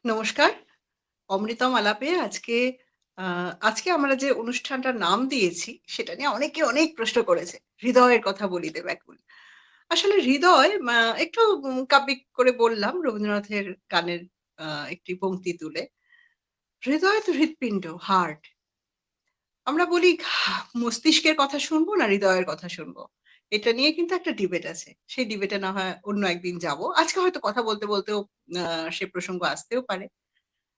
নমস্কার। অমৃতম আলাপে আজকে আমরা যে অনুষ্ঠানটার নাম দিয়েছি, সেটা নিয়ে অনেকে অনেক প্রশ্ন করেছে। হৃদয়ের কথা বলিতে ব্যাকুল। আসলে হৃদয় একটু কাব্যিক করে বললাম রবীন্দ্রনাথের গানের আ একটি পংক্তি তুলে। হৃদয় তো হৃৎপিণ্ড, হার্ট। আমরা বলি মস্তিষ্কের কথা শুনবো না হৃদয়ের কথা শুনবো? এটা নিয়ে কিন্তু একটা ডিবেট আছে। সেই ডিবেটে না হয় অন্য একদিন যাবো। আজকে হয়তো কথা বলতেও আ সে প্রসঙ্গ আসতেও পারে।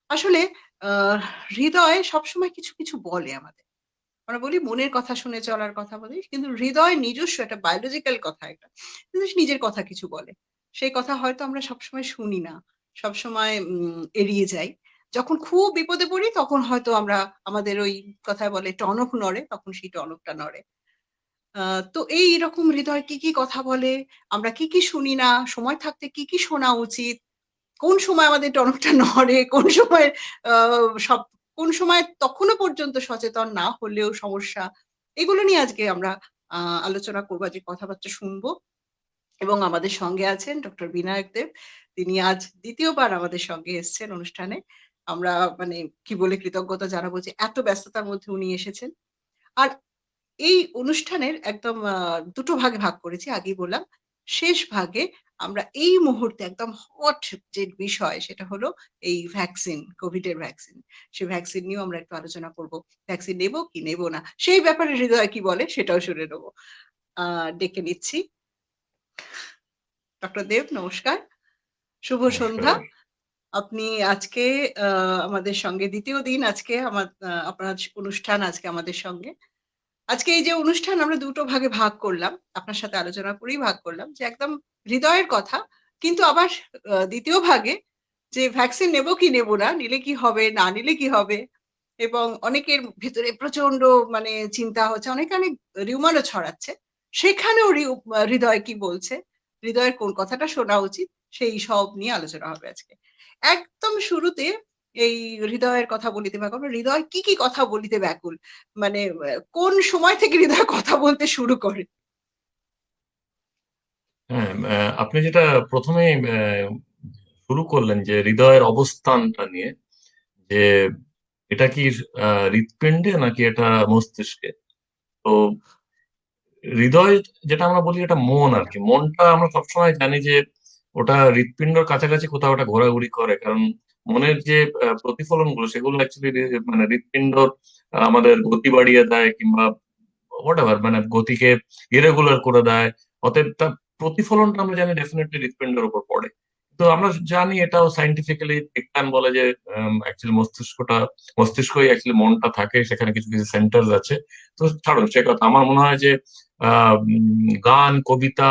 আসলে আ হৃদয় সবসময় কিছু বলে আমাদের। আমরা বলি মনের কথা শুনে চলার কথা বলি। কিন্তু হৃদয় নিজস্ব একটা বায়োলজিক্যাল কথা এটা। নিজের কথা কিছু বলে। সেই কথা হয়তো আমরা সবসময় শুনি না। সবসময় এড়িয়ে যাই। যখন খুব বিপদে পড়ি তখন হয়তো আমরা আমাদের ওই কথায় বলে টনক নড়ে, তখন সেই টনকটা নড়ে। আ তো এইরকম হৃদয় কি কথা বলে, আমরা কি শুনি না, সময় থাকতে কি শোনা উচিত কোন সময় আমাদের টনকটা নড়ে, আ সব কোন সময় তখনো পর্যন্ত সচেতন না হলেও সমস্যা। এগুলো নিয়ে আজকে আমরা আ আলোচনা করব, আজকে কথাবার্তা শুনবো এবং আমাদের সঙ্গে আছেন ডক্টর বিনায়ক দেব। তিনি আজ ২য় বার আমাদের সঙ্গে এসছেন অনুষ্ঠানে। আমরা মানে কি বলে কৃতজ্ঞতা জানাবো যে এত ব্যস্ততার মধ্যে উনি এসেছেন। আর এই অনুষ্ঠানের একদম ২ টো ভাগে ভাগ করেছি আগেই বললাম। শেষ ভাগে আমরা এই মুহূর্তে একদম হট যে বিষয় সেটা হলো এই ভ্যাকসিন, কোভিড এর ভ্যাকসিন। সেই ভ্যাকসিন নিয়েও আমরা একটু আলোচনা করব। ভ্যাকসিন নেব কি নেব না? সেই ব্যাপারে হৃদয় কি বলে সেটাও শুনে নেব। আ ডেকে নিচ্ছি। ডক্টর দেব নমস্কার। শুভ সন্ধ্যা। নমস্কার। আপনি আজকে আ আমাদের সঙ্গে ২য় দিন আজকে আপনার অনুষ্ঠান আজকে আমাদের সঙ্গে। আজকে এই যে অনুষ্ঠান আমরা ২ টো ভাগে ভাগ করলাম। আপনার সাথে আলোচনা করেই ভাগ করলাম যে একদম হৃদয়ের কথা। কিন্তু আবার ২য় ভাগে যে ভ্যাকসিন নেব কি নেব না, নিলে কি হবে, না নিলে কি হবে? এবং অনেকের ভেতরে প্রচন্ড মানে চিন্তা হচ্ছে। অনেকে অনেক রিউমারও ছড়াচ্ছে। সেখানেও হৃদয় কি বলছে? হৃদয়ের কোন কথাটা শোনা উচিত? সেই সব নিয়ে আলোচনা হবে আজকে। একদম শুরুতে এই হৃদয়ের কথা বলিতে ব্যাকুল। হৃদয় কি কথা বলিতে ব্যাকুল? মানে কোন সময় থেকে হৃদয় কথা বলতে শুরু করে? হ্যাঁ, আপনি যেটা ১ম এই শুরু করলেন যে হৃদয়ের অবস্থানটা নিয়ে যে এটা কি হৃৎপিণ্ডে নাকি এটা মস্তিষ্কে? তো হৃদয় যেটা আমরা বলি এটা মন আরকি। মনটা আমরা সবসময় জানি যে ওটা হৃৎপিণ্ডর কাছাকাছি কোথাও ওটা ঘোরাঘুরি করে। কারণ মনের যে প্রতিফলনগুলো সেগুলো অ্যাকচুয়ালি মানে হৃৎপিণ্ডর আমাদের গতি বাড়িয়ে দেয় কিংবা হোয়াটএভার মানে গতিকে ইরেগুলার করে দেয়। অতএব তার প্রতিফলনটা আমরা জানি ডেফিনেটলি হৃৎপিণ্ডের উপর পড়ে। তো আমরা জানি এটাও সায়েন্টিফিক্যালি বিজ্ঞান বলে যে অ্যাকচুয়ালি মস্তিষ্কই অ্যাকচুয়ালি মনটা থাকে। সেখানে কিছু সেন্টারস আছে। তো ছাড়ুন সে কথা। আমার মনে হয় যে গান, কবিতা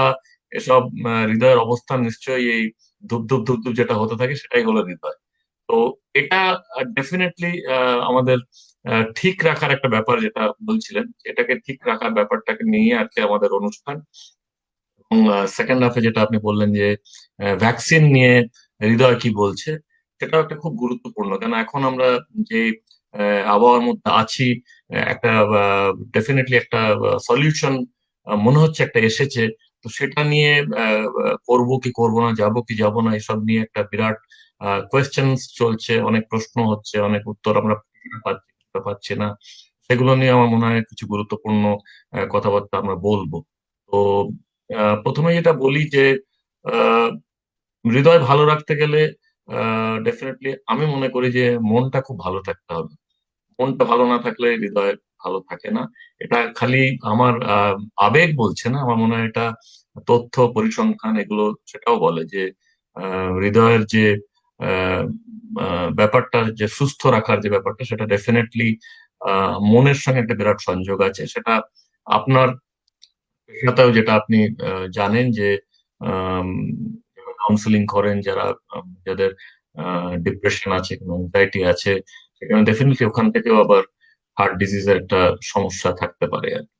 এসব হৃদয়ের অবস্থান নিশ্চয়ই এই ধুপ ধুপ যেটা হতে থাকে সেটাই হলো হৃদয়। তো এটা ডেফিনেটলি আমাদের ঠিক রাখার একটা ব্যাপার যেটা বলছিলেন, এটাকে ঠিক রাখার ব্যাপারটাকে নিয়ে আজকে আমাদের অনুষ্ঠান। এবং সেকেন্ড হাফে যেটা আপনি বললেন যে ভ্যাকসিন নিয়ে হৃদয় কি বলছে, সেটাও একটা খুব গুরুত্বপূর্ণ। কেন এখন আমরা যে আবহাওয়ার মধ্যে আছি, একটা ডেফিনেটলি একটা সলিউশন মনে হচ্ছে একটা এসেছে। তো সেটা নিয়ে করব কি করব না, যাব কি যাব না, এসব নিয়ে একটা বিরাট কোয়েশ্চেন চলছে, অনেক প্রশ্ন হচ্ছে, অনেক উত্তর আমরা পাচ্ছি না। সেগুলো নিয়ে আমার মনে হয় কিছু গুরুত্বপূর্ণ কথাবার্তা আমরা বলবো। তো প্রথমে যেটা বলি যে আহ, হৃদয় ভালো রাখতে গেলে ডেফিনেটলি আমি মনে করি যে মনটা খুব ভালো থাকতে হবে। মনটা ভালো না থাকলে হৃদয় ভালো থাকে না। এটা খালি আমার আবেগ বলছে না, আমার মনে হয় এটা তথ্য পরিসংখ্যান এগুলো সেটাও বলে যে হৃদয়ের যে আহ, ব্যাপারটা, যে সুস্থ রাখার যে ব্যাপারটা, সেটা ডেফিনেটলি মনের সঙ্গে একটা বিরাট সংযোগ আছে। সেটা আপনার পেশাতেও যেটা আপনি জানেন যে কাউন্সিলিং করেন যারা, যাদের ডিপ্রেশন আছে, অ্যাংজাইটি আছে, সেখানে ডেফিনেটলি ওখান থেকেও আবার হার্ট ডিজিজের একটা সমস্যা থাকতে পারে আর কি।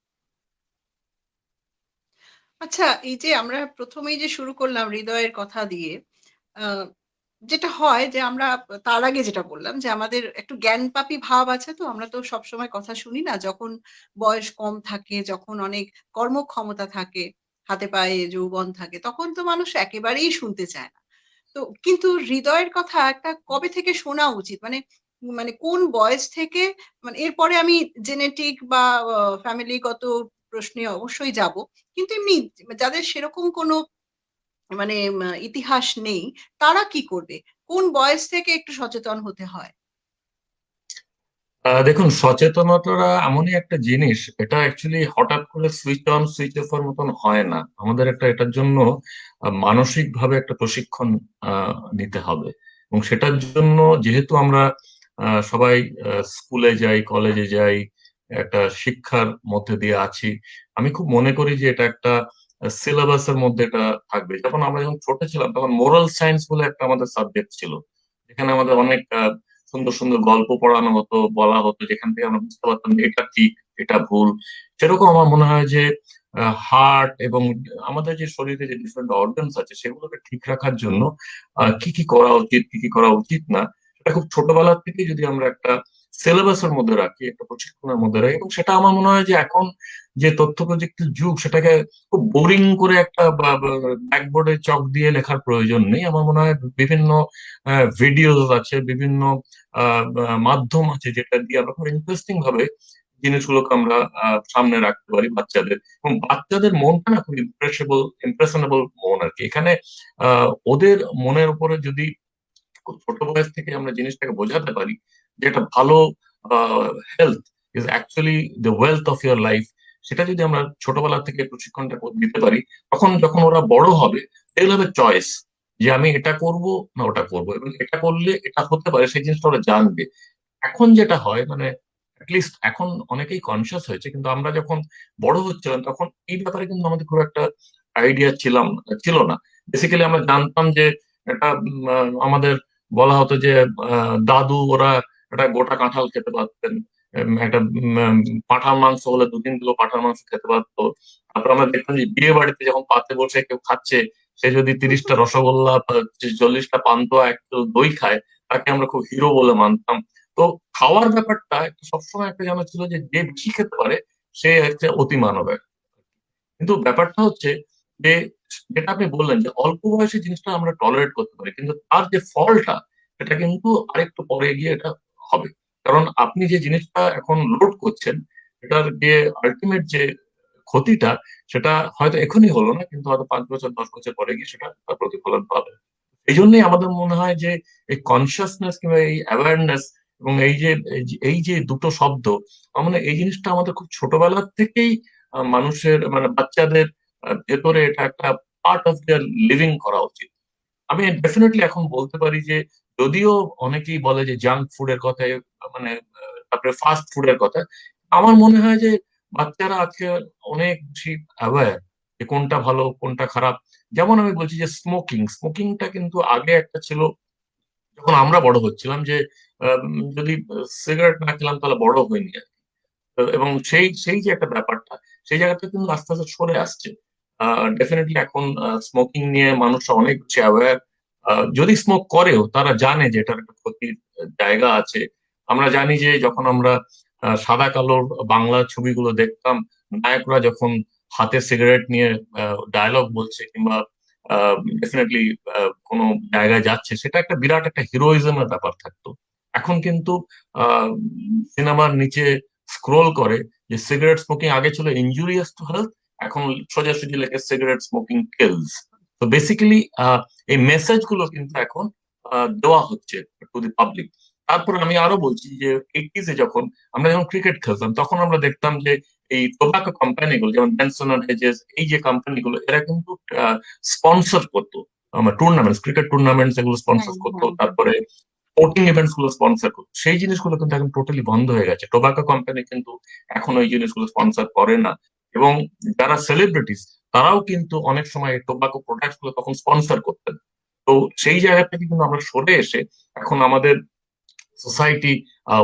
আচ্ছা, এই যে আমরা ১ম এই যে শুরু করলাম হৃদয়ের কথা দিয়ে, আ যেটা হয় যে আমরা তার আগে যেটা বললাম যে আমাদের একটু জ্ঞানপাপী ভাব আছে তো আমরা তো সবসময় কথা শুনি না। যখন বয়স কম থাকে, যখন অনেক কর্মক্ষমতা থাকে, হাতে পায়ে যৌবন থাকে তখন তো মানুষ একেবারেই শুনতে চায় না। তো কিন্তু হৃদয়ের কথা একটা কবে থেকে শোনা উচিত? মানে মানে কোন বয়স থেকে? মানে এরপরে আমি জেনেটিক বা ফ্যামিলিগত প্রশ্নে অবশ্যই যাবো। কিন্তু এমনি যাদের সেরকম কোনো মানে ইতিহাস নেই, তারা কি করবে? কোন বয়স থেকে একটু সচেতন হতে হয়? দেখুন, সচেতনতা এমনই একটা জিনিস, এটা অ্যাকচুয়ালি হঠাৎ করে সুইচ অন সুইচ অফ এর মতন হয় না। আমাদের এটার জন্য মানসিক ভাবে একটা প্রশিক্ষণ নিতে হবে। এবং সেটার জন্য যেহেতু আমরা সবাই স্কুলে যাই, কলেজে যাই, একটা শিক্ষার মধ্যে দিয়ে আছি, আমি খুব মনে করি যে এটা একটা সিলেবাসের মধ্যে এটা থাকবে। আমরা যখন ছোট ছিলাম তখন মোরাল সায়েন্স বলে একটা আমাদের সাবজেক্ট ছিল, যেখানে আমাদের অনেক সুন্দর সুন্দর গল্প পড়ানো হতো, বলা হতো, যেখান থেকে আমরা বুঝতে পারতাম যে এটা ঠিক, এটা ভুল। সেরকম আমার মনে হয় যে হার্ট এবং আমাদের যে শরীরে যে ডিফারেন্ট অর্গানস আছে সেগুলোকে ঠিক রাখার জন্য কি কি করা উচিত, কি কি করা উচিত না, সেটা খুব ছোটবেলা থেকে যদি আমরা একটা সিলেবাসের মধ্যে রাখি, একটা প্রশিক্ষণের মধ্যে রাখি। এবং সেটা আমার মনে হয় যে এখন যে তথ্য প্রযুক্তির যুগ, সেটাকে খুব বোরিং করে একটা ব্ল্যাকবোর্ডে চক দিয়ে লেখার প্রয়োজন নেই। আমার মনে হয় বিভিন্ন ভিডিওস আছে, বিভিন্ন মাধ্যম আছে যেটা দিয়ে আমরা খুব ইন্টারেস্টিং ভাবে জিনিসগুলোকে আমরা সামনে রাখতে পারি বাচ্চাদের। এবং বাচ্চাদের মনটা না খুব ইমপ্রেশনেবল মন আর কি। এখানে ওদের মনের উপরে যদি খুব ছোট বয়স থেকে আমরা জিনিসটাকে বোঝাতে পারি যে একটা ভালো health is actually the wealth of year life, সেটা যদি আমরা ছোটবেলা থেকে প্রশিক্ষণটা দিতে পারি, তখন যখন ওরা বড় হবে এগুলো হবে চয়েস, যে আমি এটা করব না ওটা করব, এবং এটা করলে এটা হতে পারে, সেই জিনিসটা ওরা জানবে। এখন যেটা হয় মানে লিস্ট এখন অনেকেই কনসিয়াস হয়েছে, কিন্তু আমরা যখন বড় হচ্ছিলাম তখন এই ব্যাপারে কিন্তু আমাদের খুব একটা আইডিয়া ছিল না। বেসিক্যালি আমরা জানতাম যে এটা আমাদের বলা হতো যে দাদু ওরা একটা গোটা কাঁঠাল খেতে পারতেন, একটা পাঁঠার মাংস হলে 2-3 কিলো পাঁঠার মাংস খেতে পারতো। তারপর আমরা দেখতাম যে বিয়ে বাড়িতে যখন পাতে বসে কেউ খাচ্ছে, সে যদি 30টা রসগোল্লা, 40টা পান্তুয়া, 1 কিলো দই খায়, তাকে আমরা খুব হিরো বলে মানতাম। তো খাওয়ার ব্যাপারটা একটা সবসময় একটা জানা ছিল যে যে বেশি খেতে পারে সে হচ্ছে অতি মানবের। কিন্তু ব্যাপারটা হচ্ছে যে যেটা আপনি বললেন যে অল্প বয়সী জিনিসটা আমরা টলারেট করতে পারি, কিন্তু তার যে ফলটা সেটা কিন্তু আরেকটু পরে গিয়ে এটা হবে। কারণ আপনি যে জিনিসটা এখন লোড করছেন, এটার যে আলটিমেট যে ক্ষতিটা, সেটা হয়তো এখনই হলো না, কিন্তু হয়তো 5 বছর 10 বছর পরে গিয়ে সেটা তার প্রতিফলন পাবে। এই জন্যই আমাদের মনে হয় যে এই কনসিয়াসনেস কিংবা এই অ্যাওয়ারনেস এবং এই যে দুটো শব্দ, আমার মনে হয় এই জিনিসটা আমাদের খুব ছোটবেলা থেকেই মানুষের মানে বাচ্চাদের ভেতরে এটা একটা পার্ট অফ দেয়ার লিভিং করা উচিত। আমি ডেফিনেটলি এখন বলতে পারি যে যদিও অনেকেই বলে যে জাঙ্ক ফুডের কথা, মানে তারপরে ফাস্ট ফুডের কথা, আমার মনে হয় যে বাচ্চারা আজকে অনেক বেশি অ্যাওয়্যার যে কোনটা ভালো কোনটা খারাপ। যেমন আমি বলছি যে স্মোকিংটা কিন্তু আগে একটা ছিল যখন আমরা বড় হচ্ছিলাম, যে যদি সিগারেট না খেলাম তাহলে বড় হয়নি আর কি। এবং সেই সেই যে একটা ব্যাপারটা, সেই জায়গাটা কিন্তু আস্তে আস্তে সরে আসছে। ডেফিনেটলি এখন স্মোকিং নিয়ে মানুষরা অনেক বেশি অ্যাওয়্যার। যদি স্মোক করেও তারা জানে যে এটার একটা ক্ষতির জায়গা আছে। আমরা জানি যে যখন আমরা সাদা কালোর বাংলা ছবিগুলো দেখতাম, নায়করা যখন হাতে সিগারেট নিয়ে ডায়লগ বলছে কিংবা ডেফিনেটলি কোনো জায়গায় যাচ্ছে, সেটা একটা বিরাট একটা হিরোইজমের ব্যাপার থাকতো। এখন কিন্তু সিনেমার নিচে স্ক্রোল করে যে সিগারেট স্মোকিং আগে ছিল ইনজুরিয়াস টু হেলথ, এখন সোজাসুজি লেখে সিগারেট স্মোকিং কিলস। তো বেসিক্যালি এই মেসেজ গুলো কিন্তু এখন দেওয়া হচ্ছে টু দি পাবলিক। তারপর আমি আরো বলছি যে 80s যখন আমরা যখন ক্রিকেট খেলতাম, তখন আমরা দেখতাম যে এই টোবাকো কোম্পানিগুলো যেমন বেনসন এন্ড হেজেস, এই যে কোম্পানিগুলো, এরা কিন্তু স্পন্সর করতো আমার টুর্নামেন্টস, ক্রিকেট টুর্নামেন্টস এগুলো হ্যাঁ, স্পন্সর করতো। হ্যাঁ, হ্যাঁ। তারপরে স্পোর্টিং ইভেন্টস গুলো স্পন্সর করতো। সেই জিনিসগুলো কিন্তু এখন টোটালি বন্ধ হয়ে গেছে। টোবাকো কোম্পানি কিন্তু এখন ওই জিনিসগুলো স্পন্সর করে না। এবং যারা সেলিব্রিটিস, তারাও কিন্তু অনেক সময় টোবাকো প্রোডাক্টস গুলো তখন স্পন্সর করতেন। তো সেই জায়গা থেকে কিন্তু আমরা সরে এসে এখন আমাদের society,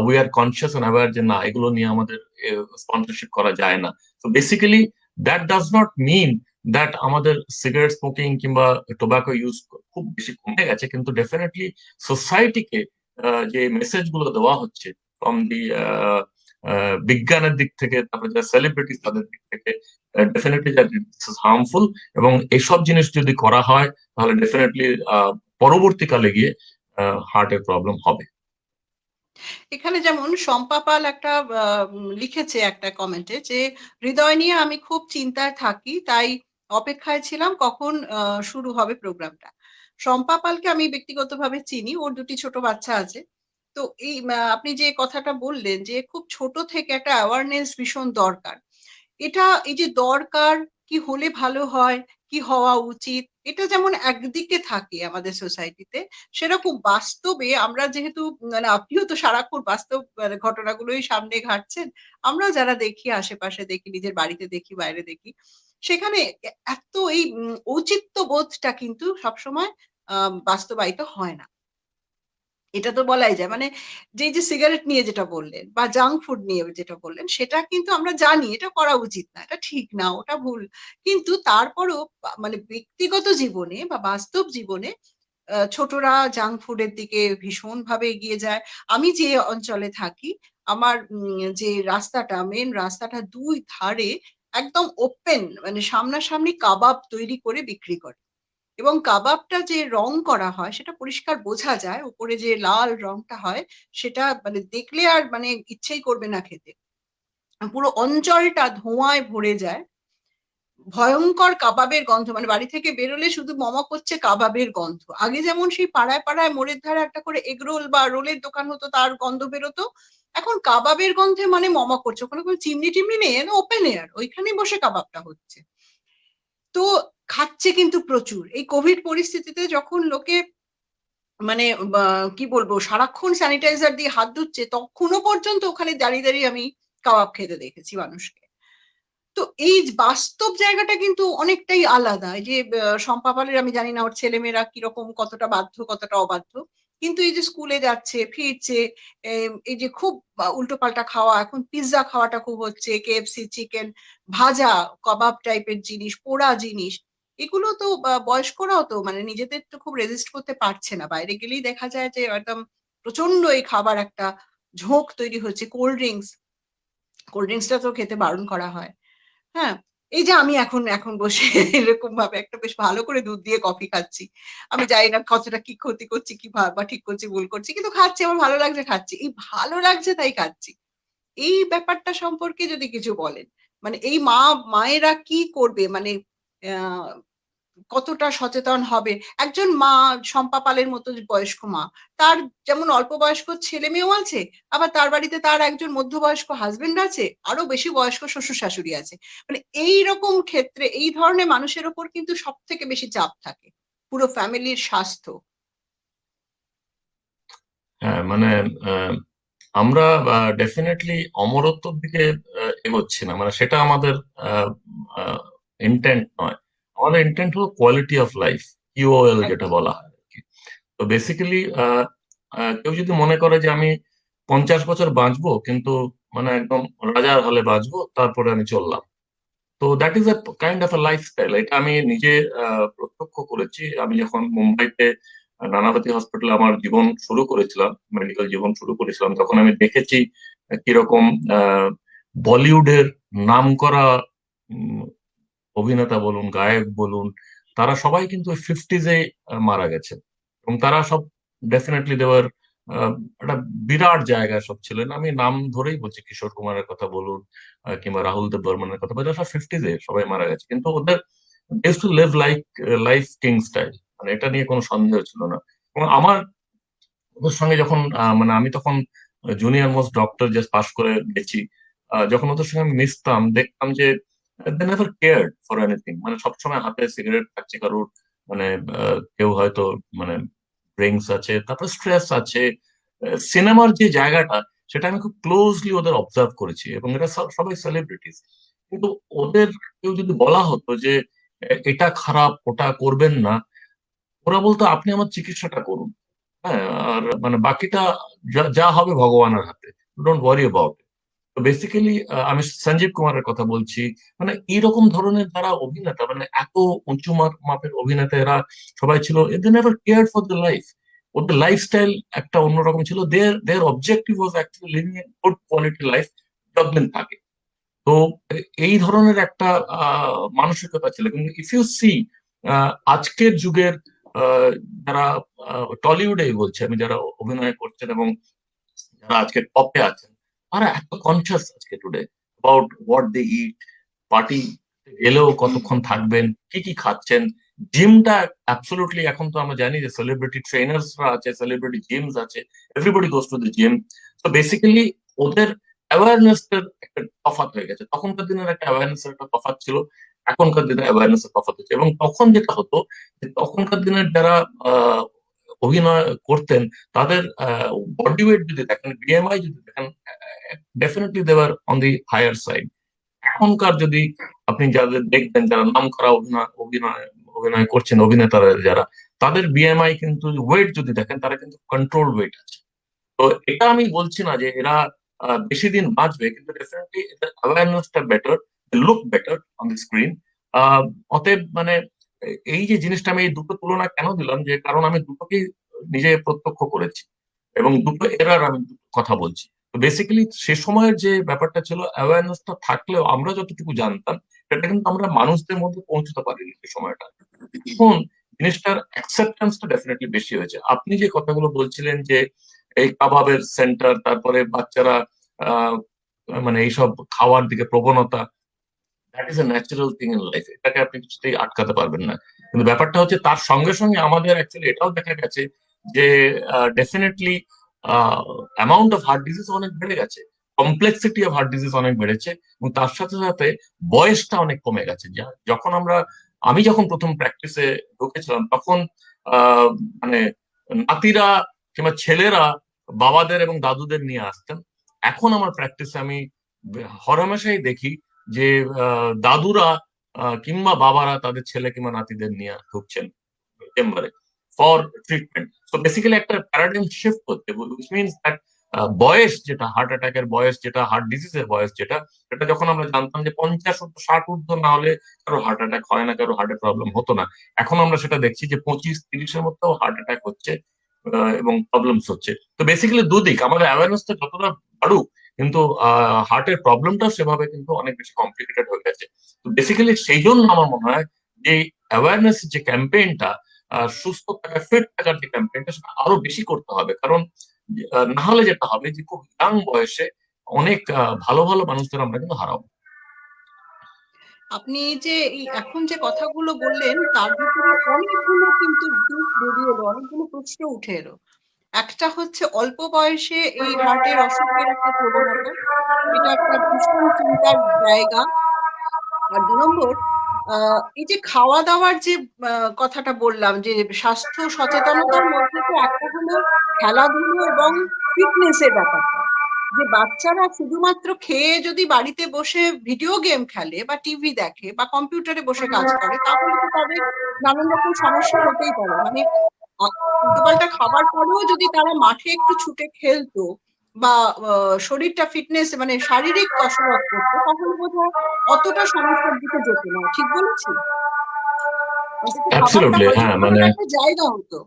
we are conscious and aware যে না, এগুলো নিয়ে আমাদের স্পন্সরশিপ করা যায় না। তো basically that does not mean that আমাদের সিগারেট স্মোকিং কিংবা টোবাকো ইউজ খুব বেশি কমে গেছে, কিন্তু ডেফিনেটলি সোসাইটিকে যে মেসেজ গুলো দেওয়া হচ্ছে ফ্রম দি বিজ্ঞানের দিক থেকে, তারপরে যারা সেলিব্রিটিস তাদের দিক থেকে, ডেফিনেটলি দ্যাট ইটস হার্মফুল। এবং এইসব জিনিস যদি করা হয় তাহলে ডেফিনেটলি পরবর্তীকালে গিয়ে হার্টের প্রবলেম হবে। এখানে যেমন শম্পা পাল একটা লিখেছে একটা কমেন্টে যে, "হৃদয় নিয়ে আমি খুব চিন্তায় থাকি। তাই অপেক্ষায় ছিলাম কখন শুরু হবে প্রোগ্রামটা।" শম্পা পালকে আমি ব্যক্তিগতভাবে চিনি। ওর ২ টি ছোট বাচ্চা আছে। তো এই আপনি যে কথাটা বললেন যে খুব ছোট থেকে একটা অ্যাওয়ারনেস ভীষণ দরকার। এটা এই যে দরকার, কি হলে ভালো হয়, কি হওয়া উচিত, এটা যেমন একদিকে থাকে আমাদের সোসাইটিতে, সেরকম বাস্তবে আমরা যেহেতু মানে আপনিও তো সারাক্ষণ বাস্তব মানে ঘটনাগুলোই সামনে ঘাটছেন। আমরাও যারা দেখি, আশেপাশে দেখি, নিজের বাড়িতে দেখি, বাইরে দেখি, সেখানে এত এই ঔচিত্য বোধটা কিন্তু সবসময় বাস্তবায়িত হয় না। এটা তো বলাই যায়। মানে যে, এই যে সিগারেট নিয়ে যেটা বললেন বা জাঙ্ক ফুড নিয়ে যেটা বললেন, সেটা কিন্তু আমরা জানি এটা করা উচিত না। এটা ঠিক না, ওটা ভুল। কিন্তু তারপরেও মানে ব্যক্তিগত জীবনে বা বাস্তব জীবনে ছোটরা জাঙ্ক ফুডের দিকে ভীষণভাবে এগিয়ে যায়। আমি যে অঞ্চলে থাকি, আমার যে রাস্তাটা, মেইন রাস্তাটা ২ ধারে একদম ওপেন মানে সামনাসামনি কাবাব তৈরি করে বিক্রি করে। এবং কাবাবটা যে রং করা হয় সেটা পরিষ্কার বোঝা যায়। উপরে যে লাল রংটা হয় সেটা মানে দেখলে আর মানে ইচ্ছেই করবে না খেতে। পুরো অঞ্চলটা ধোঁয়ায় ভরে যায়। ভয়ংকর কাবাবের গন্ধ মানে বাড়ি থেকে বেরোলে শুধু করছে কাবাবের গন্ধ। আগে যেমন সেই পাড়ায়, পাড়ায় মোড়ের ধারে একটা করে এগরোল বা রোলের দোকান হতো তার গন্ধ বেরোতো। এখন কাবাবের গন্ধে মানে করছে। ওখানে কোনো চিমনি-টিমনি নেই, ওপেন এয়ার। ওইখানেই বসে কাবাবটা হচ্ছে। তো খাচ্ছে কিন্তু প্রচুর। এই কোভিড পরিস্থিতিতে যখন লোকে মানে বা কি বলবো সারাক্ষণ স্যানিটাইজার দিয়ে হাত ধুচ্ছে, তখনও পর্যন্ত ওখানে দাঁড়িয়ে, দাঁড়িয়ে আমি কাবাব খেতে দেখেছি মানুষকে। তো এই বাস্তব জায়গাটা কিন্তু অনেকটাই আলাদা। এই যে শম্পা পালের আমি জানি না ওর ছেলেমেয়েরা কিরকম কতটা বাধ্য, কতটা অবাধ্য। কিন্তু এই যে স্কুলে যাচ্ছে, ফিরছে, এই যে খুব উল্টোপাল্টা খাওয়া, এখন পিজ্জা খাওয়াটা খুব হচ্ছে, KFC চিকেন, ভাজা, কাবাব টাইপের জিনিস, পোড়া জিনিস। এগুলো তো বয়স্করাও তো মানে নিজেদের তো খুব রেজিস্ট করতে পারছে না। বাইরে গেলেই দেখা যায় যে একদম প্রচন্ড এই খাবার একটা ঝোঁক তৈরি হচ্ছে। কোল্ড ড্রিংকসটা তো খেতে বারণ করা হয়। হ্যাঁ? এই যে আমি এখন বসে এরকমভাবে একটা বেশ ভালো করে দুধ দিয়ে কফি খাচ্ছি। আমি জানি না কতটা কি ক্ষতি করছি, কি বা ঠিক করছি, ভুল করছি। কিন্তু খাচ্ছি, আমার ভালো লাগছে খাচ্ছি। এই ভালো লাগছে তাই খাচ্ছি। এই ব্যাপারটা সম্পর্কে যদি কিছু বলেন। মানে এই মায়েরা কি করবে? মানে আ কতটা সচেতন হবে? একজন মা শম্পা পালের মতো বয়স্ক মা। তার যেমন অল্প বয়স্ক ছেলে-মেয়েও আছে, আবার তার বাড়িতে তার একজন মধ্যবয়স্ক হাসব্যান্ড আছে, আরো বেশি বয়স্ক শ্বশুর-শাশুড়ি আছে। মানে এইরকম ক্ষেত্রে এই ধরনের মানুষের উপর কিন্তু সবথেকে বেশি চাপ থাকে। পুরো ফ্যামিলির স্বাস্থ্য। হ্যাঁ, মানে আহ, আমরা ডেফিনেটলি অমরত্বের দিকে এগোচ্ছি না, মানে সেটা আমাদের ইন্টেন্ট নয়। আমাদের ইন্টেন্ট হলো কোয়ালিটি অফ লাইফ, কিউওএল যেটা একদম। বলা হয় আর কি। তো বেসিক্যালি কেউ যদি মনে করে যে আমি 50 বছর বাঁচবো, কিন্তু মানে একদম রাজার হলে বাঁচবো, তারপরে আমি চললাম, তো that is a kind of A lifestyle. এটা আমি নিজে প্রত্যক্ষ করেছি। আমি যখন মুম্বাইতে নানাবতী হসপিটালে আমার জীবন শুরু করেছিলাম, মেডিকেল জীবন শুরু করেছিলাম, তখন আমি দেখেছি কিরকম বলিউডের নামকরা উম, অভিনেতা বলুন, গায়ক বলুন, তারা সবাই কিন্তু ফিফটিজে মারা গেছে। এবং তারা সব ডেফিনেটলি দেওয়ার একটা বিরাট জায়গায় সব ছিলেন। আমি নাম ধরেই বলছি, কিশোর কুমারের কথা বলুন, কিংবা রাহুল দেব বর্মনের কথা বলুন, এরা সব ফিফটিজে সবাই মারা গেছে, কিন্তু ওদের to live like life king style, মানে এটা নিয়ে কোনো সন্দেহ ছিল না। এবং আমার ওদের সঙ্গে যখন মানে আমি তখন junior most doctor just pass করে গেছি, যখন ওদের সঙ্গে আমি মিশতাম, দেখতাম যে they never cared for anything. মানে সবসময় হাতে সিগারেট থাকছে কারুর, মানে কেউ হয়তো মানে ড্রিঙ্কস আছে, তারপর স্ট্রেস আছে। সিনেমার যে জায়গাটা, সেটা আমি খুব ক্লোজলি ওদের অবজার্ভ করেছি, এবং এরা সবাই সেলিব্রিটিস। কিন্তু ওদের কেউ যদি বলা হতো যে এটা খারাপ, ওটা করবেন না, ওরা বলতো আপনি আমার চিকিৎসাটা করুন। হ্যাঁ, আর মানে বাকিটা যা যা হবে ভগবানের হাতে, ডোন্ট ওয়ারি অ্যাবাউট। তো বেসিক্যালি আমি সঞ্জীব কুমারের কথা বলছি। মানে এইরকম ধরনের যারা অভিনেতা, মানে এত উঁচু মাপের অভিনেতা, এরা সবাই ছিল, they never care for the life. ওদের লাইফস্টাইল একটা অন্যরকম ছিল। Their objective was actually living a good quality life যতদিন থাকে। তো এই ধরনের একটা মানসিকতা ছিল। কিন্তু ইফ ইউ সি আজকের যুগের আহ, যারা টলিউডেই বলছে আমি, যারা অভিনয় করছেন এবং যারা আজকে টপে আছেন, তারা এত কনসিয়াস আজকে today about what they eat, party গেলেও কতক্ষণ থাকবেন, কি কি খাচ্ছেন। জিমটা অ্যাবসলিউটলি, এখন তো আমরা জানি যে সেলিব্রিটি ট্রেনার্সরা আছে, সেলিব্রিটি জিমস আছে, everybody goes to the gym. তো বেসিক্যালি ওদের অ্যাওয়ারনেসটার একটা তফাৎ হয়ে গেছে। তখনকার দিনের একটা অ্যাওয়ারনেসের একটা তফাৎ ছিল, এখনকার দিনে অ্যাওয়ারনেসের তফাৎ হচ্ছে। এবং তখন যেটা হতো, যে তখনকার দিনের যারা আহ, অভিনয় করতেন, তাদের বডি ওয়েট যদি দেখেন, বিএমআই যদি দেখেন, ডেফিনেটলি দেওয়ার অন দি হায়ার সাইড। এখনকার যদি আপনি যাদের দেখবেন, যারা নাম করা অভিনয় অভিনয় অভিনয় করছেন, অভিনেতারা যারা, তাদের বিএমআই কিন্তু ওয়েট যদি দেখেন, তারা কিন্তু কন্ট্রোল ওয়েট আছে। তো এটা আমি বলছি না যে এরা বেশি দিন বাঁচবে, কিন্তু ডেফিনেটলি এদের অ্যাওয়ারনেসটা better, look better on the screen. অতএব মানে এই যে জিনিসটা, আমি এই দুটো তুলনা কেন দিলাম, যে কারণ আমি দুটোকেই নিজে প্রত্যক্ষ করেছি এবং দুটো এরার আমি কথা বলছি। তো বেসিক্যালি সে সময়ের যে ব্যাপারটা ছিল, অ্যাওয়ারনেসটা থাকলেও আমরা যতটুকু জানতাম, সেটা কিন্তু আমরা মানুষদের মধ্যে পৌঁছতে পারিনি সে সময়টা। এখন জিনিসটার অ্যাকসেপ্টেন্সটা ডেফিনেটলি বেশি হয়েছে। আপনি যে কথাগুলো বলছিলেন যে এই কাবাবের সেন্টার, তারপরে বাচ্চারা আহ মানে এইসব খাওয়ার দিকে প্রবণতা, that is a natural thing in life, এটাকে আপনি কিছুতেই আটকাতে পারবেন না। কিন্তু ব্যাপারটা হচ্ছে, তার সঙ্গে সঙ্গে আমাদের অ্যাকচুয়ালি এটাও দেখা গেছে যে definitely amount of heart disease অনেক বেড়ে গেছে, কমপ্লেক্সিটি অফ হার্ট ডিজিজ অনেক বেড়েছে, এবং তার সাথে সাথে বয়সটা অনেক কমে গেছে। যখন আমি যখন প্রথম প্র্যাকটিসে ঢুকেছিলাম, তখন আহ, মানে নাতিরা কিংবা ছেলেরা বাবাদের এবং দাদুদের নিয়ে আসতেন। এখন আমার প্র্যাকটিসে আমি হরহামেশাই দেখি যে দাদুরা কিংবা বাবারা তাদের ছেলে কিংবা নাতিদের নিয়ে ঢুকছেন চেম্বারে ফর ট্রিটমেন্ট। তো বেসিক্যালি একটা প্যারাডাইম শিফট হচ্ছে, উইচ মিনস দ্যাট বয়স যেটা, হার্ট অ্যাটাকের বয়স যেটা, হার্ট ডিজিজের বয়স যেটা, সেটা যখন আমরা জানতাম যে 50 60 ঊর্ধ্ব না হলে কারো হার্ট অ্যাটাক হয় না, কারো হার্টের প্রবলেম হতো না, এখন আমরা সেটা দেখছি যে 25 30-এর মধ্যেও হার্ট অ্যাটাক হচ্ছে এবং প্রবলেমস হচ্ছে। তো বেসিক্যালি দুদিক, আমাদের অ্যাওয়ারনেসটা যতটা বাড়ুক, কিন্তু হার্টের প্রবলেমটাও সেভাবে কিন্তু অনেক বেশি কমপ্লিকেটেড হয়ে গেছে। তো বেসিক্যালি সেই জন্য আমার মনে হয় যে অ্যাওয়ারনেস যে ক্যাম্পেইনটা, সুস্থ থাকা, ফিট থাকার যে ক্যাম্পেইনটা, সেটা আরো বেশি করতে হবে। কারণ না হলে যেটা হবে যে খুব ইয়াং বয়সে অনেক ভালো ভালো মানুষদের আমরা কিন্তু হারাবো। আপনি যে এই এখন যে কথাগুলো বললেন তার ভিতরে অনেকগুলো কিন্তু দিক বেরিয়ে এলো, অনেকগুলো প্রশ্ন উঠে এলো। একটা হচ্ছে অল্প বয়সে এই হার্টের অসুখের একটা প্রবণতা, এটা একটা ভীষণ চিন্তার জায়গা। আর ২ নম্বর, এই যে খাওয়া-দাওয়ার যে কথাটা বললাম, যে স্বাস্থ্য সচেতনতার মধ্যে তো একটা হলো খেলাধুলো এবং ফিটনেস এর ব্যাপারটা। যে বাচ্চারা শুধুমাত্র খেয়ে যদি বাড়িতে বসে ভিডিও গেম খেলে বা টিভি দেখে বা কম্পিউটারে বসে কাজ করে, তাহলে তো তাদের নানান রকম সমস্যা হতেই পারে। মানে উল্টোপাল্টা খাবার পরেও যদি তারা মাঠে একটু ছুটে খেলতো বা শরীরটা ফিটনেস মানে শারীরিক কসরত করতো, তাহলে বোধহয় অতটা সমস্যার দিকে যেত না। ঠিক বলেছি? অন্তত খাবারটা অ্যাবসলিউটলি, হজম হ্যাঁ মানে করার একটা জায়গা হতো।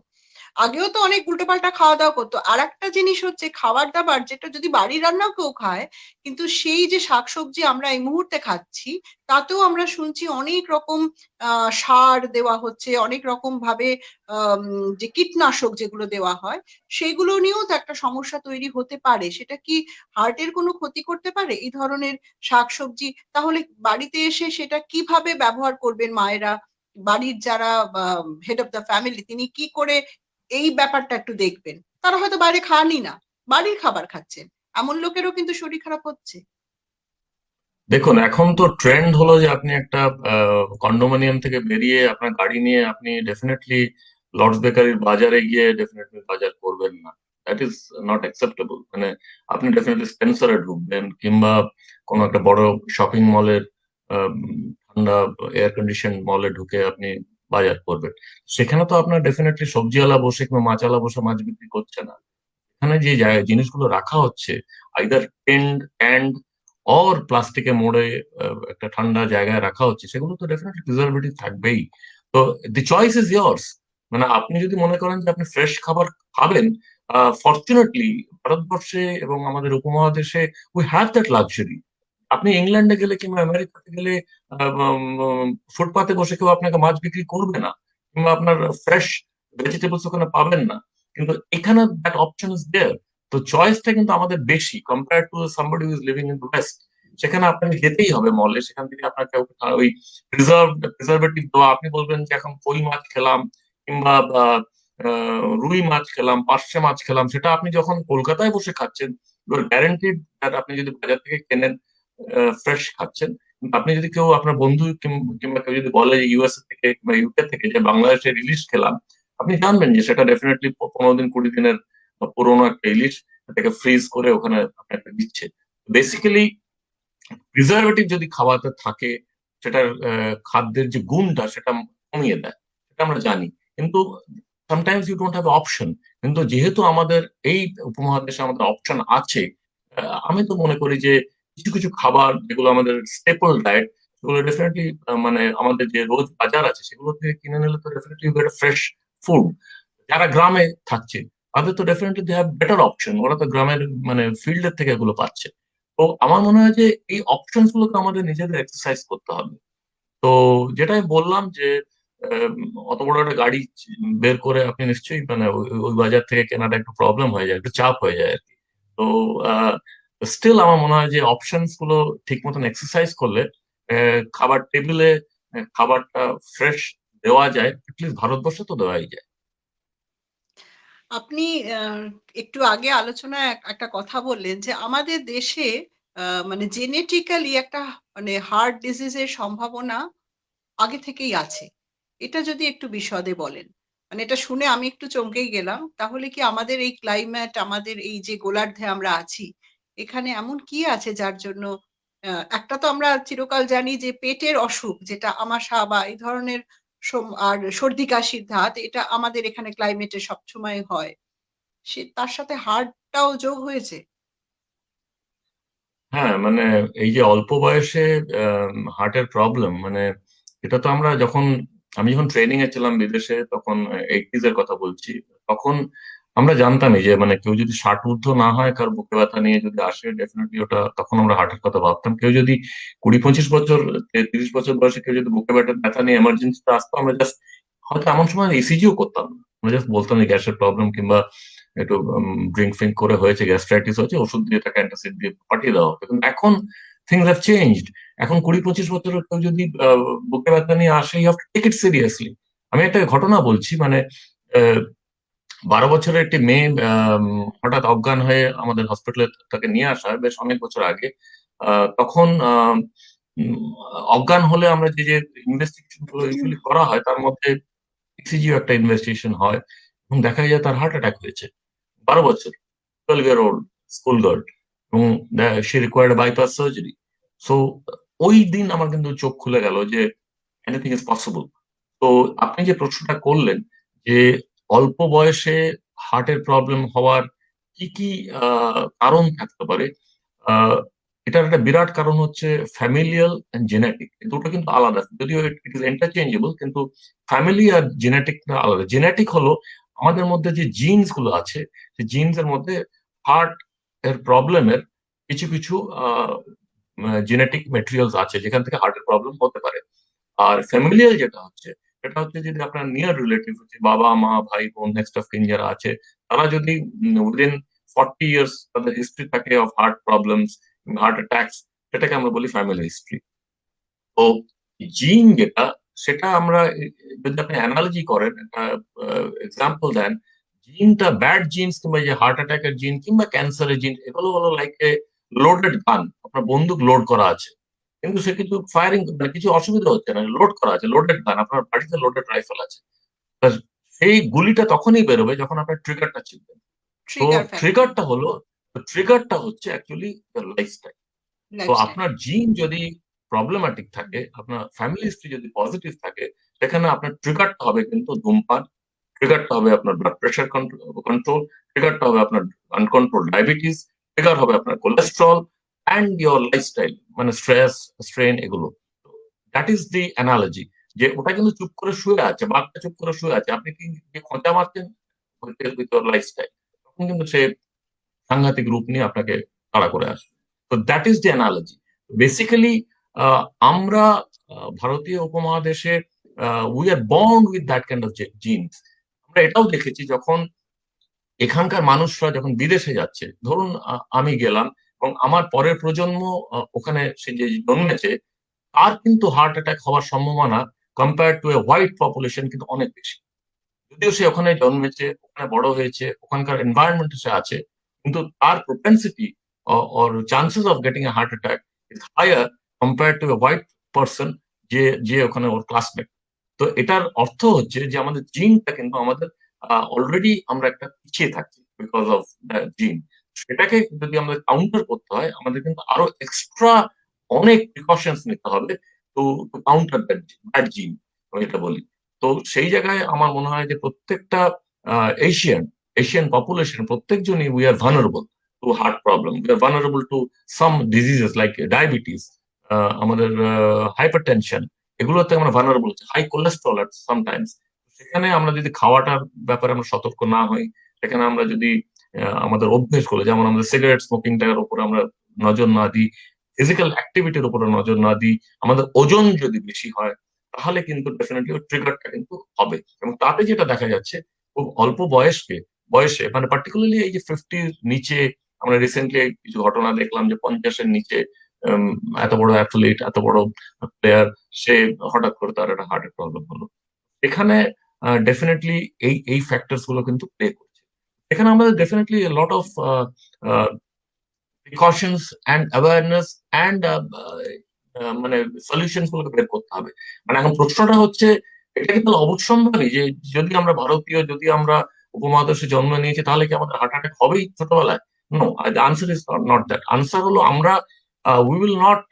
আগেও তো অনেক উল্টোপাল্টা খাওয়া দাওয়া করতো। আর একটা জিনিস হচ্ছে খাবার দাবার যেটা যদি বাড়ির রান্নাও কেউ খায়, কিন্তু সেই যে শাকসবজি আমরা এই মুহূর্তে খাচ্ছি, তাতেও আমরা শুনছি অনেক রকম সার দেওয়া হচ্ছে, অনেক রকম ভাবে যে কীটনাশক যেগুলো দেওয়া হয়, সেগুলো নিয়েও তো একটা সমস্যা তৈরি হতে পারে। সেটা কি হার্টের কোনো ক্ষতি করতে পারে এই ধরনের শাকসবজি? তাহলে বাড়িতে এসে সেটা কিভাবে ব্যবহার করবেন মায়েরা? বাড়ির যারা হেড অফ দ্য ফ্যামিলি, তিনি কি করে এই ব্যাপারটা একটু দেখবেন। তারা হয়তো বাইরে খানই না, বাড়ির খাবার খাচ্ছেন। এমন লোকেরও কিন্তু শরীর খারাপ হচ্ছে। দেখুন, এখন তো ট্রেন্ড হলো যে আপনি একটা কন্ডোমিনিয়াম থেকে বেরিয়ে আপনার গাড়ি নিয়ে আপনি ডেফিনেটলি লর্ডস বেকারির বাজারে গিয়ে ডেফিনেটলি বাজার করবেন না। That is not acceptable. মানে আপনি ডেফিনেটলি স্পেন্সারে ঢুকবেন, কিংবা কোনো একটা বড় শপিং মলের ঠান্ডা এয়ার কন্ডিশন মলে ঢুকে আপনি বাজার করবেন। সেখানে তো আপনার ডেফিনেটলি সবজিওয়ালা বসে কিংবা মাছওয়ালা বসে মাছ বিক্রি করছে না। এখানে যে জিনিসগুলো রাখা হচ্ছে, আইদার টেন্ড অ্যান্ড অর প্লাস্টিকে মোড়ে একটা ঠান্ডা জায়গায় রাখা হচ্ছে, সেগুলো তো ডেফিনেটলি প্রিজারভেটিভ থাকবেই। তো দি চয়েস ইজ ইয়ার্স। মানে আপনি যদি মনে করেন যে আপনি ফ্রেশ খাবার খাবেন, ফর্চুনেটলি ভারতবর্ষে এবং আমাদের উপমহাদেশে উই হ্যাভ দ্যাট লাক্সারি। আপনি ইংল্যান্ডে গেলে কিংবা আমেরিকাতে গেলে ফুটপাতে বসে কেউ আপনাকে মাছ বিক্রি করবে না, কিংবা আপনার ফ্রেশ ভেজিটেবলস ওখানে পাবেন না, কিন্তু এখানে দ্যাট অপশন ইজ দেয়ার। তো চয়েসটা কিন্তু আমাদের বেশি compare to somebody who is living in the West. সেখানে আপনাকে যেতেই হবে মলে, সেখান থেকে আপনাকে ওই প্রিজার্ভেটিভ দেওয়া, আপনি বলবেন যে এখন কই মাছ খেলাম কিংবা রুই মাছ খেলাম, পার্শে মাছ খেলাম, সেটা আপনি যখন কলকাতায় বসে খাচ্ছেন ইউ আর গ্যারান্টিড দ্যাট আপনি যদি বাজার থেকে কেনেন ফ্রেশ খাচ্ছেন। কিন্তু আপনি যদি কেউ আপনার বন্ধু কিংবা কেউ যদি বলে ইউএসএ থেকে কিংবা ইউকে থেকে যে বাংলাদেশের ইলিশ খেলাম, আপনি জানবেন যে সেটা ডেফিনেটলি 15 দিন 20 দিনের পুরোনো একটা ইলিশ, এটাকে ফ্রিজ করে ওখানে আপনাকে দিচ্ছে। বেসিক্যালি প্রিজারভেটিভ যদি খাওয়াতে থাকে, সেটার খাদ্যের যে গুণটা সেটা কমিয়ে দেয়, সেটা আমরা জানি। কিন্তু sometimes you don't have option. কিন্তু যেহেতু আমাদের এই উপমহাদেশে আমাদের অপশন আছে, আমি তো মনে করি যে কিছু কিছু খাবার যেগুলো আমাদের স্টেপল ডায়েট, সেগুলো ডেফিনেটলি মানে আমাদের যে রোজ বাজার আছে সেগুলো থেকে কিনে নিলে তো ডেফিনেটলি ফ্রেশ ফুড। যারা গ্রামে থাকছে তাদের তো definitely they have better option, ওরা তো গ্রামের মানে ফিল্ডের থেকে এগুলো পাচ্ছে। তো আমার মনে হয় যে এই অপশনস গুলোকে আমাদের নিজেদের এক্সারসাইজ করতে হবে। তো যেটা আমি বললাম যে আম, অত বড় একটা গাড়ি বের করে আপনি নিশ্চয়ই মানে ওই বাজার থেকে কেনাটা একটু প্রবলেম হয়ে যায়, একটু চাপ হয়ে যায় আর কি। তো স্টিল আমার মনে হয় যে অপশনস গুলো ঠিক মতন এক্সারসাইজ করলে খাবার টেবিলে খাবারটা ফ্রেশ দেওয়া যায়, অ্যাটলিস্ট ভারতবর্ষে তো দেওয়াই যায়। আপনি আ একটু আগে আলোচনায় একটা কথা বললেন যে আমাদের দেশে মানে জেনেটিক্যালি একটা মানে হার্ট ডিজিজ এর সম্ভাবনা আগে থেকেই আছে। এটা যদি একটু বিশদে বলেন। মানে এটা শুনে আমি একটু চমকেই গেলাম। তাহলে কি আমাদের এই ক্লাইমেট, আমাদের এই যে গোলার্ধে আমরা আছি, এখানে এমন কি আছে যার জন্য একটা তো আমরা চিরকাল জানি যে পেটের অসুখ যেটা আমাশা বা এই ধরনের আর সর্দি-কাশির ধাত এটা আমাদের এখানে ক্লাইমেটে সবসময় হয়। তার সাথে হার্টটাও যোগ হয়েছে? হ্যাঁ, মানে এই যে অল্প বয়সে হার্টের প্রবলেম, মানে এটা তো আমরা যখন আমি যখন ট্রেনিং এ ছিলাম বিদেশে, তখন 80s এর কথা বলছি, তখন আমরা জানতামই যে মানে কেউ যদি 60 ঊর্ধ্ব না হয়, কার বুকে ব্যথা নিয়ে যদি আসে, ডেফিনেটলি ওটা তখন আমরা হার্টের কথা ভাবতাম। কেউ যদি 20-25 বছর 30 বছর বয়সে কেউ যদি বুকে ব্যথা ব্যথা নিয়ে এমার্জেন্সিতে আসতো, আমরা জাস্ট হয়তো এমন সময় ইসিজিও করতাম না, আমরা জাস্ট বলতাম যে গ্যাসের প্রবলেম কিংবা একটু ড্রিঙ্ক ফিঙ্ক করে হয়েছে, গ্যাস্ট্রাইটিস হয়েছে, ওষুধ দিয়ে তাকে অ্যান্টাসিড দিয়ে পাঠিয়ে দেওয়া হতো। কিন্তু এখন থিংস হ্যাভ চেঞ্জড। এখন 20-25 বছরের কেউ যদি বুকে ব্যথা নিয়ে আসে, you have to take it seriously. আমি একটা ঘটনা বলছি, মানে 12 বছরের একটি মেয়ে হঠাৎ অজ্ঞান হয়ে আমাদের হসপিটালে তাকে নিয়ে আসা হয় বেশ অনেক বছর আগে। তখন উম, অজ্ঞান হলে আমরা যে যে ইনভেস্টিগেশন গুলো ইউজুয়ালি করা হয় তার মধ্যে ইসিজিও একটা ইনভেস্টিগেশন হয়, এবং দেখা যায় তার হার্ট অ্যাটাক হয়েছে। 12 বছর, 12 year old স্কুল গার্ল, এবং সে রিকোয়ার্ড বাইপাস সার্জারি। সো ওই দিন আমার কিন্তু চোখ খুলে গেল যে এনিথিং ইজ পসিবল। তো আপনি যে প্রশ্নটা করলেন যে অল্প বয়সে হার্টের প্রবলেম হওয়ার কি কি কারণ থাকতে পারে, আহ, এটার একটা বিরাট কারণ হচ্ছে ফ্যামিলিয়াল এন্ড জেনেটিক। দুটো কিন্তু আলাদা, যদিও ইট ইজ ইন্টারচেঞ্জেবল, কিন্তু ফ্যামিলি আর জেনেটিক আলাদা। জেনেটিক হলো আমাদের মধ্যে যে জিনস গুলো আছে, সেই জিনস এর মধ্যে হার্ট এর প্রবলেমের কিছু কিছু জেনেটিক মেটেরিয়ালস আছে যেখান থেকে হার্টের প্রবলেম হতে পারে। আর ফ্যামিলিয়াল যেটা হচ্ছে, সেটা হচ্ছে যদি আপনার নিয়ার রিলেটিভ হচ্ছে বাবা মা ভাই বোন নেক্সট অফ কিন যারা আছে, তারা যদি উইদিন 40 ইয়ার্স তাদের হিস্ট্রি থাকে of heart problems, heart attacks, সেটাকে আমরা বলি ফ্যামিলি হিস্ট্রি। তো জিন যেটা, সেটা আমরা যদি আপনি অ্যানালজি করেন, একটা এক্সাম্পল দেন, জিনটা ব্যাড জিনস কিংবা যে হার্ট অ্যাটাকের জিন কিংবা ক্যান্সারের জিন, এগুলো হলো লাইক এ লোডেড গান। আপনার বন্দুক লোড করা আছে, কিন্তু সে কিছু ফায়ারিং মানে কিছু অসুবিধা হচ্ছে না, লোড করা আছে, লোডেড গান, আপনার বাড়িতে লোডেড রাইফেল আছে। তা সেই গুলিটা তখনই বেরোবে যখন আপনার ট্রিগারটা চিনবেন। তো ট্রিগার ফ্যাক্টর, ট্রিগারটা হচ্ছে অ্যাকচুয়ালি লাইফস্টাইল। তো লাইফস্টাইল। আপনার জিন যদি প্রবলেম্যাটিক থাকে, আপনার ফ্যামিলি হিস্ট্রি যদি পজিটিভ থাকে, সেখানে আপনার ট্রিগারটা হবে কিন্তু ধূমপান, ট্রিগারটা হবে আপনার ব্লাড প্রেশার কন্ট্রোল, ট্রিগারটা হবে আপনার আনকন্ট্রোল ডায়াবেটিস, ট্রিগার হবে আপনার কোলেস্ট্রল অ্যান্ড ইয়োর লাইফস্টাইল, মানে স্ট্রেস স্ট্রেন এগুলো। That is the analogy. যে ওটা কিন্তু চুপ করে শুয়ে আছে, বাঘটা চুপ করে শুয়ে আছে, আপনি কি যে খোঁচা মারছেন উইথ লাইফস্টাইল, তখন কিন্তু সে সাংঘাতিক রূপ নিয়ে আপনাকে তাড়া করে আসবে। তো that is the analogy. Basically আমরা ভারতীয় উপমহাদেশে we are born with that kind of genes. আমরা এটাও দেখেছি যখন এখানকার মানুষরা যখন বিদেশে যাচ্ছে, ধরুন আমি গেলাম এবং আমার পরের প্রজন্ম ওখানে সে যে জন্মেছে, তার কিন্তু হার্ট অ্যাটাক হওয়ার সম্ভাবনা compare to a white population কিন্তু অনেক বেশি। যদিও সে ওখানে জন্মেছে, ওখানে বড় হয়েছে, ওখানকার এনভায়রনমেন্টে সে আছে, কিন্তু তার propensity or chances of getting a heart attack is higher compared to a white person যে যে ওখানে ওর ক্লাসমেট। তো এটার অর্থ হচ্ছে যে আমাদের জিনটা কিন্তু আমাদের অলরেডি আমরা একটা পিছিয়ে থাকছি বিকজ অফ দ্য জিন। সেটাকে যদি আমাদের কাউন্টার করতে হয়, আমাদের কিন্তু আরো এক্সট্রা অনেক প্রিকশনস নিতে হবে টু টু কাউন্টার দ্যাট জিন, আমি এটা বলি। তো সেই জায়গায় আমার মনে হয় যে প্রত্যেকটা এশিয়ান এশিয়ান পপুলেশন প্রত্যেকজনই we are vulnerable to heart problem, we are vulnerable to some diseases like diabetes, আমাদের হাইপার টেনশন, এগুলোতে আমরা ভানারেবল, হাই কোলেস্ট্রল সামটাইমস। সেখানে আমরা যদি খাওয়াটার ব্যাপারে আমরা সতর্ক না হই, সেখানে আমরা যদি আমাদের অভ্যেসগুলো, যেমন আমাদের সিগারেট স্মোকিংটার উপর আমরা নজর না দিই, ফিজিক্যাল অ্যাক্টিভিটির উপরে নজর না দিই, আমাদের ওজন যদি বেশি হয়, তাহলে কিন্তু ডেফিনেটলি ওই ট্রিগারটা কিন্তু হবে। এবং তাতে যেটা দেখা যাচ্ছে, খুব অল্প বয়সে মানে পার্টিকুলারলি এই যে 50 নিচে, আমরা রিসেন্টলি কিছু ঘটনা দেখলাম যে 50-এর নিচে উম, এত বড় অ্যাথলিট, এত বড় প্লেয়ার, সে হঠাৎ করে তার একটা হার্টের প্রবলেম হলো। এখানে ডেফিনেটলি এই এই ফ্যাক্টরস গুলো কিন্তু প্লে করছে। এখানে আমাদের definitely lot of precautions and awareness and মানে সলিউশনস গুলোকে বের করতে হবে। মানে এখন প্রশ্নটা হচ্ছে, এটা কি তাহলে অবশ্যম্ভাবী যে যদি আমরা ভারতীয়, যদি আমরা উপমহাদেশে জন্ম নিয়েছি, তাহলে কি আমাদের হার্ট অ্যাটাক হবেই ছোটবেলায়? No, the answer is not that. Answer হলো আমরা উই উইল নট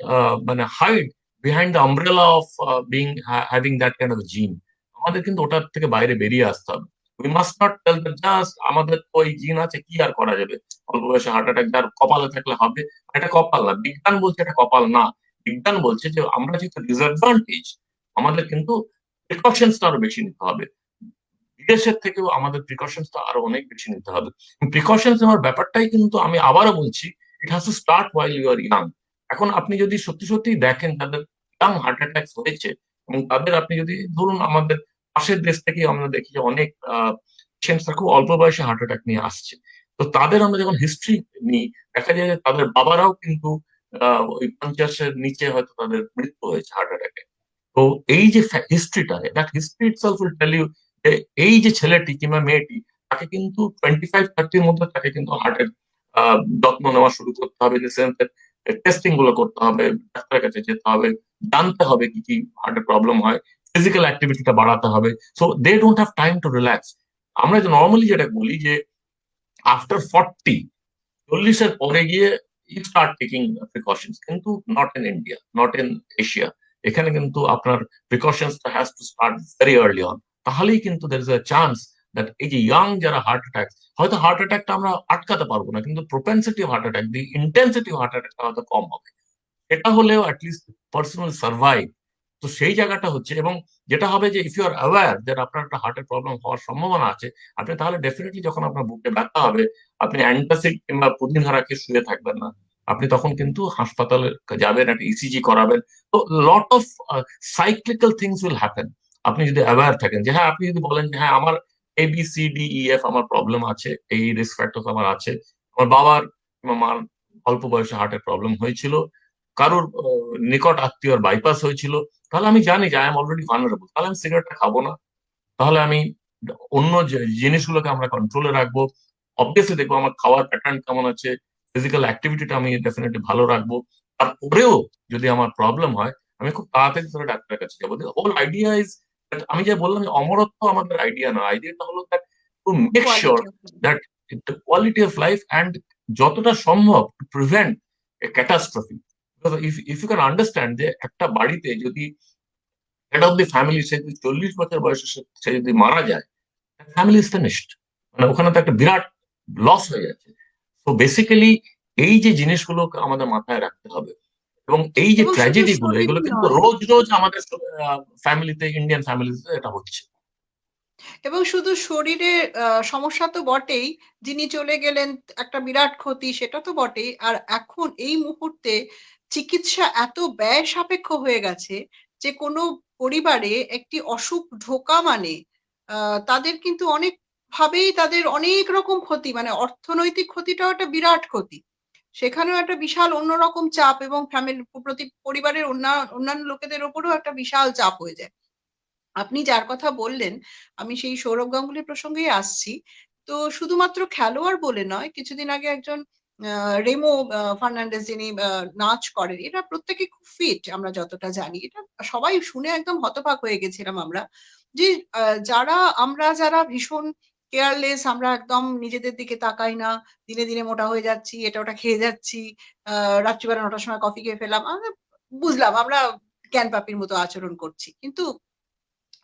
মানে hide behind the umbrella of being having that kind of gene. আমাদের কিন্তু ওটার থেকে বাইরে বেরিয়ে আসতে হবে। We must not tell that just আমাদের তো এই জিন আছে, কি আর করা যাবে, অল্প বয়সে হার্ট অ্যাটাক যার কপালে থাকলে হবে। এটা কপাল না, বিজ্ঞান বলছে এটা কপাল না। বিজ্ঞান বলছে যে আমরা যেহেতু ডিসঅ্যাডভান্টেজ, আমাদের কিন্তু প্রিকশনস আরো বেশি নিতে হবে। বিদেশের থেকেও আমাদের প্রিকশনস আরো অনেক বেশি নিতে হবে। প্রিকশনস নেওয়ার ব্যাপারটাই কিন্তু আমি আবারও বলছি, it has to start while you are young. এখন আপনি যদি সত্যি সত্যি দেখেন তাদের ইয়াং হার্ট অ্যাটাক হয়েছে, এবং তাদের আপনি যদি ধরুন আমাদের পাশের দেশ থেকে আমরা দেখি যে অনেক পেশেন্টসরা খুব অল্প বয়সে হার্ট অ্যাটাক নিয়ে আসছে। তো তাদের আমরা যখন হিস্ট্রি নিই, দেখা যায় যে তাদের বাবারাও কিন্তু ওই 50-এর নিচে হয়তো তাদের মৃত্যু হয়েছে হার্ট অ্যাটাকে। তো এই যে হিস্ট্রিটা, that history itself will tell you যে এই যে ছেলেটি কিংবা মেয়েটি, তাকে কিন্তু 25-30-র মধ্যে তাকে কিন্তু হার্টের যত্ন নেওয়া শুরু করতে হবে, টেস্টিং গুলো করতে হবে, ডাক্তারের কাছে যেতে হবে, জানতে হবে কি কি হার্টের প্রবলেম হয়, ফিজিক্যাল অ্যাক্টিভিটিটা বাড়াতে হবে। So they don't have time to relax. আমরা যে নর্মালি যেটা বলি যে আফটার 40, 40-এর পরে গিয়ে ইউ স্টার্ট টেকিং প্রিকশনস, কিন্তু not in India, not in Asia. এখানে কিন্তু আপনার প্রিকশনসটা has to start very early on. তাহলেই কিন্তু there is a chance that এই যে ইয়াং যারা হার্ট অ্যাটাক, হয়তো হার্ট অ্যাটাকটা আমরা আটকাতে পারবো না, কিন্তু propensity of heart attack, the intensity of heart অ্যাটাকটা হয়তো কম হবে। এটা হলেও অ্যাটলিস্ট পার্সোনাল সার্ভাইভ। তো সেই জায়গাটা হচ্ছে, এবং যেটা হবে যে ইফ ইউ আর অ্যাওয়্যার যে আপনার একটা হার্টের প্রবলেম হওয়ার সম্ভাবনা আছে, আপনি তাহলে ডেফিনেটলি যখন আপনার বুকে ব্যথা হবে, আপনি অ্যান্টাসিড কিংবা পুদিনহারা খেয়ে শুয়ে থাকবেন না। আপনি তখন কিন্তু হাসপাতালে যাবেন, একটা ইসিজি করাবেন। তো lot of cyclical things will happen. আপনি যদি অ্যাওয়্যার থাকেন যে হ্যাঁ, আপনি যদি বলেন যে হ্যাঁ আমার ABCDEF আমার প্রবলেম আছে, এই রিস্ক ফ্যাক্টর আমার আছে, আমার বাবার কিংবা মার অল্প বয়সে হার্টের প্রবলেম হয়েছিল, কারোর নিকট আত্মীয়র বাইপাস হয়েছিল, তাহলে আমি জানি যে আই এম অলরেডি ভালনারেবল, তাহলে আমি সিগারেটটা খাবো না। তাহলে আমি অন্য জিনিসগুলোকে আমরা কন্ট্রোলে রাখবো। অবভিয়াসলি দেখবো আমার খাওয়ার প্যাটার্ন কেমন আছে, ফিজিক্যাল অ্যাক্টিভিটিটা আমি ডেফিনেটলি ভালো রাখবো। তারপরেও যদি আমার প্রবলেম হয়, আমি খুব তাড়াতাড়ি ধরে ডাক্তারের কাছে যাবো। হোল আইডিয়া ইজ, আমি যে বললাম যে অমরত্ব আমাদের আইডিয়া না, আইডিয়াটা হলো that to make sure quality of life. That quality of life and যতটা সম্ভব prevent a catastrophe. If you can understand যে একটা বাড়িতে যদি হেড অফ দি ফ্যামিলি, সে যদি 40 বছর বয়সে সে যদি মারা যায়, ফ্যামিলি ইজ ফিনিশড। মানে ওখানে তো একটা বিরাট লস হয়ে যাচ্ছে। তো বেসিক্যালি এই যে জিনিসগুলোকে আমাদের মাথায় রাখতে হবে, এবং এই যে এবং শুধু ট্র্যাজেডি গুলো, শরীর এগুলো কিন্তু নয়, রোজ রোজ আমাদের ফ্যামিলিতে, ইন্ডিয়ান ফ্যামিলিতে এটা হচ্ছে। এবং শুধু শরীরের সমস্যা তো বটেই, যিনি চলে গেলেন একটা বিরাট ক্ষতি, সেটা তো বটেই। আর এখন এই মুহূর্তে চিকিৎসা এত ব্যয় সাপেক্ষ হয়ে গেছে যে কোনো পরিবারে একটি অসুখ ঢোকা মানে তাদের কিন্তু অনেক ভাবেই তাদের অনেক রকম ক্ষতি, মানে অর্থনৈতিক ক্ষতিটাও একটা বিরাট ক্ষতি। সেখানেও একটা বিশাল অন্যরকম চাপ এবং পরিবারের অন্যান্য লোকেদের উপরেও একটা বিশাল চাপ হয়ে যায়। আপনি যার কথা বললেন, আমি সেই সৌরভ গাঙ্গুলি প্রসঙ্গেই আসছি। তো শুধুমাত্র খেলোয়াড় বলে নয়, কিছুদিন আগে একজন রেমো ফার্নান্ডেজ, যিনি নাচ করেন। এরা প্রত্যেকে খুব ফিট আমরা যতটা জানি। এটা সবাই শুনে একদম হতবাক হয়ে গেছিলাম আমরা। যে যারা ভীষণ কেয়ারলেস, আমরা একদম নিজেদের দিকে তাকাই না। দিনে, দিনে মোটা হয়ে যাচ্ছি, এটা ওটা খেয়ে যাচ্ছি। রাত্রিবেলা ৯ টার সময় কফি খেয়ে ফেললাম। বুঝলাম আমরা জ্ঞানপাপীর মতো আচরণ করছি। কিন্তু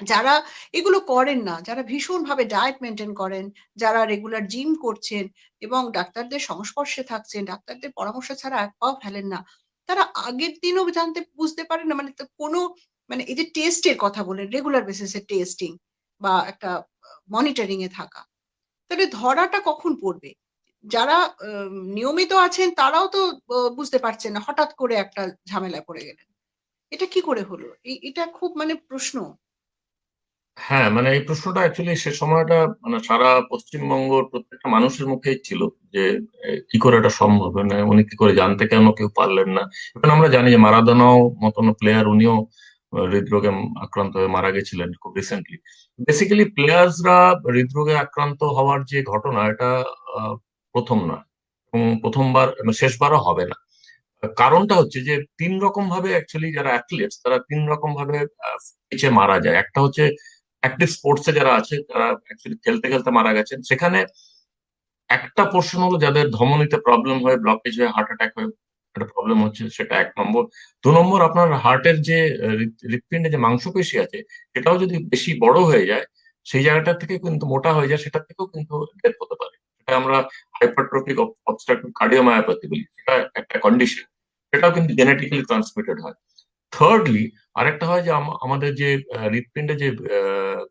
যারা এগুলো করেন না, যারা ভীষণভাবে ডায়েট মেইনটেইন করেন, যারা রেগুলার জিম করছেন এবং ডাক্তারদের সংস্পর্শে থাকছেন, ডাক্তারদের পরামর্শ ছাড়া এক পাও ফেলেন না। তারা আগের দিনও বুঝতে পারেন না, মানে কোনো, মানে এই যে টেস্টের কথা বললেন, রেগুলার বেসিস এ টেস্টিং বা একটা মনিটরিং এ থাকা। তাহলে ধরাটা কখন পড়বে? যারা নিয়মিত আছেন তারাও তো বুঝতে পারছেন না। হঠাৎ করে একটা ঝামেলায় পড়ে গেলেন। এটা কি করে হলো? এটা খুব মানে প্রশ্ন। হ্যাঁ, মানে এই প্রশ্নটা অ্যাকচুয়ালি সে সময়টা মানে সারা পশ্চিমবঙ্গর প্রত্যেকটা মানুষের মুখেই ছিল যে কি করে এটা সম্ভব, মানে উনি কি করে জানতে কেন কেউ পারলেন না। এখন আমরা জানি যে মারাদোনাও মতন প্লেয়ার, উনিও হৃদরোগে আক্রান্ত হয়ে মারা গেছিলেন খুব রিসেন্টলি। বেসিক্যালি প্লেয়ার্সরা হৃদরোগে আক্রান্ত হওয়ার যে ঘটনা, এটা আহ, প্রথম নয় এবং প্রথমবার মানে শেষবারও হবে না। কারণটা হচ্ছে যে তিন রকম ভাবে অ্যাকচুয়ালি যারা অ্যাথলিটস তারা তিন রকম ভাবে পিছিয়ে মারা যায়। একটা হচ্ছে অ্যাক্টিভ স্পোর্টসে যারা আছে তারা অ্যাকচুয়ালি খেলতে খেলতে মারা গেছেন, সেখানে একটা পোর্শন হলো যাদের ধমনীতে প্রবলেম হয়ে ব্লকেজ হয়ে হার্ট অ্যাটাক হয়ে একটা প্রবলেম হচ্ছে, সেটা এক নম্বর। দু নম্বর, আপনার হার্টের যে হৃৎপিণ্ডে যে মাংসপেশি আছে সেটাও যদি বেশি বড় হয়ে যায়, সেই জায়গাটা থেকে কিন্তু মোটা হয়ে যায়, সেটা থেকেও কিন্তু ডেথ হতে পারে। সেটা আমরা হাইপারট্রফিক অবস্ট্রাকটিভ কার্ডিওমায়োপ্যাথি বলি, সেটা একটা কন্ডিশন, সেটাও কিন্তু জেনেটিক্যালি ট্রান্সমিটেড হয়। থার্ডলি, আরেকটা হয় যে আমাদের যে হৃৎপিণ্ডে যে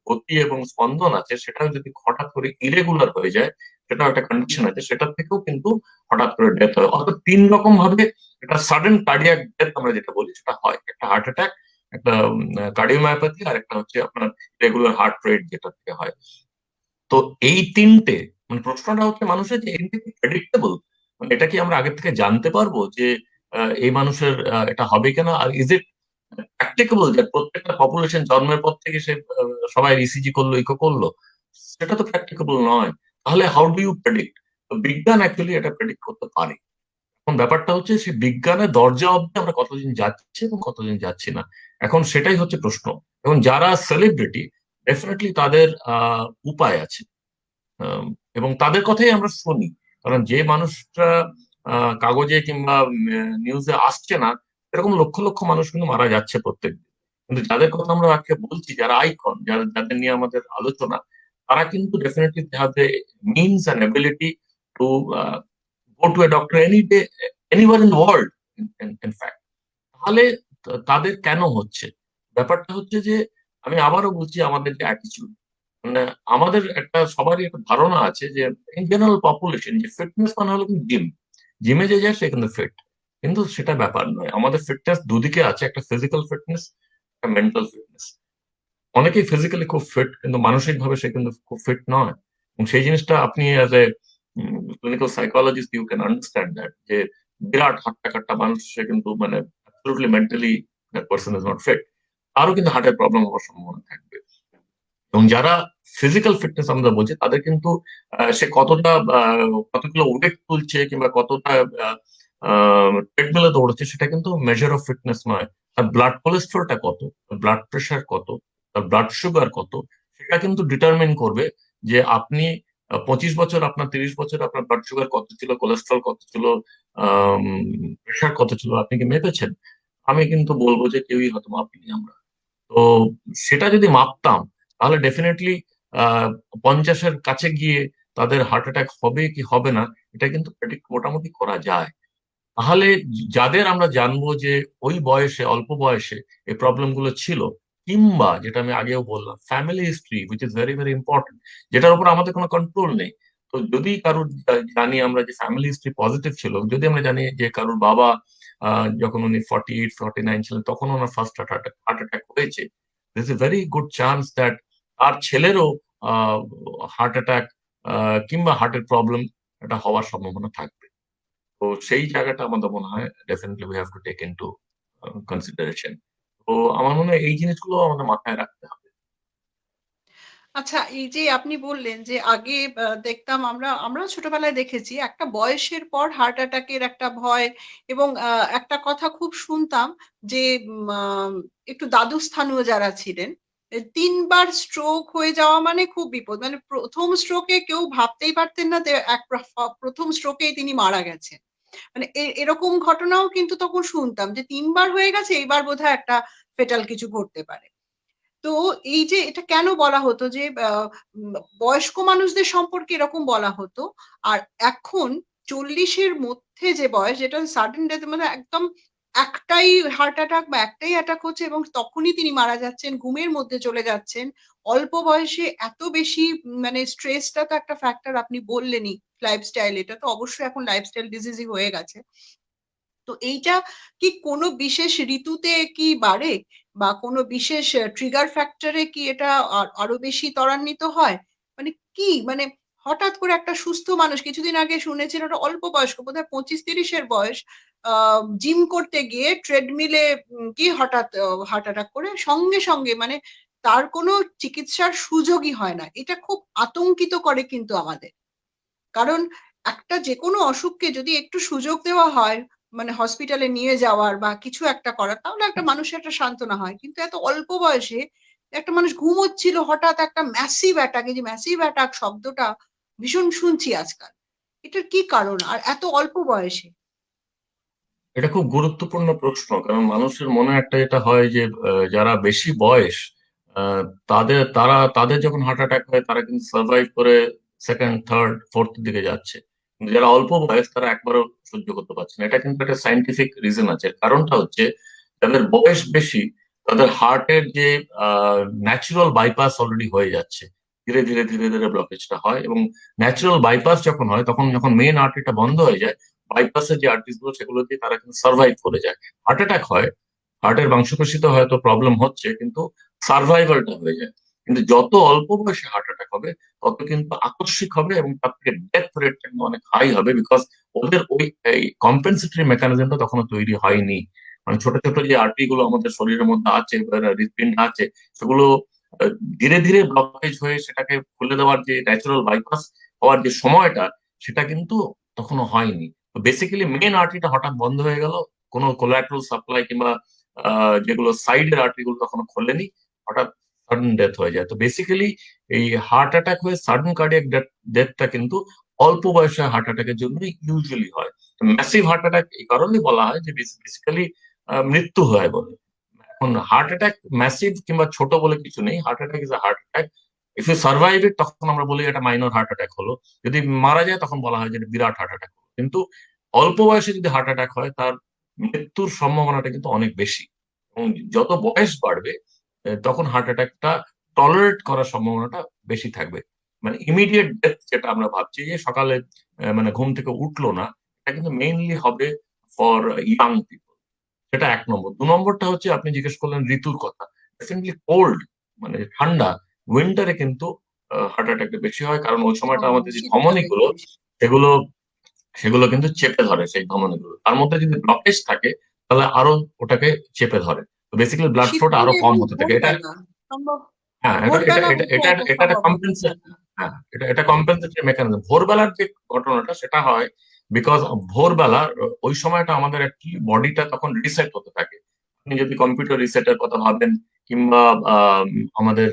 গতি এবং স্পন্দন আছে সেটা যদি হঠাৎ করে ইরেগুলার হয়ে যায়, সেটাও একটা কন্ডিশন আছে, সেটা থেকেও কিন্তু হঠাৎ করে ডেথ হয়। অর্থাৎ তিন রকম ভাবে একটা সাডেন কার্ডিয়াক ডেথ আমরা যেটা বলি সেটা হয়। একটা হার্ট অ্যাটাক, একটা কার্ডিওমায়োপ্যাথি, আর একটা হচ্ছে আপনার রেগুলার হার্ট রেট যেটা থেকে হয়। তো এই তিনটে, মানে প্রশ্নটা হচ্ছে মানুষের যে এই তিনটে কি প্রেডিক্টেবল, মানে এটা কি আমরা আগে থেকে জানতে পারবো যে এই মানুষের এটা হবে কিনা, আর ইজ ইট প্র্যাকটিকেবল যে প্রত্যেকটা পপুলেশন জন্মের পর থেকে সে সবাই ইসিজি করলো, ইকো করলো? সেটা তো প্র্যাকটিকেবল নয়। তাহলে হাউ ডু ইউ প্রেডিক্ট? বিজ্ঞান অ্যাকচুয়ালি এটা প্রেডিক্ট করতে পারে। এখন ব্যাপারটা হচ্ছে সেই বিজ্ঞানের দরজা অব্দি আমরা কতদিন যাচ্ছি এবং কতদিন যাচ্ছি না, এখন সেটাই হচ্ছে প্রশ্ন। এবং যারা সেলিব্রিটি, ডেফিনেটলি তাদের উপায় আছে, আম, এবং তাদের কথাই আমরা শুনি। কারণ যে মানুষটা কাগজে কিংবা নিউজে আসছে না, এরকম লক্ষ লক্ষ মানুষ কিন্তু মারা যাচ্ছে প্রত্যেকদিন। কিন্তু যাদের কথা আমরা আজকে বলছি, যারা আইকন, যাদের নিয়ে আমাদের আলোচনা, তারা কিন্তু definitely have the means and ability to go to a doctor any day, anywhere in the world in fact. তাহলে তাদের কেন হচ্ছে? ব্যাপারটা হচ্ছে যে, আমি আবারও বলছি, আমাদের যে অ্যাটিচিউড, মানে আমাদের একটা সবারই একটা ধারণা আছে যে ইন জেনারেল পপুলেশন যে ফিটনেস মানে হলো জিম, জিমে যে যায় সে কিন্তু ফিট। কিন্তু সেটা ব্যাপার নয়। আমাদের ফিটনেস দুদিকে আছে, একটা ফিজিক্যাল ফিটনেস, একটা মেন্টাল ফিটনেস। অনেকেই ফিজিক্যালি খুব ফিট কিন্তু মানসিক ভাবে সে কিন্তু খুব ফিট নয়। এবং সেই জিনিসটা আপনি as a clinical psychologist you can understand that, যে বিরাট হাট্টা কাট্টা মানুষ সে কিন্তু মানে absolutely mentally that person is not fit, তারও কিন্তু হার্টের প্রবলেম হওয়ার সম্ভাবনা থাকবে। এবং যারা ফিজিক্যাল ফিটনেস আমরা বলছি তাদের কিন্তু সে কতটা কতগুলো ওয়েট তুলছে কিংবা কতটা ট্রেডমিলে দৌড়চ্ছে, সেটা কিন্তু মেজার অফ ফিটনেস নয়। আর ব্লাড কোলেস্ট্রলটা কত, ব্লাড প্রেশার কত, তার ব্লাড সুগার কত, সেটা কিন্তু ডিটারমিন করবে যে আপনি 25 বছর, আপনার 30 বছর আপনার ব্লাড সুগার কত ছিল, কোলেস্ট্রল কত ছিল, প্রেশার কত ছিল, আপনি কি মেপেছেন? আমি কিন্তু বলবো যে কেউই হয়তো মাপিনি আমরা। তো সেটা যদি মাপতাম, তাহলে ডেফিনেটলি 50-এর কাছে গিয়ে তাদের হার্ট অ্যাটাক হবে কি হবে না, এটা কিন্তু প্রেডিক্ট মোটামুটি করা যায়। তাহলে যাদের আমরা জানবো যে ওই বয়সে, অল্প বয়সে এই প্রবলেম গুলো ছিল, কিংবা যেটা আমি আগেও বললাম, family history which is very very important, যেটার উপর আমাদের কোনো কন্ট্রোল নেই। তো যদি কারোর জানি আমরা যে ফ্যামিলি হিস্ট্রি পজিটিভ ছিল, যদি আমরা জানি যে কারোর বাবা যখন উনি 48 49 ছিলেন তখন ওনার ফার্স্ট হার্ট অ্যাটাক হয়েছে, this a very good chance that তার ছেলেরও হার্ট অ্যাটাক কিংবা হার্টের প্রবলেম এটা হওয়ার সম্ভাবনা থাকবে। তো সেই জায়গাটা আমাদের মনে হয় definitely we have to take into consideration. তো আমার মনে হয় এই জিনিসগুলো আমাদের মাথায় রাখতে হবে। আচ্ছা, এই যে আপনি বললেন যে আগে দেখতাম আমরাও ছোটবেলায় দেখেছি একটা বয়সের পর হার্ট অ্যাটাকের একটা ভয় এবং একটা কথা খুব শুনতাম যে একটু দাদুস্থানীয় যারা ছিলেন, ৩ বার স্ট্রোক হয়ে যাওয়া মানে খুব বিপদ। মানে ১ম স্ট্রোকে কেউ ভাবতেই পারতেন না যে ১ম স্ট্রোকেই তিনি মারা গেছেন। মানে এরকম ঘটনাও কিন্তু তখন শুনতাম যে ৩ বার হয়ে গেছে, এইবার বোধহয় একটা ফেটাল কিছু ঘটতে পারে। তো এই যে এটা কেন বলা হতো যে বয়স্ক মানুষদের সম্পর্কে এরকম বলা হতো। আর এখন ৪০ এর মধ্যে যে বয়স যেটা সাডেন ডেথ মানে একদম একটাই হার্ট অ্যাটাক বা একটাই অ্যাটাক হচ্ছে এবং তখনই তিনি মারা যাচ্ছেন, ঘুমের মধ্যে চলে যাচ্ছেন। অল্প বয়সে এত বেশি মানে স্ট্রেসটা তো একটা ফ্যাক্টর আপনি বললেনই। লাইফস্টাইল এটা তো অবশ্যই এখন লাইফস্টাইল ডিজিজই হয়ে গেছে। তো এইটা কি কোনো বিশেষ ঋতুতে কি বাড়ে? বা কোনো বিশেষ ট্রিগার ফ্যাক্টর এ কি এটা আরো বেশি ত্বরান্বিত হয়? মানে কি? মানে হঠাৎ করে একটা সুস্থ মানুষ কিছুদিন আগে শুনেছিলাম ওটা অল্প বয়স্ক বোধহয় ২৫-৩০ এর বয়স। আ জিম করতে গিয়ে ট্রেডমিলে গিয়ে হঠাৎ হার্ট অ্যাটাক করে সঙ্গে মানে তার কোনো চিকিৎসার সুযোগই হয় না। এটা খুব আতঙ্কিত করে কিন্তু আমাদের। কারণ একটা যেকোনো অসুখকে যদি একটু সুযোগ দেওয়া হয়, মানে হসপিটালে নিয়ে যাওয়ার বা কিছু একটা করার, তাহলে একটা মানুষের একটা সান্ত্বনা হয়। কিন্তু এত অল্প বয়সে একটা মানুষ ঘুমোচ্ছিল, হঠাৎ একটা ম্যাসিভ অ্যাটাক, এই যে ম্যাসিভ অ্যাটাক শব্দটা ভীষণ শুনছি আজকাল। এটার কি কারণ? আর এত অল্প বয়সে? এটা খুব গুরুত্বপূর্ণ প্রশ্ন, কারণ মানুষের মনে একটা যেটা হয় যে যারা বেশি বয়স, তাদের যখন হার্ট অ্যাটাক হয় তারা কিন্তু সার্ভাইভ করে সেকেন্ড থার্ড ফোর্থ দিকে যাচ্ছে। কিন্তু যারা অল্প বয়স তারা একবারও সহ্য করতে পারছে না। এটা কিন্তু একটা সাইন্টিফিক রিজন আছে। কারণটা হচ্ছে যাদের বয়স বেশি তাদের হার্টের যে ন্যাচারাল বাইপাস অলরেডি হয়ে যাচ্ছে, ধীরে ধীরে ধীরে ধীরে ব্লকেজটা হয়, এবং ন্যাচারাল বাইপাস যখন হয় তখন যখন মেন আর্টারিটা বন্ধ হয়ে যায়, বাইপাসের যে আর্টারিজ গুলো সেগুলো দিয়ে তারা কিন্তু সার্ভাইভ করে যায়। হার্ট অ্যাটাক হয়, হার্টের মাংসপেশিতে হয়তো প্রবলেম হচ্ছে কিন্তু সার্ভাইভালটা হয়ে যায়। কিন্তু যত অল্প বয়সে হার্ট অ্যাটাক হবে তত কিন্তু আকস্মিক হবে এবং তার থেকে ডেথ রেটটা কিন্তু অনেক হাই হবে, বিকজ ওদের ওই কম্পেনসেটরি মেকানিজমটা তখনো তৈরি হয়নি। মানে ছোট ছোট যে আর্টারি গুলো আমাদের শরীরের মধ্যে আছে, হৃৎপিণ্ড আছে, সেগুলো আহ, ধীরে ধীরে ব্লকেজ হয়ে সেটাকে খুলে দেওয়ার যে ন্যাচারাল বাইপাস হওয়ার যে সময়টা, সেটা কিন্তু তখনো হয়নি। তো বেসিক্যালি মেন আর্টারিটা হঠাৎ বন্ধ হয়ে গেল, কোনো কোলাteral সাপ্লাই কিংবা যেগুলো সাইডের আর্টারি গুলো তখনো খোলেনি, হঠাৎ সাডেন ডেথ হয়ে যায়। তো বেসিক্যালি এই হার্ট অ্যাটাক হয়ে সাডেন কার্ডিয়াক ডেথটা কিন্তু অল্প বয়সে হার্ট অ্যাটাকের জন্য ইউজুয়ালি হয়। ম্যাসিভ হার্ট অ্যাটাক এই কারণেই বলা হয় যে বেসিক্যালি মৃত্যু হয় বলে। এখন হার্ট অ্যাটাক ম্যাসিভ কিংবা ছোট বলে কিছু নেই, heart attack is a heart attack. If you survive it তখন আমরা বলি এটা মাইনর হার্ট অ্যাটাক হলো, যদি মারা যায় তখন বলা হয় যে এটা বিরাট হার্ট অ্যাটাক হলো। কিন্তু অল্প বয়সে যদি হার্ট অ্যাটাক হয় তার মৃত্যুর সম্ভাবনাটা কিন্তু অনেক বেশি, এবং যত বয়স বাড়বে তখন হার্ট অ্যাটাকটা টলারেট করার সম্ভাবনাটা বেশি থাকবে। মানে ইমিডিয়েট ডেথ যেটা আমরা ভাবছি যে সকালে মানে ঘুম থেকে উঠলো না, এটা কিন্তু মেইনলি হবে ফর ইয়াং পিপল। সেটা ১ নম্বর। ২ নম্বরটা হচ্ছে আপনি জিজ্ঞেস করলেন ঋতুর কথা। ডেফিনেটলি কোল্ড, মানে ঠান্ডা, উইন্টারে কিন্তু হার্ট অ্যাটাকটা বেশি হয়, কারণ ওই সময়টা হ্যাঁ, আমাদের যে শীতকালে একটু ধমনীগুলো বেশি। সেগুলো সেগুলো কিন্তু চেপে ধরে, সেই ধমনীগুলো তার মধ্যে যদি ব্লকেজ থাকে তাহলে আরো ওটাকে চেপে ধরে। তো বেসিক্যালি ব্লাড ফ্লোটা শীতকালে আরো কম এবং হতে থাকে। এটা ভোরবেলা সম্ভব হ্যাঁ, ভোরবেলা বোধহয় এটা এটা একটা সম্ভব হতো। কম্পেনসেট। হ্যাঁ, এটা কম্পেনসেটরি মেকানিজম। ভোরবেলার যে ঘটনাটা সেটা হয় বিকজ ভোরবেলা ওই সময়টা আমাদের অ্যাকচুয়ালি বডিটা তখন রিসেট হতে থাকে। আপনি যদি কম্পিউটার রিসেটের কথা ভাবেন কিংবা আম, আমাদের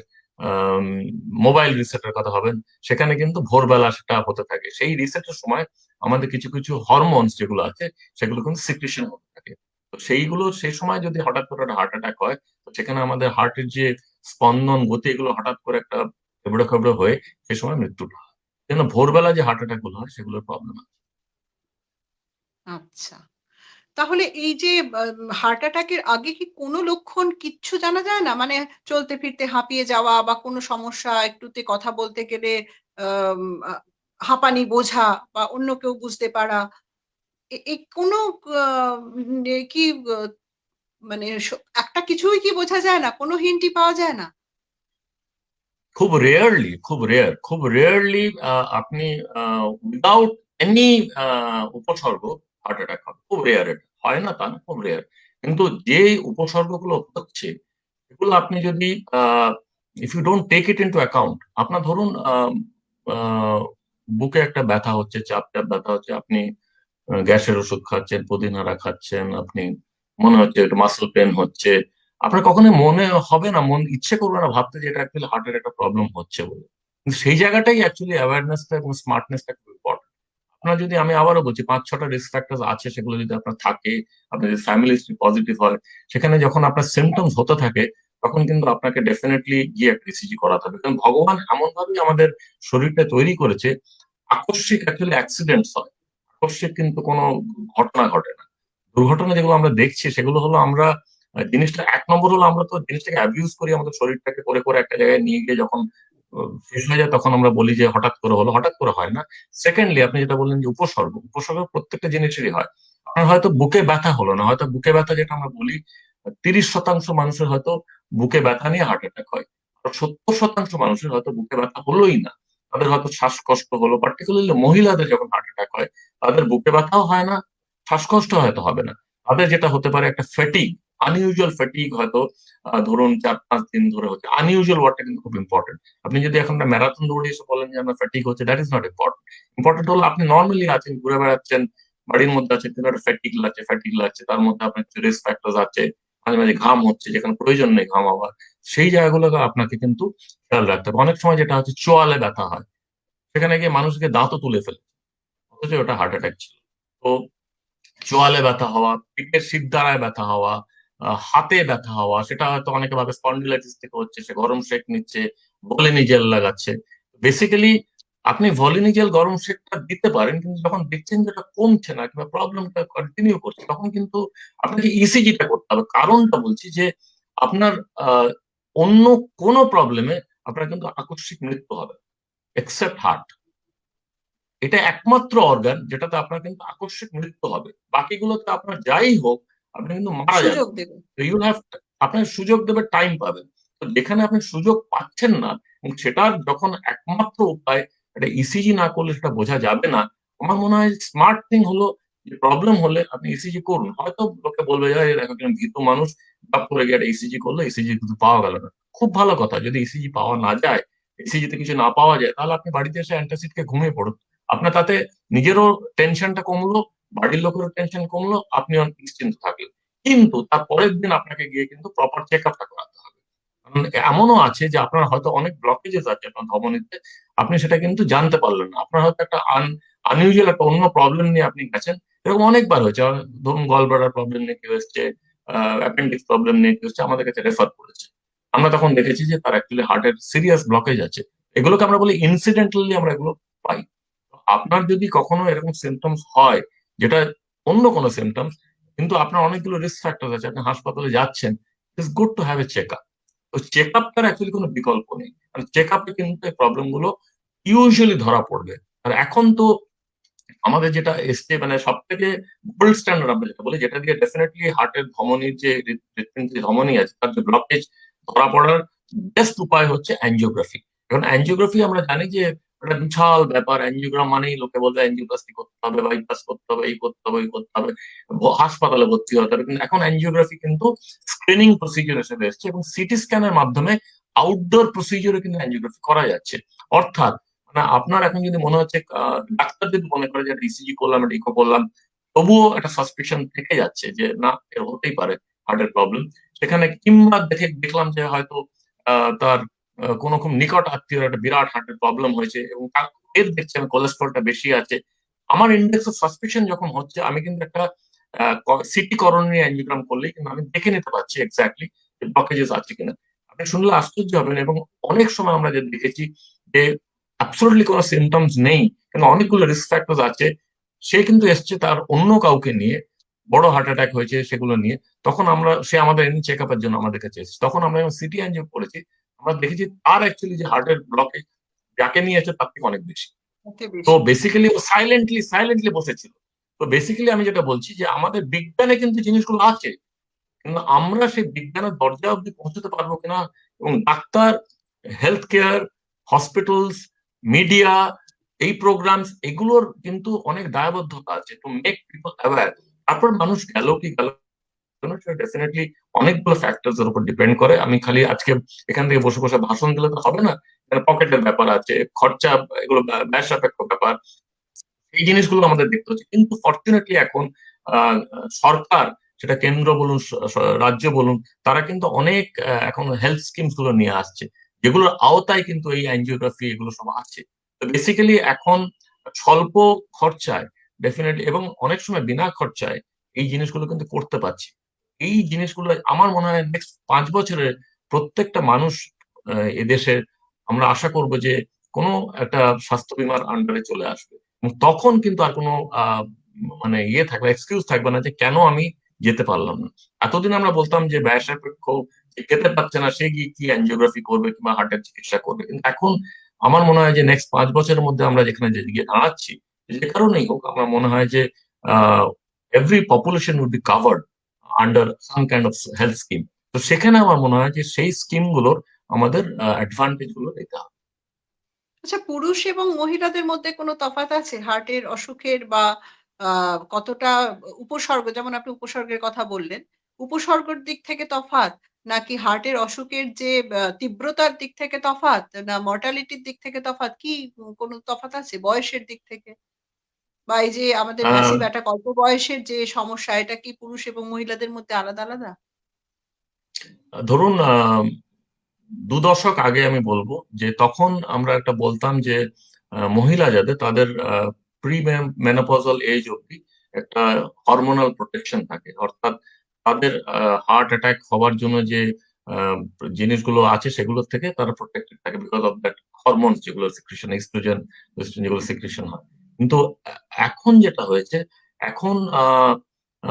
মোবাইল রিসেটের কথা ভাবেন, সেখানে কিন্তু ভোরবেলা সেটা হতে থাকে। সেই রিসেটের সময় আমাদের কিছু কিছু হরমোনস যেগুলো আছে সেগুলো কিন্তু সিক্রেশন হতে থাকে। তো সেইগুলো সেই সময় যদি হঠাৎ করে হার্ট অ্যাটাক হয়, তো সেখানে আমাদের হার্টের যে স্পন্দন গতি এগুলো হঠাৎ করে একটা এবড়ো খেবড়ো হয়ে সে সময় মৃত্যুটা হয়। যেন ভোরবেলা যে হার্ট অ্যাটাক গুলো হয় সেগুলোর প্রবলেম আছে। আচ্ছা। তাহলে এই যে হার্ট অ্যাটাক এর আগে কি কোনো লক্ষণ কিচ্ছু জানা যায় না? মানে চলতে ফিরতে হাঁপিয়ে যাওয়া বা কোনো সমস্যা একটুতে কথা বলতে গেলে আম আ হাঁপানি বোঝা বা অন্য কেউ বুঝতে পারা। এই কোনো আ কি আ মানে একটা কিছুই কি বোঝা যায় না? কোনো হিন্টই পাওয়া যায় না? খুব রেয়ারলি আপনি উইদাউট এনি উপসর্গ হার্ট অ্যাটাক হবে, খুব রেয়ার। এটা হয় না তা না, খুব রেয়ার। কিন্তু যে উপসর্গগুলো হচ্ছে এগুলো আপনি যদি if you don't take it into account, আপনার ধরুন বুকে একটা ব্যথা হচ্ছে, চাপ চাপ ব্যথা হচ্ছে, আপনি গ্যাসের ওষুধ খাচ্ছেন, পুদিনারা খাচ্ছেন, আপনি মনে হচ্ছে একটু মাসল পেন হচ্ছে, আপনার কখনোই মনে হবে না, মন ইচ্ছে করবে না ভাবতে যে এটা অ্যাকচুয়ালি হার্টের একটা প্রবলেম হচ্ছে বলে। কিন্তু সেই জায়গাটাই অ্যাকচুয়ালি অ্যাওয়ারনেসটা এবং স্মার্টনেসটা খুব ইম্পর্টেন্ট। আপনার যদি, আমি আবারও বলছি, 5-6টা রিস্ক ফ্যাক্টর আছে, সেগুলো যদি আপনার থাকে, আপনার যদি ফ্যামিলি হিস্ট্রি পজিটিভ হয়, সেখানে যখন আপনার সিমটমস হতে থাকে তখন কিন্তু আপনাকে ডেফিনেটলি গিয়ে একটা ইসিজি করাতে হবে। কারণ ভগবান এমন ভাবেই আমাদের শরীরটা তৈরি করেছে, আকস্মিক অ্যাকচুয়ালি অ্যাক্সিডেন্টস হয়, আকস্মিক কিন্তু কোনো ঘটনা ঘটে না। দুর্ঘটনা যেগুলো আমরা দেখছি সেগুলো হলো আমরা জিনিসটা, এক নম্বর হলো আমরা তো জিনিসটাকে অ্যাবিউজ করি, আমাদের শরীরটাকে করে করে একটা জায়গায় নিয়ে গিয়ে যখন শেষ হয়ে যায় তখন আমরা বলি যে হঠাৎ করে হলো, হঠাৎ করে হয় না। সেকেন্ডলি আপনি যেটা বললেন যে উপসর্গ, উপসর্গ প্রত্যেকটা জিনিসেরই হয়। আপনার হয়তো বুকে ব্যথা হলো না, হয়তো বুকে ব্যথা যেটা আমরা বলি, 30% মানুষের হয়তো বুকে ব্যথা নিয়ে হার্ট অ্যাটাক হয়, আর 70% মানুষের হয়তো বুকে ব্যথা হলোই না, তাদের হয়তো শ্বাসকষ্ট হলো। পার্টিকুলারলি মহিলাদের যখন হার্ট অ্যাটাক হয় তাদের বুকে ব্যথাও হয় না, শ্বাসকষ্ট হয়তো হবে না, তাদের যেটা হতে পারে একটা ফ্যাটিক, আনইউজুয়াল ফ্যাটিক হয়তো ধরুন 4-5 দিন ধরে হচ্ছে। আনইউজুয়াল ওয়ার্ডটা কিন্তু খুব ইম্পর্টেন্ট। আপনি যদি এখন ম্যারাথন দৌড়ে এসে বলেন যে আমার ফ্যাটিক হচ্ছে, that is not important. Important হলো আপনি নর্মালি আছেন, ঘুরে বেড়াচ্ছেন, বাড়ির মধ্যে আছেন, কিন্তু একটা ফ্যাটিক লাগছে, তার মধ্যে আপনার কিছু রিস্ক ফ্যাক্টর আছে, মাঝে মাঝে ঘাম হচ্ছে যেখানে প্রয়োজন নেই ঘাম হওয়ার, সেই জায়গাগুলোকে আপনাকে কিন্তু খেয়াল রাখতে হবে। অনেক সময় যেটা হচ্ছে চোয়ালে ব্যথা হয়, সেখানে গিয়ে মানুষকে দাঁতও তুলে ফেলে, অথচ ওটা হার্ট অ্যাটাক ছিল। তো চোয়ালে ব্যথা হওয়া, পিঠের শিরদাঁড়ায় ব্যথা হওয়া, হাতে ব্যথা হওয়া, সেটা হয়তো অনেকে ভাবে স্পন্ডিলাইটিস থেকে হচ্ছে, সে গরম সেক নিচ্ছে, ভলিনি লাগাচ্ছে। বেসিক্যালি আপনি ভলিনি গরম সেকটা দিতে পারেন, কিন্তু যখন দেখছেন যে এটা কমছে না কিংবা প্রবলেমটা কন্টিনিউ করছে, তখন কিন্তু আপনাকে ইসিজিটা করতে হবে। কারণটা বলছি যে আপনার আহ, অন্য কোনো প্রবলেমে আপনার কিন্তু আকস্মিক মৃত্যু হবে, এক্সেপ্ট হার্ট। এটা একমাত্র অর্গান যেটাতে আপনার কিন্তু আকস্মিক মৃত্যু হবে, বাকিগুলোতে আপনার যাই হোক আপনি কিন্তু মারা সুযোগ যাবেন। দেবে। তো ইউ হ্যাভ, আপনার সুযোগ দেবে, টাইম পাবেন। তো যেখানে আপনি সুযোগ পাচ্ছেন না এবং সেটার যখন একমাত্র উপায় এটা ইসিজি না করলে সেটা বোঝা যাবে না, আমার মনে হয় স্মার্ট থিং হলো যে প্রবলেম হলে আপনি ইসিজি করুন। হয়তো লোকে বলবে যে "এই দেখো কিরকম ভীতু মানুষ, টপ করে গিয়ে একটা ইসিজি করলো, ইসিজি কিন্তু পাওয়া গেল না"। খুব ভালো কথা, যদি ইসিজি পাওয়া না যায়, ইসিজি তে কিছু না পাওয়া যায়, তাহলে আপনি বাড়িতে এসে অ্যান্টাসিড কে ঘুমিয়ে পড়ুন। আপনার তাতে নিজেরও টেনশনটা কমলো, বাড়ির লোকেরও টেনশন কমলো, আপনিও নিশ্চিন্ত থাকলেন। কিন্তু তার পরের দিন আপনাকে গিয়ে কিন্তু প্রপার চেক আপটা করাতে হবে। কারণ এমনও আছে যে আপনার হয়তো অনেক ব্লকেজেস আছে আপনার ধমনীতে, আপনি সেটা কিন্তু জানতে পারলেন না, আপনার হয়তো একটা আনইউজুয়াল একটা অন্য প্রবলেম নিয়ে আপনি গেছেন। এরকম অনেকবার হয়েছে, ধরুন গল ব্লাডার প্রবলেম নিয়ে কেউ এসছে, অ্যাপেন্ডিক্স প্রবলেম নিয়ে কেউ এসছে, আমাদের কাছে রেফার করেছে। আমরা তখন দেখেছি যে তার অ্যাকচুয়ালি হার্টের সিরিয়াস ব্লকেজ আছে। এগুলোকে আমরা বলি ইনসিডেন্টালি আমরা এগুলো পাই। আপনার যদি কখনো এরকম সিমটমস হয়, যেটা অন্য কোনো সিমটমস, কিন্তু আপনার অনেকগুলো রিস্ক ফ্যাক্টর আছে, আপনি হাসপাতালে যাচ্ছেন, it's good to have a check up. তো চেক আপটার অ্যাকচুয়ালি কোনো বিকল্প নেই, কারণ চেক আপে কিন্তু এই প্রবলেম গুলো ইউজুয়ালি ধরা পড়বে। আর এখন তো আমাদের যেটা এসছে মানে সব থেকে গোল্ড স্ট্যান্ডার্ড আমরা যেটা বলি, যেটা দিয়ে ডেফিনেটলি হার্টের ধমনির যে হৃৎপিণ্ডের যে ধমনি আছে তার যে ব্লকেজ ধরা পড়ার বেস্ট উপায় হচ্ছে অ্যাঞ্জিওগ্রাফি। এখন অ্যাঞ্জিওগ্রাফি আমরা জানি যে একটা বিশাল ব্যাপার, অ্যাঞ্জিওগ্রাম মানেই লোকে বলবে অ্যাঞ্জিওপ্লাস্টি করতে হবে, বাইপাস করতে হবে, এই করতে হবে, ওই করতে হবে, হাসপাতালে ভর্তি হতে হবে। কিন্তু এখন অ্যাঞ্জিওগ্রাফি কিন্তু স্ক্রিনিং প্রসিজিওর হিসেবে এসছে, এবং সিটি স্ক্যানের মাধ্যমে আউটডোর প্রসিজিওরে কিন্তু অ্যাঞ্জিওগ্রাফি করা যাচ্ছে। অর্থাৎ না, আপনার এখন যদি মনে হচ্ছে ডাক্তার যদি মনে করে যে ইসিজি করলাম, এটা ইকো করলাম, তবুও একটা সাসপিশন থেকে যাচ্ছে যে না, এর হতেই পারে হার্টের প্রবলেম, সেখানে কিংবা দেখলাম যে হয়তো তার কোনো খুব নিকট আত্মীয় একটা বিরাট হার্টের প্রবলেম হয়েছে এবং তার এর দেখছে আমি কোলেস্ট্রলটা বেশি আছে, আমার ইন্ডেক্স অফ সাসপিশন যখন হচ্ছে, আমি কিন্তু একটা সিটি করোনারি অ্যাঞ্জিওগ্রাম করলেই কিন্তু আমি দেখে নিতে পারছি এক্স্যাক্টলি ব্লকেজেস আছে কিনা। আপনি শুনলে আশ্চর্য হবেন, এবং অনেক সময় আমরা যে দেখেছি যে অ্যাবসলিউটলি কোনো সিমটমস নেই কিন্তু অনেকগুলো রিস্ক ফ্যাক্টর আছে, সে কিন্তু এসছে তার অন্য কাউকে নিয়ে, বড় হার্ট অ্যাটাক হয়েছে সেগুলো নিয়ে, তখন আমরা, সে আমাদের এমনি চেক আপের জন্য আমাদের কাছে এসেছে, তখন আমরা সিটি অ্যাঞ্জিও করেছি, আমরা দেখেছি তার অ্যাকচুয়ালি যে হার্টের ব্লকেজ যাকে নিয়ে এসেছে তার থেকে অনেক বেশি। তাতে তো বেশি। বেসিক্যালি ও সাইলেন্টলি সাইলেন্টলি বসেছিল। তো বেসিক্যালি আমি যেটা বলছি যে আমাদের বিজ্ঞানে কিন্তু জিনিসগুলো আছে, কিন্তু আমরা সেই বিজ্ঞানের দরজা অব্দি পৌঁছতে পারবো কিনা, এবং doctor health care, hospitals, media, এই প্রোগ্রামস, এগুলোর কিন্তু অনেক দায়বদ্ধতা আছে টু মেক পিপল অ্যাওয়্যার। তারপর মানুষ গেল কি গেল না, সেটা ডেফিনেটলি অনেকগুলো ফ্যাক্টরস এর উপর ডিপেন্ড করে। আমি খালি আজকে এখান থেকে বসে বসে ভাষণ দিলে তো হবে না, পকেটের ব্যাপার আছে, খরচা, এগুলো ব্যয় সাপেক্ষ ব্যাপার, এই জিনিসগুলো আমাদের দেখতে হচ্ছে। কিন্তু ফর্চুনেটলি এখন আহ, সরকার, সেটা কেন্দ্র বলুন রাজ্য বলুন, তারা কিন্তু অনেক এখন হেলথ স্কিমস গুলো নিয়ে আসছে, যেগুলোর আওতায় কিন্তু এই অ্যাঞ্জিওগ্রাফি এগুলো সব আছে। তো বেসিক্যালি এখন স্বল্প খরচায় ডেফিনেটলি এবং অনেক সময় বিনা খরচায় এই জিনিসগুলো কিন্তু করতে পারছি। এই জিনিসগুলো আমার মনে হয় নেক্সট 5 বছরে প্রত্যেকটা মানুষ এদেশের, আমরা আশা করব যে কোনো একটা স্বাস্থ্য বীমার আন্ডারে চলে আসবে। এবং তখন কিন্তু আর কোনো মানে থাকবে, এক্সকিউজ থাকবে না যে কেন আমি যেতে পারলাম না। এতদিন আমরা বলতাম যে ব্যয় সাপেক্ষ, যে যেতে পারছে না সে গিয়ে কি অ্যাঞ্জিওগ্রাফি করবে কিংবা হার্টের চিকিৎসা করবে। কিন্তু এখন আমার মনে হয় যে নেক্সট 5 বছরের মধ্যে আমরা যেখানে গিয়ে দাঁড়াচ্ছি, যে কারণেই হোক, আমার মনে হয় যে every population would be covered under some kind of health scheme. তো সেখানে আমার মনে হয় যে সেই স্কিম গুলোর আমাদের অ্যাডভান্টেজ গুলো নিতে হবে। আচ্ছা, পুরুষ এবং মহিলাদের মধ্যে কোনো তফাৎ আছে? হার্টের অসুখের বা আ কতটা উপসর্গ, যেমন আপনি উপসর্গের কথা বললেন। উপসর্গের দিক থেকে তফাৎ? নাকি হার্টের অসুখের যে তীব্রতার দিক থেকে তফাৎ? না মর্টালিটির দিক থেকে তফাৎ? কি কোনো তফাৎ আছে? বয়সের দিক থেকে? বা এই যে আমাদের আহ ম্যাসিভ অ্যাটাক অল্প বয়সের যে সমস্যা, এটা কি পুরুষ এবং মহিলাদের মধ্যে আলাদা, আলাদা? ধরুন 2 দশক আগে আমি বলবো যে তখন আমরা একটা বলতাম যে মহিলা যাদের, তাদের প্রি মেনোপজাল এজ অব্দি একটা হরমোনাল প্রোটেকশন থাকে, অর্থাৎ তাদের হার্ট অ্যাটাক হওয়ার জন্য যে আহ, জিনিসগুলো আছে সেগুলোর থেকে তারা প্রোটেক্টেড থাকে বিকজ অফ দ্যাট হরমোনস যেগুলো সিক্রেশন, এস্ট্রোজেন যেগুলো সিক্রেশন হয়। কিন্তু এখন যেটা হয়েছে, এখন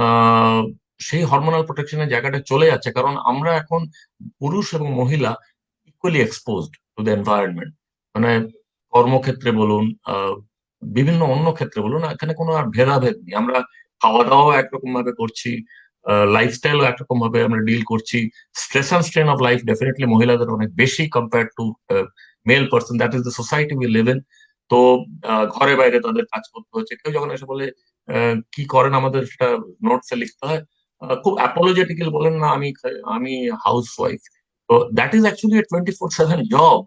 আহ, সেই হরমোনাল প্রোটেকশনের জায়গাটা চলে যাচ্ছে, কারণ আমরা এখন পুরুষ এবং মহিলা equally exposed to the environment. মানে কর্মক্ষেত্রে বলুন, বিভিন্ন অন্য ক্ষেত্রে বলুন, এখানে কোনো আর ভেদাভেদ নেই। আমরা খাওয়া দাওয়াও একরকম ভাবে করছি, লাইফস্টাইলও একরকম ভাবে আমরা ডিল করছি। Stress and strain of life definitely মহিলাদের অনেক বেশি compare to mail person. That is the society we live in. তো ঘরে বাইরে তাদের কাজ করতে হচ্ছে। কেউ যখন এসে বলে কি করেন, আমাদের সেটা নোটসে লিখতে হয়। খুব অ্যাপোলোজেটিক্যাল বলেন না, আমি house wife. So that is actually a 24/7 job.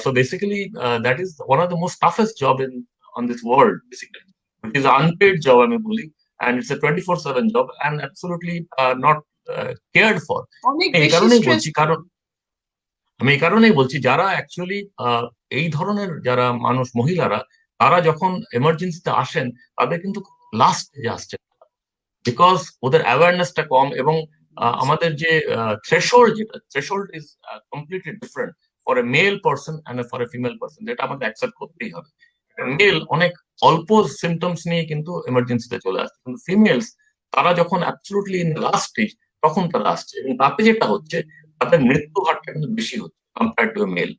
So basically, that is one of the most toughest job in on this world. Basically, it is an unpaid job, I mean, bully, and it's a 24/7 job and absolutely not cared for. অনেক এই বেশি কারণেই বলছি, stressful. কারণ আমি এই কারণেই বলছি যারা অ্যাকচুয়ালি এই ধরনের যারা মানুষ, মহিলারা, তারা যখন এমার্জেন্সিতে আসেন, তাদের কিন্তু লাস্ট স্টেজে আসছে, বিকজ ওদের অ্যাওয়ারনেসটা কম। এবং আমাদের যে থ্রেশহোল্ড, যেটা threshold is completely different for a mail person and for a female person, যেটা আমাদের অ্যাকসেপ্ট করতেই হবে। মেল অনেক অল্প সিমটমস নিয়ে কিন্তু এমার্জেন্সিতে চলে আসছে, কিন্তু ফিমেলস তারা যখন অ্যাবসলুটলি ইন লাস্ট স্টেজ, তখন তারা আসছে, এবং তাতে যেটা হচ্ছে, তাদের মৃত্যু হারটা কিন্তু বেশি হচ্ছে কম্পেয়ার টু মেল।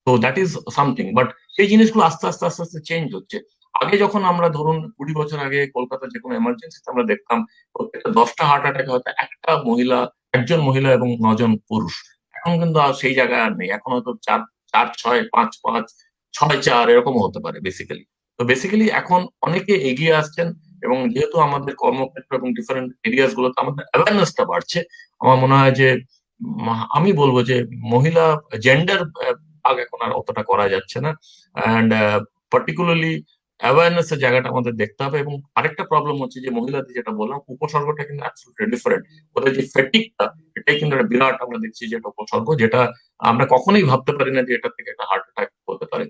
তো দ্যাট ইজ সামথিং, বাট সেই জিনিসগুলো আস্তে আস্তে আস্তে আস্তে চেঞ্জ হচ্ছে। আগে যখন আমরা ধরুন 20 বছর আগে কলকাতার যে কোনো এমার্জেন্সিতে আমরা দেখতাম প্রত্যেকটা 10টা হার্ট অ্যাটাকে হয়তো একটা মহিলা, একজন মহিলা এবং 9জন পুরুষ। এখন কিন্তু আর সেই জায়গায় আর নেই, এখন হয়তো 4, 4, 6, 5, 5, 6, 4 এরকমও হতে পারে বেসিক্যালি। তো বেসিক্যালি এখন অনেকে এগিয়ে আসছেন, এবং যেহেতু আমাদের কর্মক্ষেত্র এবং ডিফারেন্ট এরিয়াস গুলোতে আমাদের অ্যাওয়ারনেসটা বাড়ছে, আমার মনে হয় যে আমি বলবো যে মহিলা জেন্ডার ভাগ এখন আর অতটা করা যাচ্ছে না। অ্যান্ড পার্টিকুলারলি অ্যাওয়ারনেস এর জায়গাটা আমাদের দেখতে হবে। এবং আরেকটা প্রবলেম হচ্ছে যে মহিলাদের যেটা বললাম, উপসর্গটা কিন্তু অ্যাবসলিউটলি ডিফারেন্ট। ওদের যে ফেটিকটা, এটাই কিন্তু একটা বিরাট, আমরা দেখছি যে একটা উপসর্গ, যেটা আমরা কখনোই ভাবতে পারি না যে এটা থেকে একটা হার্ট অ্যাটাক হতে পারে।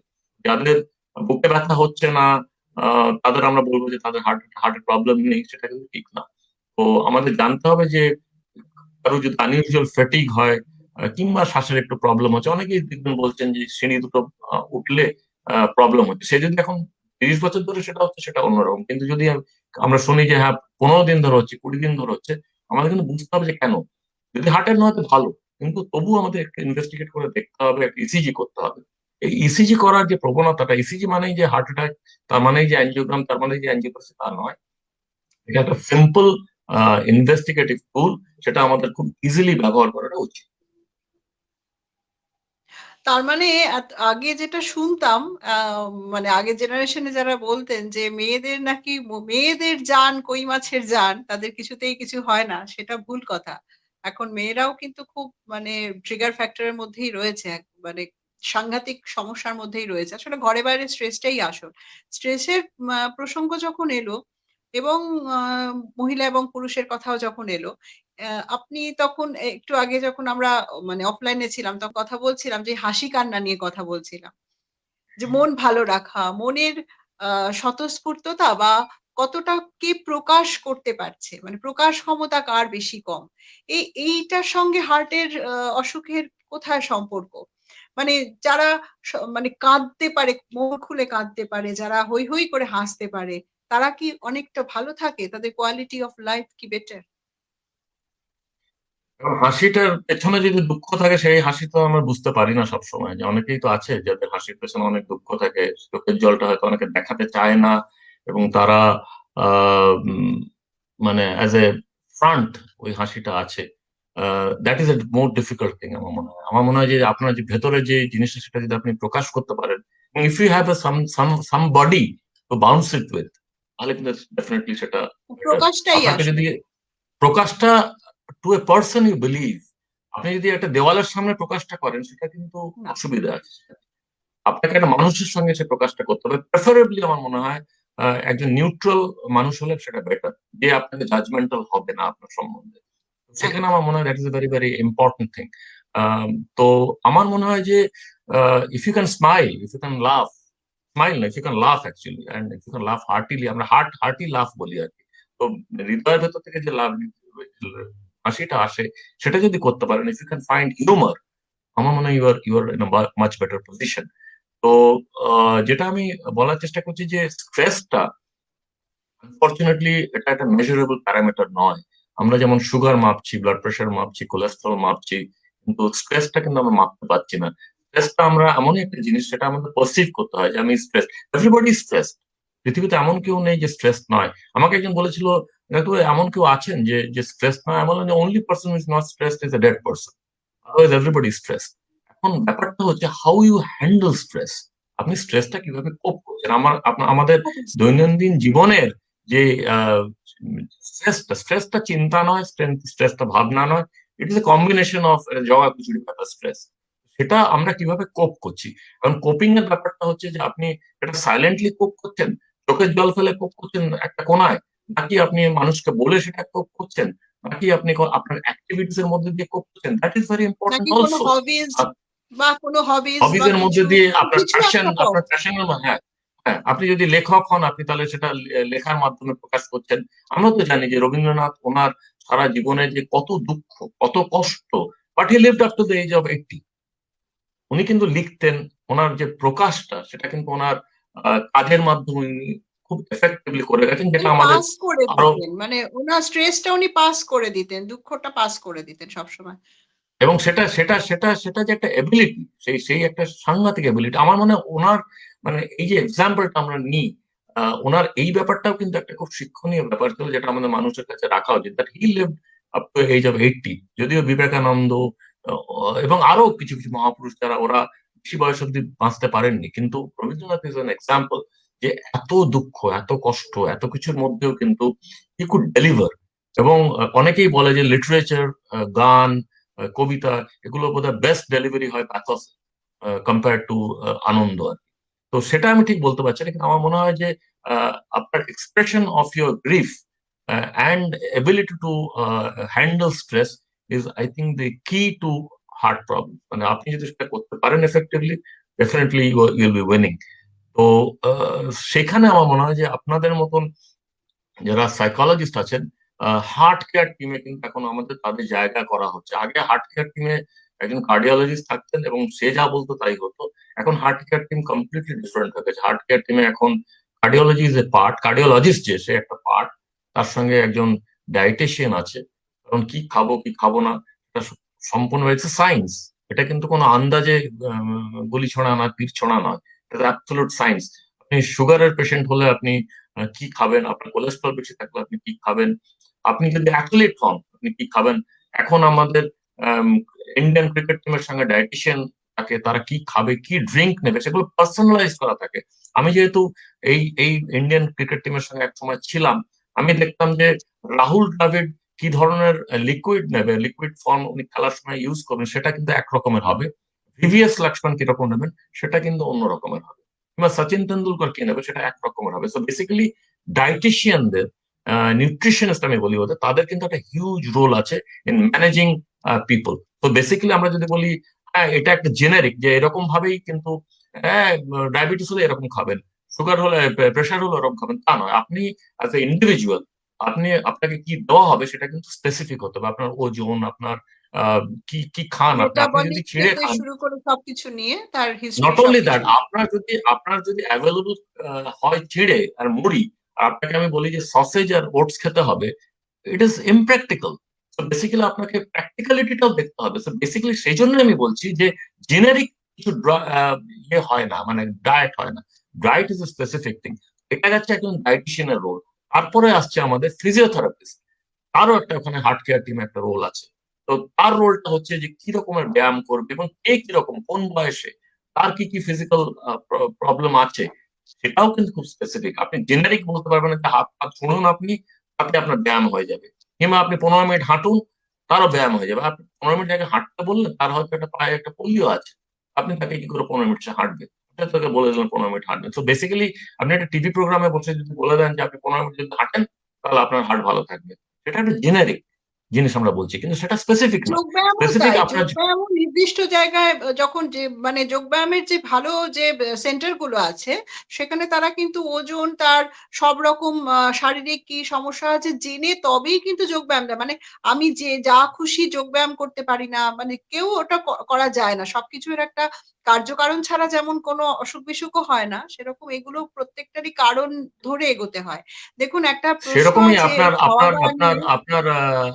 যাদের বুকে ব্যথা হচ্ছে না, তাদের আমরা বলবো যে তাদের হার্টের প্রবলেম নেই, সেটা কিন্তু ঠিক না। তো আমাদের জানতে হবে যে কারো যদি আনইউজুয়াল ফ্যাটিক হয়, কিংবা শ্বাসের একটু প্রবলেম হচ্ছে, অনেকেই দেখবেন বলছেন যে সিঁড়ি দুটো উঠলে প্রবলেম হচ্ছে, সে যদি এখন 30 বছর ধরে সেটা হচ্ছে, সেটা অন্যরকম। কিন্তু যদি আমরা শুনি যে হ্যাঁ 15 দিন ধরে হচ্ছে, 20 দিন ধরে হচ্ছে, আমাদের কিন্তু বুঝতে হবে যে কেন। যদি হার্টের নয় তো ভালো, কিন্তু তবুও আমাদের একটু ইনভেস্টিগেট করে দেখতে হবে, একটা ইসিজি করতে হবে। এই ইসিজি করার যে প্রবণতাটা, ইসিজি মানেই যে হার্ট অ্যাটাক, তার মানেই যে অ্যাঞ্জিওগ্রাম, তার মানে যে অ্যাঞ্জিওপ্লাস্টি, তা নয়। এটা একটা সিম্পল ইনভেস্টিগেটিভ টুল, সেটা আমাদের খুব ইজিলি ব্যবহার করাটা উচিত। তার মানে আগে যেটা শুনতাম, মানে আগের জেনারেশনে যারা বলতেন যে মেয়েদের নাকি মেয়েদের জান কই মাছের জান, তাদের কিছুতেই কিছু হয় না, সেটা ভুল কথা। এখন মেয়েরাও কিন্তু খুব মানে ট্রিগার ফ্যাক্টরের মধ্যেই রয়েছে, মানে সাংঘাতিক সমস্যার মধ্যেই রয়েছে। আসলে ঘরে বাইরে স্ট্রেসটাই আসল। স্ট্রেসের প্রসঙ্গ যখন এলো এবং মহিলা এবং পুরুষের কথাও যখন এলো, আপনি তখন একটু আগে যখন আমরা মানে অফলাইনে ছিলাম তখন কথা বলছিলাম যে হাসি কান্না নিয়ে কথা বলছিলাম। যে মন ভালো রাখা, মনের আ স্বতঃস্ফূর্ততা বা কতটা কে প্রকাশ করতে পারছে। মানে প্রকাশ ক্ষমতা কার বেশি কম। এইটার সঙ্গে হার্টের অসুখের কোথায় সম্পর্ক? মানে যারা মানে কাঁদতে পারে, মন খুলে কাঁদতে পারে, যারা হৈ, হৈ করে হাসতে পারে, তারা কি অনেকটা ভালো থাকে? তাদের কোয়ালিটি অফ লাইফ কি বেটার? এবং হাসিটার পেছনে যদি দুঃখ থাকে সেই হাসি তো আমরা বুঝতে পারি না সবসময়। যে অনেকেই তো আছে যাদের হাসির পেছনে অনেক দুঃখ থাকে, চোখের জলটা হয়তো অনেকে দেখাতে চায় না, এবং তারা মানে অ্যাজ এ ফ্রন্ট ওই হাসিটা আছে। That is A more difficult thing. আমার মনে হয়, যে আপনার যে ভেতরে যে জিনিসটা সেটা যদি আপনি প্রকাশ করতে পারেন, এবং if you have a somebody to bounce it with, তাহলে কিন্তু ডেফিনেটলি সেটা বেটার। প্রকাশটাই আপনাকে আসল। যদি প্রকাশটা to a person you believe, আপনি যদি একটা দেওয়ালের সামনে প্রকাশটা করেন সেটা কিন্তু না। অসুবিধা আছে। আপনাকে একটা মানুষের সঙ্গে সে প্রকাশটা করতে হবে, প্রেফারেবলি আমার মনে হয় একজন নিউট্রাল মানুষ হলে সেটা বেটার, যে আপনাকে জাজমেন্টাল হবে না আপনার সম্বন্ধে। সেখানে একদম। আমার মনে হয় that is a very very important thing. তো আমার মনে হয় যে if you can smile, if you can love, smile না, if you can love actually, and if you can love heartily, আমরা হার্টি লাভ বলি আর কি। তো হৃদয়ের ভেতর থেকে যে লাভ, হাসিটা আসে, সেটা যদি করতে পারেন, if you can find humour, আমার মনে হয় you are in much better position. তো যেটা আমি বলার চেষ্টা করছি যে স্ট্রেসটা আনফরচুনেটলি এটা একটা মেজারেবল প্যারামিটার নয়। আমরা যেমন সুগার মাপছি, ব্লাড প্রেশার মাপছি, কোলেস্ট্রল মাপছি, কিন্তু স্ট্রেসটা কিন্তু আমরা মাপতে পারছি না। স্ট্রেসটা আমরা এমনই একটা জিনিস, সেটা আমাদের পারসিভ করতে হয় যে আমি স্ট্রেস, এভরিবডি স্ট্রেস। পৃথিবীতে এমন কেউ নেই যে স্ট্রেস নয়। আমাকে একজন বলেছিল, "দেখো, এমন কেউ আছেন যে যে স্ট্রেস নয়?" আমি বললাম যে only person is not stressed is a dead person, otherwise everybody stress. এখন ব্যাপারটা হচ্ছে হাউ ইউ হ্যান্ডেল স্ট্রেস। আপনি স্ট্রেসটা কিভাবে কোপ করছেন। আমাদের দৈনন্দিন জীবনের যে স্ট্রেসটা, চিন্তা নয়, স্ট্রেসটা ভাবনা নয়, it is a combination of জগা খিচুড়ি ব্যাপার স্ট্রেস। সেটা আমরা কিভাবে কোপ করছি। কারণ কোপিং এর ব্যাপারটা হচ্ছে যে আপনি এটা সাইলেন্টলি কোপ করছেন, চোখের জল ফেলে কোপ করছেন একটা কোনায়, নাকি আপনি মানুষকে বলে সেটা কোপ করছেন, নাকি আপনি আপনার অ্যাক্টিভিটিস এর মধ্যে দিয়ে কোপ করছেন, দ্যাট ইজ ভেরি ইম্পর্টেন্ট নাকি কোনো অলসো। হবিস বা কোনো হবিস হবিজ বা এর মধ্যে কিছু, দিয়ে আপনার কিছু প্যাশন, একটা করো। হ্যাঁ, হ্যাঁ, আপনি যদি লেখক হন, আপনি তাহলে সেটা লেখার মাধ্যমে প্রকাশ করছেন। আমরা তো জানি যে রবীন্দ্রনাথ ওনার সারা জীবনে যে কত দুঃখ, কত কষ্ট, but he lived up to the age of 80। উনি কিন্তু লিখতেন, ওনার যে প্রকাশটা সেটা কিন্তু ওনার কাজের মাধ্যমে উনি খুব এফেক্টিভলি করে গেছেন, যেটা উনি আমাদের পাস করে আরো। দিতেন। মানে উনার স্ট্রেসটা উনি পাস করে দিতেন। দুঃখটা পাস করে দিতেন সবসময়। এবং সেটা যে একটা এবিলিটি, সেই সেই একটা সাংঘাতিক এবিলিটি। আমার মনে হয় ওনার, মানে এই যে এক্সাম্পলটা আমরা নিই, ওনার এই ব্যাপারটাও কিন্তু একটা খুব শিক্ষণীয় ব্যাপার ছিল, যেটা আমাদের মানুষের কাছে রাখা উচিত, that he lived up to age of 80। যদিও বিবেকানন্দ এবং আরো কিছু কিছু মহাপুরুষ, যারা ওরা বেশি বয়স অব্দি বাঁচতে পারেননি, কিন্তু রবীন্দ্রনাথ ইজ অ্যান এক্সাম্পল, যে এত দুঃখ, এত কষ্ট, এত কিছুর মধ্যেও কিন্তু হি কুড ডেলিভার। এবং অনেকেই বলে যে লিটারেচার, গান, কবিতা, এগুলো বোধহয় বেস্ট ডেলিভারি হয় প্যাথস কম্পেয়ার টু আনন্দ আর কি। তো সেটা আমি ঠিক বলতে পারছি না, কিন্তু আমার মনে হয় যে আপনার expression of your grief and ability to handle stress is, I think, the key to heart problem. মানে আপনি যদি সেটা করতে পারেন effectively, definitely you'll be winning. তো আহ, সেখানে আমার মনে হয় যে আপনাদের মতন যারা সাইকোলজিস্ট আছেন, হার্ট কেয়ার টিমে কিন্তু এখন আমাদের তাদের জায়গা করা হচ্ছে। আগে হার্ট কেয়ার টিমে একজন কার্ডিওলজিস্ট থাকতেন এবং সে যা বলতো তাই হতো। এখন heart care team completely different হয়ে গেছে। হার্ট কেয়ার টিমে এখন cardiology is a part, cardiologist যে সে একটা পার্ট, তার সঙ্গে একজন ডায়েটিশিয়ান আছে। কারণ কি খাবো কি খাবো না, এটা সম্পূর্ণ হয়েছে সায়েন্স। এটা কিন্তু কোনো আন্দাজে গুলি ছোঁড়া না, তীর ছোঁড়া নয়, এটা অ্যাবসলিউট সায়েন্স। আপনি সুগারের পেশেন্ট হলে আপনি কি খাবেন, আপনার কোলেস্ট্রল বেশি থাকলে আপনি কি খাবেন, আপনি যদি অ্যাথলিট হন আপনি কি খাবেন। এখন আমাদের ইন্ডিয়ান ক্রিকেট টিমের সঙ্গে ডায়েটিশিয়ান থাকে, তারা কি খাবে, কি ড্রিঙ্ক নেবে, সেগুলো পার্সোনালাইজ করা থাকে। আমি যেহেতু এই এই ইন্ডিয়ান ক্রিকেট টিমের সঙ্গে এক সময় ছিলাম, আমি দেখতাম যে রাহুল দ্রাবিড় কি ধরনের লিকুইড নেবে, লিকুইড ফর্ম উনি খেলার সময় ইউজ করবেন, সেটা কিন্তু একরকমের হবে। ভিভিএস লক্ষ্মণ কিরকম নেবেন, সেটা কিন্তু অন্য রকমের হবে। কিংবা সচিন তেন্ডুলকর কি নেবে, সেটা একরকমের হবে। সো বেসিক্যালি ডায়েটিশিয়ানদের, নিউট্রিশনিস্ট আমি বলি ওদের, তাদের কিন্তু একটা হিউজ রোল আছে ইন ম্যানেজিং পিপল। তো বেসিক্যালি আমরা যদি বলি হ্যাঁ এটা একটা জেনারিক, যে এরকম ভাবেই কিন্তু হ্যাঁ ডায়াবেটিস হলে এরকম খাবেন, সুগার হলে, প্রেশার হলে এরকম খাবেন, তা নয়। আপনি অ্যাজ এ ইন্ডিভিজুয়াল, আপনাকে কি দেওয়া হবে সেটা কিন্তু স্পেসিফিক হতে হবে। আপনার ওজন, আপনার আহ, কি কি খান, আপনি আপনি যদি মেটাবলিক ছিঁড়ে থেকে খান, শুরু করে সবকিছু নিয়ে তার নট হিস্ট্রি অনলি সবকিছু দ্যাট, নিয়ে। আপনার যদি অ্যাভেলেবল হয় চিড়ে আর মুড়ি, আর আপনাকে আমি বলি যে সসেজ আর ওটস খেতে হবে, ইট ইজ ইমপ্র্যাকটিক্যাল। তো বেসিক্যালি আপনাকে প্র্যাকটিক্যালিটিটাও দেখতে হবে। তো বেসিক্যালি সেই জন্য আমি বলছি যে জেনারিক কিছু ইয়ে হয় না, মানে ডায়েট হয় না। Diet is a specific thing. এটা যাচ্ছে একজন ডায়েটিশিয়ানের রোল। তারপরে আসছে আমাদের ফিজিওথেরাপিস্ট, তারও একটা ওখানে হার্ট কেয়ার টিমে একটা রোল আছে। তো তার রোলটা হচ্ছে যে কি রকমের ব্যায়াম করবে এবং কে কিরকম কোন বয়সে, তার কি কি ফিজিক্যাল প্রবলেম আছে, সেটাও কিন্তু খুব স্পেসিফিক। আপনি জেনারিক বলতে পারবেন না যে হাত পা ছুঁড়ুন আপনি, তাতে আপনার ব্যায়াম হয়ে যাবে। কিংবা আপনি 15 মিনিট হাঁটুন, তারও ব্যায়াম হয়ে যাবে। আপনি 15 মিনিট আগে হাঁটতে বললেন, তার হয়তো একটা পায়ে একটা পলিও আছে, আপনি তাকে কি করে 15 মিনিট সে হাঁটবে? আপনি তাকে বলে দিলেন 15 মিনিট হাঁটবেন। তো বেসিক্যালি আপনি একটা টিভি প্রোগ্রামে বসে যদি বলে দেন যে আপনি 15 মিনিট যদি হাঁটেন, তাহলে আপনার হার্ট ভালো থাকবে, সেটা একটা জেনারিক জিনিস আমরা বলছি, কিন্তু সেটা স্পেসিফিক নয়। যোগব্যায়ামও স্পেসিফিক তাই, আপনার যোগব্যায়ামও নির্দিষ্ট জায়গায় যখন যে মানে যোগব্যায়ামের যে ভালো যে সেন্টার গুলো আছে, সেখানে তারা কিন্তু ওজন, তার সব রকম শারীরিক কি সমস্যা আছে জেনে তবেই কিন্তু যোগব্যায়াম দেয়। মানে আমি যে যা খুশি যোগব্যায়াম করতে পারি না, মানে কেউ ওটা করা যায় না। সবকিছুর একটা কার্যকারণ ছাড়া যেমন কোনো অসুখ বিসুখও হয় না, সেরকম এগুলো প্রত্যেকটারই কারণ ধরে এগোতে হয়। দেখুন, একটা প্রশ্ন সেরকমই আছে আপনার খাওয়া আপনার দাওয়া আপনার নিয়ে। আপনার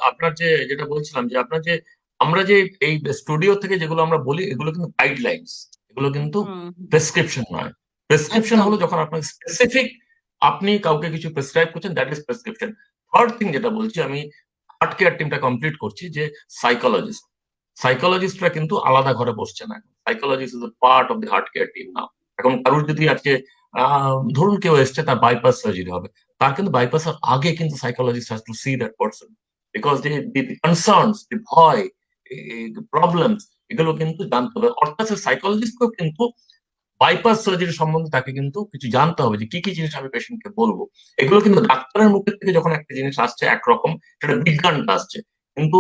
আপনার যে যেটা বলছিলাম, যে আপনার যে আমরা যে এই স্টুডিও থেকে যেগুলো আমরা বলি, এগুলো কিন্তু গাইডলাইন্স, এগুলো কিন্তু হুম, হুম, প্রেসক্রিপশন নয়। প্রেসক্রিপশন একদম। হলো যখন আপনার স্পেসিফিক, আপনি কাউকে কিছু প্রেসক্রাইব করছেন, that is prescription. Third thing যেটা বলছি আমি, হার্ট কেয়ার টিমটা কমপ্লিট করছি, যে সাইকোলজিস্ট, সাইকোলজিস্টরা কিন্তু আলাদা ঘরে বসছে না। Psychologist is part of the heart care team now. এখন কারোর যদি আজকে ধরুন কেউ এসছে, তার বাইপাস সার্জারি হবে, তার কিন্তু বাইপাসের আগে কিন্তু psychologist has to see that person, because the concerns, the ভয়, প্রবলেমস, এগুলো কিন্তু জানতে হবে। অর্থাৎ সাইকোলজিস্টকেও কিন্তু বাইপাস সার্জারি সম্বন্ধে তাকে কিন্তু কিছু জানতে হবে, যে কি কি জিনিস আমি পেশেন্টকে বলবো। এগুলো কিন্তু ডাক্তারের মুখের থেকে যখন একটা জিনিস আসছে একরকম, সেটা বিজ্ঞানটা আসছে, কিন্তু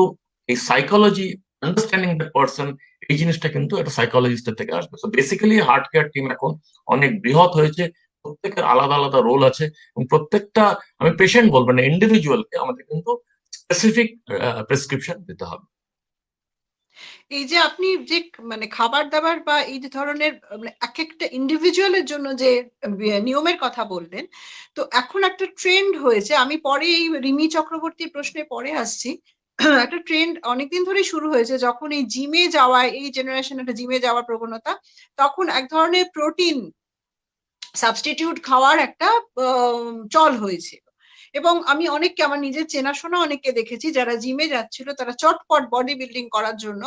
এই সাইকোলজি, আন্ডারস্ট্যান্ডিং দ্য পার্সন, এই জিনিসটা কিন্তু একটা সাইকোলজিস্টের থেকে আসবে। তো বেসিক্যালি হার্ট কেয়ার টিম এখন অনেক বৃহৎ হয়েছে, প্রত্যেকের আলাদা আলাদা রোল আছে, এবং প্রত্যেকটা, আমি পেশেন্ট বলবো না, ইন্ডিভিজুয়ালকে আমাদের কিন্তু স্পেসিফিক প্রেসক্রিপশন দিতে হবে। এই যে আপনি যে মানে খাবার দাবার বা এই যে ধরনের মানে এক একটা ইন্ডিভিজুয়ালের জন্য যে নিয়মের কথা বললেন, তো এখন একটা ট্রেন্ড হয়েছে, আমি পরে এই রিমি চক্রবর্তীর প্রশ্নে পরে আসছি। একটা ট্রেন্ড অনেকদিন ধরেই শুরু হয়েছে, যখন এই জিমে যাওয়া, এই জেনারেশন একটা জিমে যাওয়ার প্রবণতা, তখন এক ধরনের প্রোটিন সাবস্টিটিউট খাওয়ার একটা চল হয়েছে। এবং আমি অনেককে, আমার নিজের চেনাশোনা অনেককে দেখেছি যারা জিমে যাচ্ছিল, তারা চটপট বডি বিল্ডিং করার জন্য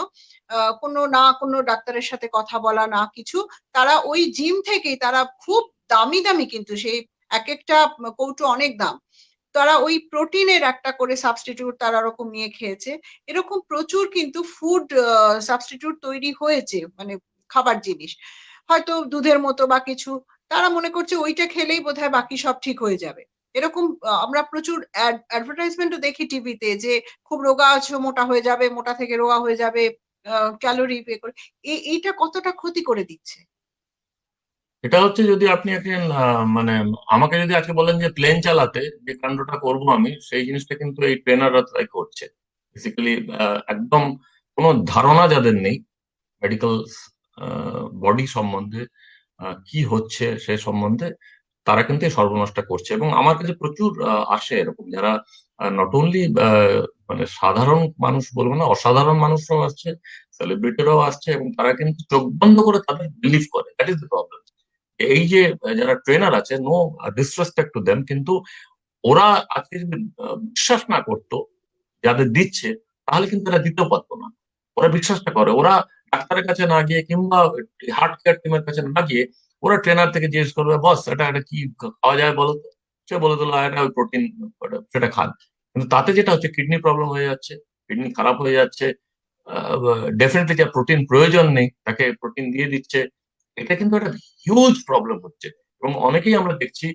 কোনো না কোনো ডাক্তারের সাথে কথা বলা না কিছু, তারা ওই জিম থেকেই তারা খুব দামি দামি, কিন্তু সেই এক একটা কৌটো অনেক দাম, তারা ওই প্রোটিনের একটা করে সাবস্টিটিউট তারা ওরকম নিয়ে খেয়েছে। এরকম প্রচুর কিন্তু ফুড সাবস্টিটিউট তৈরি হয়েছে, মানে খাবার জিনিস, হয়তো দুধের মতো বা কিছু, তারা মনে করছে ওইটা খেলেই বোধহয় বাকি সব ঠিক হয়ে যাবে। এরকম আমরা প্রচুর অ্যাডভার্টাইজমেন্টও দেখি টিভিতে, যে খুব রোগা আছো মোটা হয়ে যাবে, মোটা থেকে রোগা হয়ে যাবে, ক্যালোরি পে করে। এইটা কতটা ক্ষতি করে দিচ্ছে? এটা হচ্ছে, যদি আপনি একজন মানে আমাকে যদি আজকে বলেন যে প্লেন চালাতে যে কাণ্ডটা করব আমি, সেই জিনিসটা কিন্তু এই ট্রেনাররা তাই করছে। বেসিক্যালি একদম কোনো ধারণা যাদের নেই মেডিকেল বডি সম্বন্ধে, কি হচ্ছে সে সম্বন্ধে, তারা কিন্তু এই সর্বনাশটা করছে। এবং আমার কাছে প্রচুর আসে এরকম, যারা নট অনলি মানে সাধারণ মানুষ বলবো না, অসাধারণ মানুষরাও আসছে, সেলিব্রিটিরাও আসছে, এবং তারা কিন্তু চোখ বন্ধ করে তাদের বিলিভ করে। That is the problem. এই যে যারা ট্রেনার আছে, নো ডিসরেসপেক্ট টু দেম, কিন্তু ওরা আজকে যদি বিশ্বাস না করতো যাদের দিচ্ছে, তাহলে কিন্তু এরা দিতেও পারতো না। ওরা বিশ্বাসটা করে, ওরা ডাক্তারের কাছে না গিয়ে কিংবা হার্ট কেয়ার টিমের কাছে না গিয়ে ওরা ট্রেনার থেকে জিজ্ঞেস করবে, বস এটা এটা কি খাওয়া যায় বলো তো। সে বলে দিল এটা ওই প্রোটিন, সেটা খান। কিন্তু তাতে যেটা হচ্ছে কিডনি প্রবলেম হয়ে যাচ্ছে, কিডনি খারাপ হয়ে যাচ্ছে। ডেফিনেটলি যা প্রোটিন প্রয়োজন নেই তাকে প্রোটিন দিয়ে দিচ্ছে। এটা কিন্তু একটা হিউজ প্রবলেম হচ্ছে। এবং অনেকেই আমরা দেখছি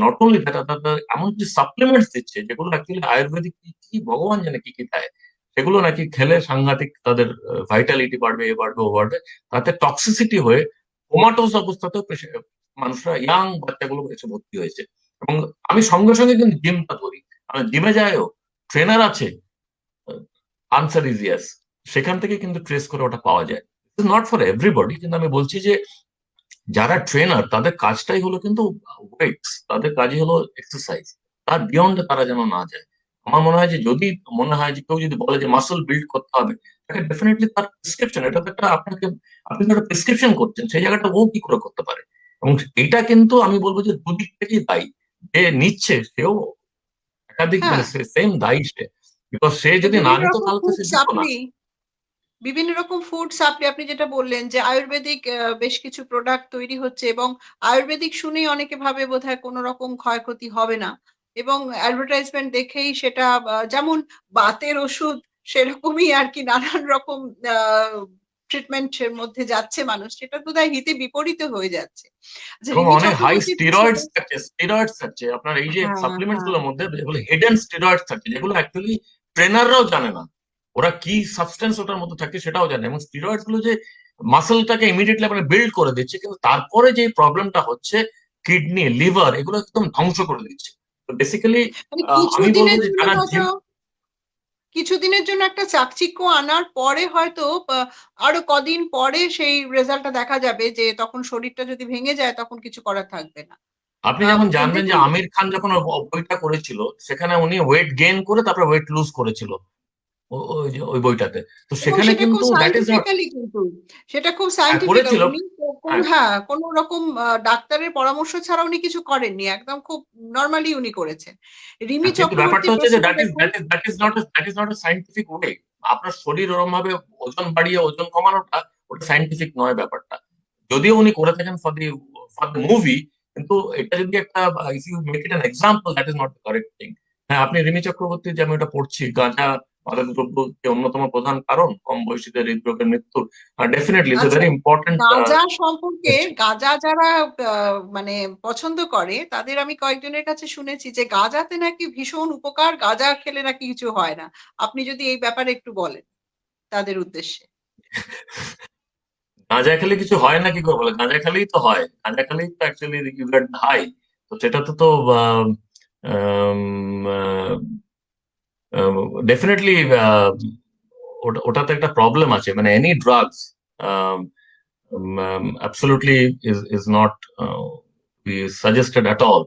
নট অনলি দ্যাট, এমন কিছু সাপ্লিমেন্টস দিচ্ছে যেগুলো অ্যাকচুয়ালি আয়ুর্বেদিক কি কি ভগবান জানে কি কি দেয়, সেগুলো নাকি খেলে সাংঘাতিক তাদের ভাইটালিটি বাড়বে, এ বাড়বে ও বাড়বে। তাতে টক্সিসিটি হয়ে কোমাটোস অবস্থাতেও মানুষরা, ইয়াং বাচ্চাগুলো এসে ভর্তি হয়েছে। এবং আমি সঙ্গে সঙ্গে কিন্তু জিমটা ধরি, আমি জিমে যাইও, ট্রেনার আছে, আনসার ইজ ইয়েস। সেখান থেকে কিন্তু ট্রেস করে ওটা পাওয়া যায়। নট ফর এভরিবডি, কিন্তু আমি বলছি যে যারা ট্রেনার তাদের কাজটাই হলো কিন্তু ওয়েটস, তাদের কাজই হলো এক্সারসাইজ, তার বিয়ন্ডে তারা যেন না যায়। আমার মনে হয় যে যদি মনে হয় যে কেউ যদি বলে যে মাসল বিল্ড করতে হবে, তাকে ডেফিনেটলি তার প্রেসক্রিপশন, এটা তো একটা আপনাকে, আপনি তো একটা প্রেসক্রিপশন করছেন, সেই জায়গাটা ও কি করে করতে পারে। এবং এটা কিন্তু আমি বলবো যে দুদিক থেকেই দায়ী। যে নিচ্ছে সেও একাধিক, মানে হ্যাঁ, সেম দায়ী সে। বিকজ সে যদি না বিভিন্ন নিত রকম তাহলে তো ফুড সে দিত না। সাপ্লি বিভিন্ন রকম ফুড সাপ্লি আপনি যেটা বললেন যে আয়ুর্বেদিক বেশ কিছু প্রোডাক্ট তৈরি হচ্ছে এবং আয়ুর্বেদিক শুনেই অনেকে ভাবে বোধহয় কোনো রকম ক্ষয়ক্ষতি হবে না এবং অ্যাডভার্টাইজমেন্ট দেখেই সেটা যেমন বাতের ওষুধ সেরকমই আর কি নানান রকম ট্রিটমেন্টের মধ্যে যাচ্ছে মানুষ, সেটা বোধহয় হিতে বিপরীতে হয়ে যাচ্ছে। আচ্ছা, এবং রিমি অনেক হাই চক্রবর্তীর স্টেরয়েডস প্রশ্নটা। থাকছে, স্টেরয়েডস থাকছে আপনার এই যে হ্যাঁ, সাপ্লিমেন্টস হ্যাঁ, গুলোর মধ্যে, যেগুলো হিডেন স্টেরয়েডস থাকছে, যেগুলো অ্যাকচুয়ালি ট্রেনাররাও জানে না ওরা কি সাবস্টেন্স ওটার মধ্যে থাকে, সেটাও জানে। এবং স্টেরয়েডস গুলো যে মাসেলটাকে ইমিডিয়েটলি আপনার বিল্ড করে দিচ্ছে, কিন্তু তারপরে যে প্রবলেমটা হচ্ছে কিডনি, লিভার, এগুলো একদম ধ্বংস করে দিচ্ছে। তো বেসিক্যালি মানে কিছু আমি বলবো দিনের যে জন্য যারা হয়তো জিম, কিছুদিনের জন্য একটা চাকচিক্য আনার পরে হয়তো আরো কদিন পরে সেই রেজাল্টটা দেখা যাবে যে তখন শরীরটা যদি ভেঙে যায় তখন কিছু করার থাকবে না। আপনি যেমন জানবেন যে দেখুন, আমির খান যখন ওই বইটা করেছিল, সেখানে উনি ওয়েট গেইন করে তারপরে ওয়েট লুজ করেছিল ওই যে ওই বইটাতে। তো এবং সেখানে সেটা খুব কিন্তু দ্যাট ইজ নট, সায়েন্টিফিক্যালি কিন্তু সেটা খুব সায়েন্টিফিক্যাল করেছিল। উনি কোনো, হ্যাঁ, হ্যাঁ, কোনো রকম ডাক্তারের পরামর্শ ছাড়া উনি কিছু করেননি, একদম খুব নর্মালি উনি করেছেন। রিমি কিন্তু ব্যাপারটা চক্রবর্তীর হচ্ছে যে প্রশ্নটা দেখুন। That is not, scientific way. আপনার শরীর ওরম ভাবে ওজন বাড়িয়ে ওজন কমানোটা, ওটা সাইন্টিফিক নয় ব্যাপারটা। যদিও উনি করে থাকেন ফর দ্য মুভি, কিন্তু এটা যদি একটা, if you make it an example, that is not the correct thing. হ্যাঁ, আপনি রিমি চক্রবর্তী, যে আমি ওটা পড়ছি, গাঁজা মাদক দ্রব্য যে অন্যতম প্রধান কারণ কম বয়সীদের হৃদরোগের মৃত্যুর, ডেফিনেটলি ইটস এ আচ্ছা, ভেরি ইম্পর্টেন্ট গাঁজা সম্পর্কে, কোয়েশ্চেন। গাঁজা যারা মানে পছন্দ করে তাদের আমি কয়েকজনের কাছে শুনেছি যে গাঁজাতে নাকি ভীষণ উপকার, গাঁজা খেলে নাকি কিছু হয় না। আপনি যদি এই ব্যাপারে একটু বলেন তাদের উদ্দেশ্যে। গাঁজা খেলে কিছু হয় না কি করে বলে? গাঁজা খেলেই তো হয়, গাঁজা খেলেই তো অ্যাকচুয়ালি ইউ গেট হাই। তো সেটাতে তো ডেফিনেটলি ওটাতে একটা প্রবলেম আছে, মানে any drugs absolutely is not suggested at all.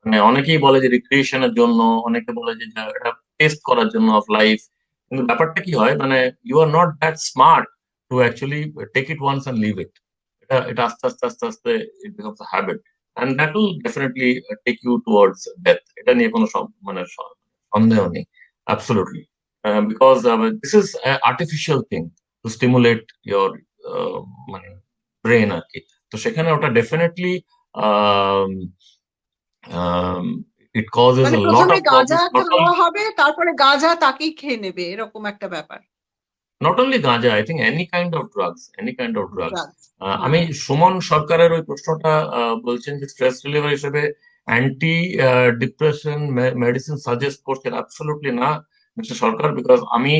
মানে অনেকেই বলে যে রিক্রিয়েশনের জন্য, অনেকে বলে যে এটা টেস্ট করার জন্য অফ লাইফ। কিন্তু ব্যাপারটা কি হয়, মানে you are not that smart to actually take it once and leave it. এটা এটা আস্তে আস্তে আস্তে আস্তে it becomes a habit, and that will definitely take you towards death. এটা নিয়ে কোনো মানে সন্দেহ নেই, absolutely. Because this is artificial thing to stimulate your মানে ব্রেন আর কি। তো সেখানে ওটা ডেফিনেটলি ইট কজেস মানে এ লট প্রথমে অফ গাঁজা প্রবলেমস, নট খাওয়া অনলি, হবে তারপরে গাঁজা তাকেই খেয়ে নেবে এরকম একটা ব্যাপার। Not only ganja, I think any kind of drugs, any kind of drugs. Drugs. আমি হ্যাঁ, সুমন সরকারের ওই প্রশ্নটা বলছেন যে স্ট্রেস রিলিভার হিসেবে অ্যান্টি ডিপ্রেশন মেডিসিন সাজেস্ট করছেন, অ্যাবসলিউটলি না মিস্টার সরকার। বিকজ আমি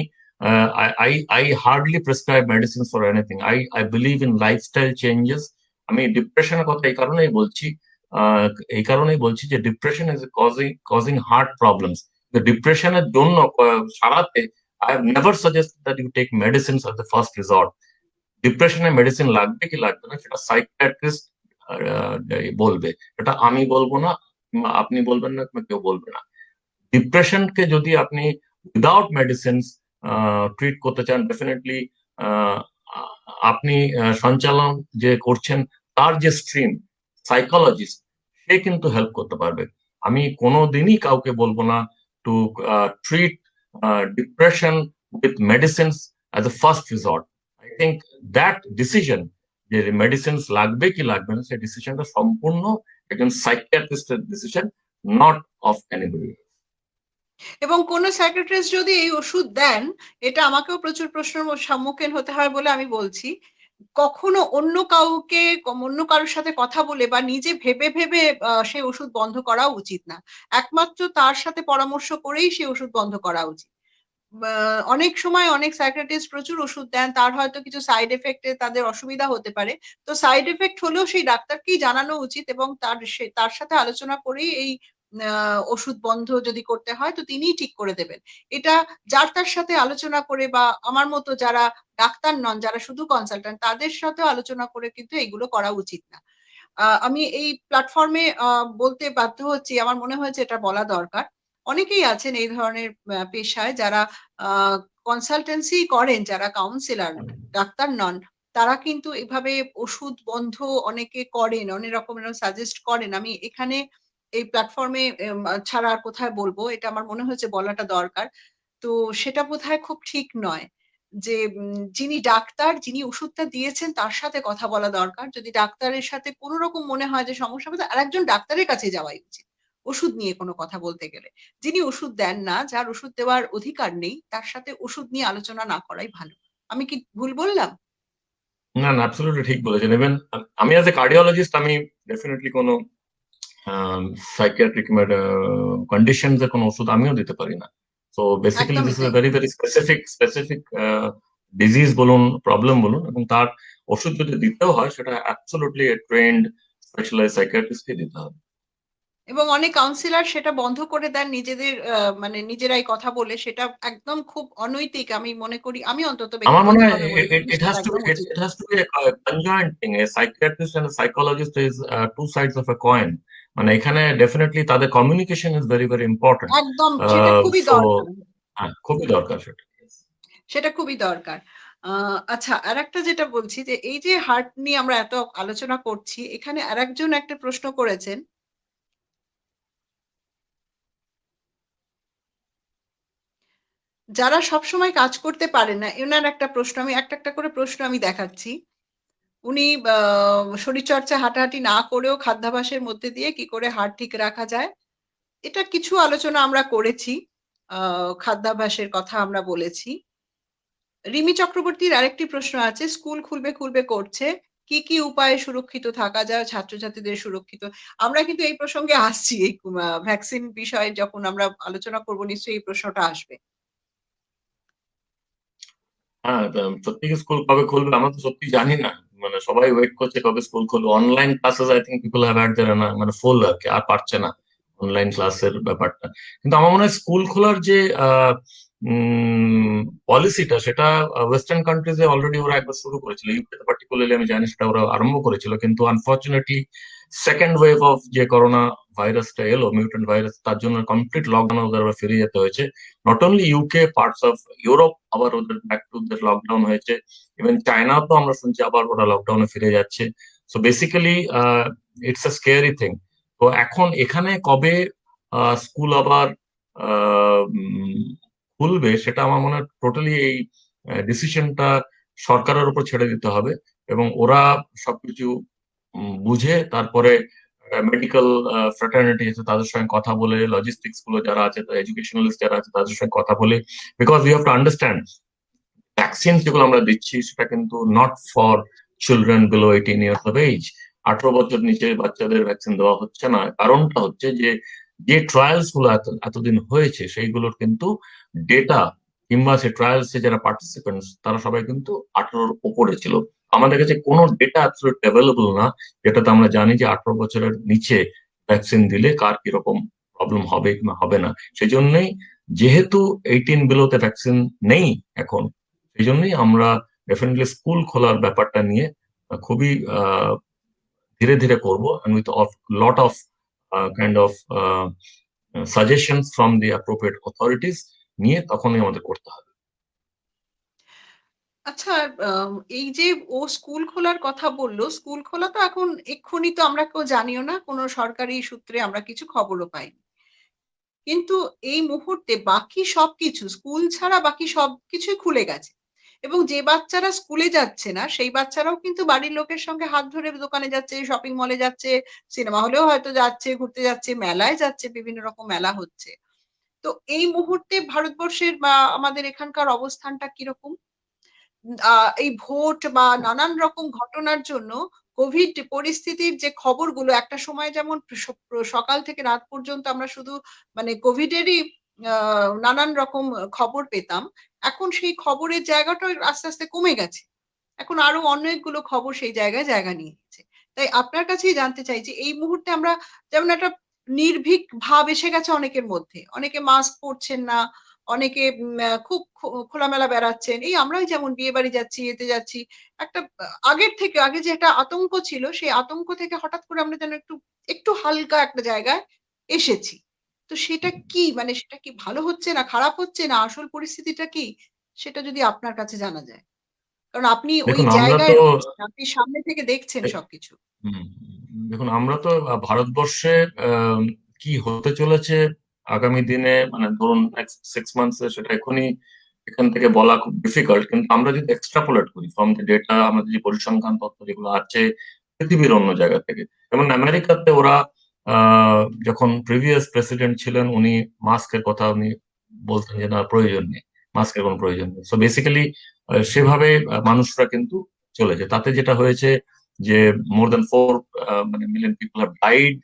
I hardly prescribe medicine for anything. I believe in lifestyle changes. আমি ডিপ্রেশনের কথা আহ, এই কারণেই বলছি যে depression is causing heart problems. ডিপ্রেশনের জন্য সারাতে I have never suggested that you take medicines as the first resort. ডিপ্রেশনে মেডিসিন লাগবে কি লাগবে না সেটা সাইকিয়াট্রিস্ট বলবে, এটা আমি বলবো না, আপনি বলবেন না, কিংবা কেউ বলবে না। ডিপ্রেশনকে যদি আপনি উইদাউট মেডিসিন ট্রিট করতে চান, ডেফিনেটলি আপনি সঞ্চালন যে করছেন তার যে স্ট্রিম, সাইকোলজিস্ট, সে কিন্তু হেল্প করতে পারবে। আমি কোনো দিনই কাউকে বলবো না to treat depression with medicines as a first resort. I think that decision যে মেডিসিনস লাগবে কি লাগবে না, সেই ডিসিশনটা সম্পূর্ণ একজন সাইকিয়াট্রিস্টের ডিসিশন, নট অফ এনিবডি। এবং কোন সাইকিয়াট্রিস্ট যদি এই ওষুধ দেন, এটা আমাকেও প্রচুর প্রশ্নের সম্মুখীন হতে হয় বলে আমি বলছি। কখনো অন্য কাউকে অন্য কারোর সাথে কথা বলে বা নিজে ভেবে, ভেবে সেই ওষুধ বন্ধ করা উচিত না। একমাত্র তার সাথে পরামর্শ করেই সেই ওষুধ বন্ধ করা উচিত। বা অনেক সময় অনেক সাইকিয়াট্রিস্ট প্রচুর ওষুধ দেন। তার হয়তো কিছু সাইড ইফেক্ট এ তাদের অসুবিধা হতে পারে। তো সাইড ইফেক্ট হলেও সেই ডাক্তারকেই জানানো উচিত এবং তার সাথে আলোচনা করেই এই আ ওষুধ বন্ধ যদি করতে হয় তো তিনিই ঠিক করে দেবেন। এটা যার তার সাথে আলোচনা করে বা আমার মতো যারা ডাক্তার নন, যারা শুধু কনসালট্যান্ট তাদের সাথেও আলোচনা করে কিন্তু এগুলো করা উচিত না। আমি এই প্ল্যাটফর্মে বলতে বাধ্য হচ্ছি। আমার মনে হয়েছে এটা বলা দরকার। অনেকেই আছেন এই ধরনের পেশায় যারা আ কনসালটেন্সি করেন, যারা কাউন্সিলর, ডাক্তার নন। তারা কিন্তু এভাবে ওষুধ বন্ধ অনেকে করেন, অনেক রকমের সাজেস্ট করেন। আমি এখানে এই প্ল্যাটফর্মে ছাড়া আর কোথায় বলব? এটা আমার মনে হয়েছে বলাটা দরকার। তো সেটা বোধহয় খুব ঠিক নয়। যে যিনি ডাক্তার, যিনি ওষুধটা দিয়েছেন তার সাথে কথা বলা দরকার। যদি ডাক্তারের সাথে কোন রকম মনে হয় যে সমস্যা হবে, আরেকজন ডাক্তারের কাছে যাওয়াই উচিত। ওষুধ নিয়ে কোন কথা বলতে গেলে। যিনি ওষুধ দেন না, যার ওষুধ দেওয়ার অধিকার নেই, তার সাথে ওষুধ নিয়ে আলোচনা না করাই ভালো। আমি কি ভুল বললাম? না, না, অ্যাবসলিউটলি ঠিক বলেছেন। ইভেন আমি অ্যাজ এ কার্ডিওলজিস্ট আমি ডেফিনেটলি কোনো সাইকিয়াট্রিক কন্ডিশনস এর কোনো ওষুধ আমিও দিতে পারি না। সো বেসিক্যালি একদমই দিস ইজ তাই। এ ভেরি ভেরি স্পেসিফিক ডিজিজ বলুন, প্রবলেম বলুন, এবং তার ওষুধ যদি দিতেও হয় সেটা অ্যাবসলিউটলি ট্রেন্ড স্পেশালাইজ সাইকিয়াট্রিস্টকে দিতে হবে। এবং অনেক কাউন্সিলর সেটা বন্ধ করে দেন নিজেদের মানে নিজেরাই কথা বলে। সেটা একদম খুব অনৈতিক আমি মনে করি। আমি অন্তত আমার মনে হয় ব্যক্তিগতভাবে মনে করি ইট সেটা হ্যাজ টু বি একদম উচিত ইট না। Has to be conjoint thing. A psychiatrist and psychologist is two sides of a coin. মানে এখানে ডেফিনেটলি তাদের communication is very very important. একদম সেটা খুবই সো দরকার। হ্যাঁ, খুবই দরকার সেটা। সেটা খুবই দরকার। আ আচ্ছা আরেকটা যেটা বলছি যে এই যে হার্ট নিয়ে আমরা এত আলোচনা করছি, এখানে আরেকজন একটা প্রশ্ন করেছেন, যারা সবসময় কাজ করতে পারে না, এনার একটা প্রশ্ন আমি একটা করে প্রশ্ন আমি দেখাচ্ছি। উনি শরীরচর্চা হাঁটাহাঁটি না করেও খাদ্যাভ্যাসের মধ্যে দিয়ে কি করে হার্ট ঠিক রাখা যায়? এটা কিছু আলোচনা আমরা করেছি। আ খাদ্যাভ্যাসের কথা আমরা বলেছি। রিমি চক্রবর্তীর আরেকটি প্রশ্ন আছে, স্কুল খুলবে করছে। কি, কি উপায়ে সুরক্ষিত থাকা যায় ছাত্রছাত্রীদের সুরক্ষিত? আমরা কিন্তু এই প্রসঙ্গে আসছি এই ভ্যাকসিন বিষয়ে যখন আমরা আলোচনা করব নিশ্চয়ই এই প্রশ্নটা আসবে। হ্যাঁ, সত্যি কি স্কুল কবে খুলবে আমরা তো সত্যি জানি না। মানে সবাই ওয়েট করছে কবে স্কুল খুলবে। Online classes I think people have had their মানে ফুল আর কি, আর পারছে না অনলাইন ক্লাসের ব্যাপারটা। কিন্তু আমার মনে হয় স্কুল খোলার যে পলিসিটা সেটা ওয়েস্টার্ন কান্ট্রিজে অলরেডি ওরা একবার শুরু করেছিল। ইউকেতে পার্টিকুলারলি আমি জানি সেটা ওরা আরম্ভ করেছিল, কিন্তু আনফর্চুনেটলি সেকেন্ড ওয়েভ অফ যে করোনা ভাইরাসটা এলো, মিউটেন্ট ভাইরাস, তার জন্য কমপ্লিট লকডাউন ওদের আবার ফিরে যেতে হয়েছে। Not only UK, parts of Europe আবার ওদের ব্যাক টু দের লকডাউন হয়েছে। ইভেন চায়নাও তো আমরা শুনছি আবার ওরা লকডাউনে ফিরে যাচ্ছে। So basically it's a scary thing. তো এখন এখানে কবে স্কুল আবার আহ, উম, খুলবে সেটা আমার মনে হয় টোটালি এই ডিসিশনটা সরকারের উপর ছেড়ে দিতে হবে, এবং ওরা সবকিছু বুঝে তারপরে মেডিকেল ফ্র্যাটার্নিটি আছে তাদের সঙ্গে কথা বলে, লজিস্টিক্স গুলো যারা আছে, এডুকেশনালিস্ট যারা আছে তাদের সঙ্গে কথা বলে, because you have to understand vaccine যেগুলো আমরা দিচ্ছি সেটা কিন্তু not for children below 18 years of age. 18 বছর নিচে বাচ্চাদের ভ্যাকসিন দেওয়া হচ্ছে না। কারণটা হচ্ছে যে যে ট্রায়ালস গুলো এতদিন হয়েছে সেইগুলোর কিন্তু ডেটা, কিংবা সে ট্রায়ালস এ যারা পার্টিসিপেন্টস তারা সবাই কিন্তু 18-র উপরে ছিল। আমাদের কাছে কোনো ডেটা অ্যাবসলিউট অ্যাভেলেবল না যেটাতে আমরা জানি যে 18 বছরের নিচে ভ্যাকসিন দিলে কার কিরকম প্রবলেম হবে কিংবা হবে না। সেই জন্যই, যেহেতু 18 বিলোতে ভ্যাকসিন নেই এখন, সেই জন্যই আমরা ডেফিনেটলি স্কুল খোলার ব্যাপারটা নিয়ে খুবই ধীরে ধীরে করব, and with of lot of kind of suggestions from the appropriate authorities নিয়ে তখনই আমাদের করতে হবে। আচ্ছা এই যে ও স্কুল খোলার কথা বলল, স্কুল খোলা তো এখন এক্ষুনি তো আমরা কেউ জানিও না। কোন সরকারি সূত্রে আমরা কিছু খবরও পাইনি। কিন্তু এই মুহূর্তে বাকি সবকিছু স্কুল ছাড়া বাকি সবকিছুই খুলে গেছে। এবং যে বাচ্চারা স্কুলে যাচ্ছে না সেই বাচ্চারাও কিন্তু বাড়ির লোকের সঙ্গে হাত ধরে দোকানে যাচ্ছে, শপিং মলে যাচ্ছে, সিনেমা হলেও হয়তো যাচ্ছে, ঘুরতে যাচ্ছে, মেলায় যাচ্ছে, বিভিন্ন রকম মেলা হচ্ছে। তো এই মুহূর্তে ভারতবর্ষের বা আমাদের এখানকার অবস্থানটা কিরকম? আ এই ভোট বা নানান রকম ঘটনার জন্য কোভিড পরিস্থিতির যে খবরগুলো একটা সময় যেমন সকাল থেকে রাত পর্যন্ত আমরা শুধু মানে কোভিডেরই আ নানান রকম খবর পেতাম। এখন সেই খবরের জায়গাটাও আস্তে, আস্তে কমে গেছে। এখন আরো অনেকগুলো খবর সেই জায়গায় জায়গা নিয়ে নিচ্ছে। তাই আপনার কাছেই জানতে চাই যে এই মুহূর্তে আমরা যেমন একটা নির্ভীক ভাব এসে গেছে অনেকের মধ্যে। অনেকে মাস্ক পরছেন না, অনেকে খুব খোলামেলা বেড়াচ্ছেন। এই আমরাই যেমন বিয়েবাড়ি যাচ্ছি, এতে যাচ্ছি। একটা আগের থেকে আগে যে একটা আতঙ্ক ছিল, সেই আতঙ্ক থেকে হঠাৎ করে আমরা যেন একটু হালকা একটা জায়গায় এসেছি। তো সেটা কি? মানে সেটা কি ভালো হচ্ছে না খারাপ হচ্ছে না আসল পরিস্থিতিটা কি? সেটা যদি আপনার কাছে জানা যায়। কারণ আপনি ওই দেখুন আমরা জায়গায় তো রয়েছেন। আপনি সামনে থেকে দেখছেন সবকিছু। হুম, দেখুন আমরা তো ভারতবর্ষে কি হতে চলেছে আগামী দিনে, মানে ধরুন নেক্সট 6 মান্থস, সেটা এখনই এখান থেকে বলা খুব ডিফিকাল্ট। কিন্তু আমরা যদি এক্সট্রাপোলেট করি ফ্রম দ্য ডেটা, আমাদের যে পরিসংখ্যান তথ্য যেগুলো আছে পৃথিবীর অন্য জায়গা থেকে, যেমন আমেরিকাতে ওরা যখন প্রিভিয়াস প্রেসিডেন্ট ছিলেন উনি মাস্কের কথা উনি বলতেন যে না, প্রয়োজন নেই, মাস্কের কোনো প্রয়োজন নেই। সো বেসিক্যালি সেভাবে মানুষরা কিন্তু চলেছে। তাতে যেটা হয়েছে যে more than 4 million people have died.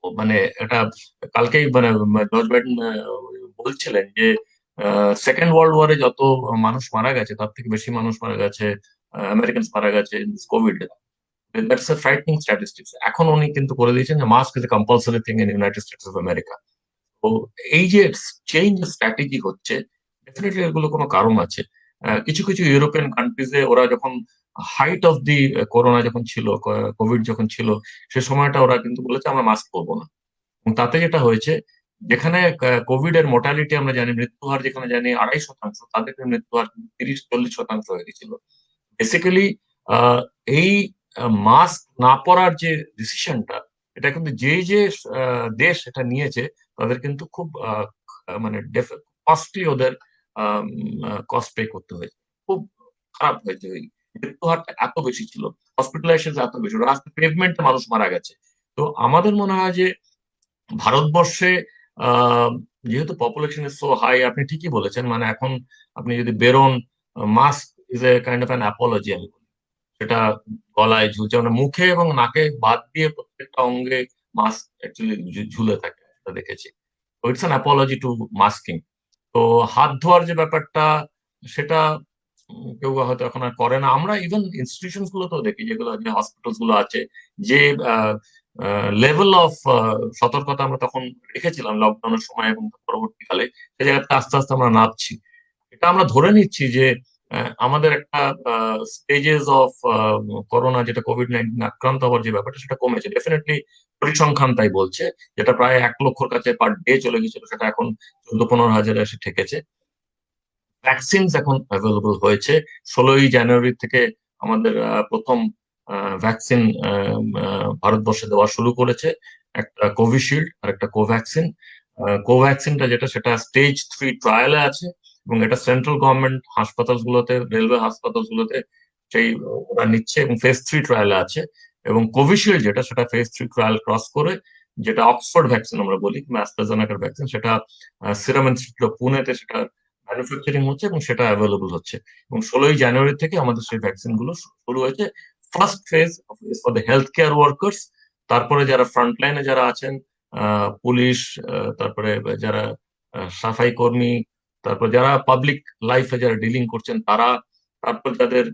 মানে এটা কালকেই মানে জর্জ বাইডেন বলছিলেন যে সেকেন্ড ওয়ার্ল্ড ওয়ারে যত মানুষ মারা গেছে তার থেকে বেশি মানুষ মারা গেছে, আমেরিকান মারা গেছে Covid. That's a frightening statistics. এখন উনি কিন্তু করে দিয়েছেন যে mask is a compulsory thing in United States of America. তো এই যে চেঞ্জ স্ট্র্যাটেজি হচ্ছে, ডেফিনেটলি এগুলো কোনো কারণ আছে। কিছু কিছু ইউরোপিয়ান কান্ট্রিজে ওরা যখন হাইট অফ দি করোনা যখন ছিল, কোভিড যখন ছিল, সে সময়টা ওরা কিন্তু বলেছে আমরা মাস্ক পরবো না। এবং তাতে যেটা হয়েছে, যেখানে কোভিড এর মোর্টালিটি আমরা জানি, মৃত্যু হার যেখানে জানি 2.5%, তাদের মৃত্যু হার 30-40% হয়ে গেছিল। বেসিক্যালি এই মাস্ক না পরার যে ডিসিশনটা, এটা কিন্তু যে যে দেশ এটা নিয়েছে তাদের কিন্তু খুব মানে কস্টলি, ওদের কস্ট পে করতে হয়েছে। খুব খারাপ হয়েছে। ওই মৃত্যু হারটা এত বেশি ছিল, হসপিটালাইজেশন এত বেশি, রাস্তা পেভমেন্টে মানুষ মারা গেছে। তো আমাদের মনে হয় যে ভারতবর্ষে আহ, যেহেতু পপুলেশন ইজ সো হাই, আপনি ঠিকই বলেছেন, মানে এখন আপনি যদি বেরোন, mask is a kind of an Apology আমি বলি। সেটা গলায় ঝুলছে, মানে মুখে এবং নাকে বাদ দিয়ে প্রত্যেকটা অঙ্গে মাস্ক অ্যাকচুয়ালি ঝুলে থাকে, এটা দেখেছি। তো it's an Apology two masking. তো হাত ধোয়ার যে ব্যাপারটা, সেটা কেউ হয়তো এখন আর করে না। আমরা ইভেন ইনস্টিটিউশন গুলোতেও দেখি, যেগুলো যে হসপিটালস গুলো আছে, যে লেভেল অফ সতর্কতা আমরা তখন রেখেছিলাম লকডাউনের সময় এবং পরবর্তীকালে, সে জায়গাতে আস্তে আস্তে আমরা নামছি। এটা আমরা ধরে নিচ্ছি যে আমাদের একটা স্টেজেস অফ করোনা, যেটা কোভিড-19 আক্রান্ত হওয়ার যে ব্যাপারটা, সেটা কমেছে ডেফিনেটলি। পরিসংখ্যান তাই বলছে। যেটা প্রায় 1 লক্ষর কাছে পার ডে চলে গেছিল, সেটা এখন 14-15 হাজারে এসে ঠেকেছে। ভ্যাকসিন এখন অ্যাভেলেবল হয়েছে। 16ই জানুয়ারি থেকে আমাদের প্রথম ভ্যাকসিন ভারতবর্ষে দেওয়া শুরু করেছে। একটা কোভিশিল্ড আর একটা কোভ্যাক্সিন। কোভ্যাক্সিনটা যেটা, সেটা স্টেজ 3 ট্রায়ালে আছে, এবং এটা সেন্ট্রাল গভর্নমেন্ট হাসপাতালগুলোতে, রেলওয়ে হাসপাতালগুলোতে সেই ওরা নিচ্ছে, এবং ফেজ 3 ট্রায়ালে আছে। এবং কোভিশিল্ড যেটা, সেটা ফেজ 3 ট্রায়াল ক্রস করে, যেটা অক্সফোর্ড ভ্যাকসিন আমরা বলি, কিংবা অ্যাস্ট্রাজেনেকার ভ্যাকসিন, সেটা সিরাম ইনস্টিটিউট অফ পুনেতে সেটা ম্যানুফ্যাকচারিং হচ্ছে এবং সেটা অ্যাভেলেবল হচ্ছে। এবং 16ই জানুয়ারি থেকে আমাদের সেই ভ্যাকসিন গুলো শুরু হয়েছে। First phase for the health care workers. তারপরে যারা ফ্রন্ট লাইনে যারা আছেন, পুলিশ, তারপরে যারা সাফাই কর্মী, তারপর যারা পাবলিক লাইফে যারা ডিলিং করছেন তারা, তারপর যাদের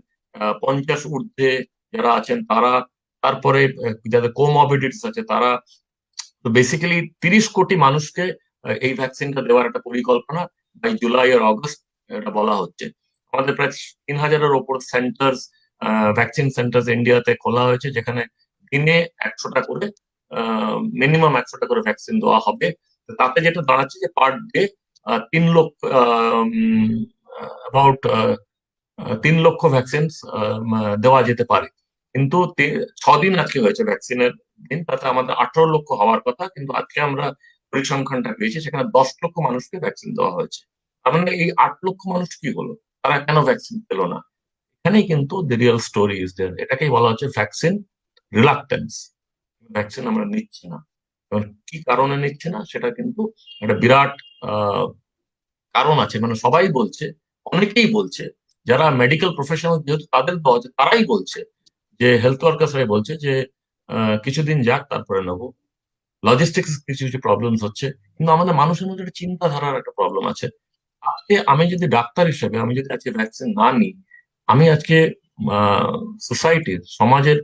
50 ঊর্ধ্বে যারা আছেন তারা, তারপরে যাদের কোমরবিডিটিস আছে তারা। তো বেসিক্যালি 30 কোটি মানুষকে এই ভ্যাকসিনটা দেওয়ার একটা পরিকল্পনা বাই জুলাই আর অগস্ট, এটা বলা হচ্ছে। আমাদের প্রায় 3,000-এর ওপর সেন্টার, ভ্যাকসিন সেন্টার ইন্ডিয়াতে খোলা হয়েছে, যেখানে দিনে 100টা করে, মিনিমাম 100টা করে ভ্যাকসিন দেওয়া হবে। তো তাতে যেটা দাঁড়াচ্ছে যে পার ডে 3 লক্ষ, অ্যাবাউট 3 লক্ষ ভ্যাকসিন দেওয়া যেতে পারে। কিন্তু 6 দিন আজকে হয়েছে ভ্যাকসিনের দিন, তাতে আমাদের 18 লক্ষ হওয়ার কথা, কিন্তু আজকে আমরা পরিসংখ্যানটা পেয়েছি, সেখানে 10 লক্ষ মানুষকে ভ্যাকসিন দেওয়া হয়েছে। তার মানে এই 8 লক্ষ মানুষ কি হলো? তারা কেন ভ্যাকসিন পেল না? এখানেই কিন্তু the real story is there. এটাকেই বলা হচ্ছে ভ্যাকসিন রিলাক্টেন্স। ভ্যাকসিন আমরা নিচ্ছি না, এবার কি কারণে নিচ্ছি না সেটা কিন্তু একটা বিরাট আহ, কারণ আছে। মানে সবাই বলছে, অনেকেই বলছে, যারা মেডিকেল প্রফেশনাল যেহেতু তাদের দেওয়া আছে তারাই বলছে, যে হেলথ ওয়ার্কার্সরাই বলছে যে কিছুদিন যাক তারপরে নেবো। লজিস্টিক্স কিছু কিছু প্রবলেমস হচ্ছে, কিন্তু আমাদের মানুষের মধ্যে একটা চিন্তাধারার একটা প্রবলেম আছে। আজকে আমি যদি ডাক্তার হিসেবে আমি যদি আজকে ভ্যাকসিন না নিই, আমি আজকে সোসাইটির, সমাজের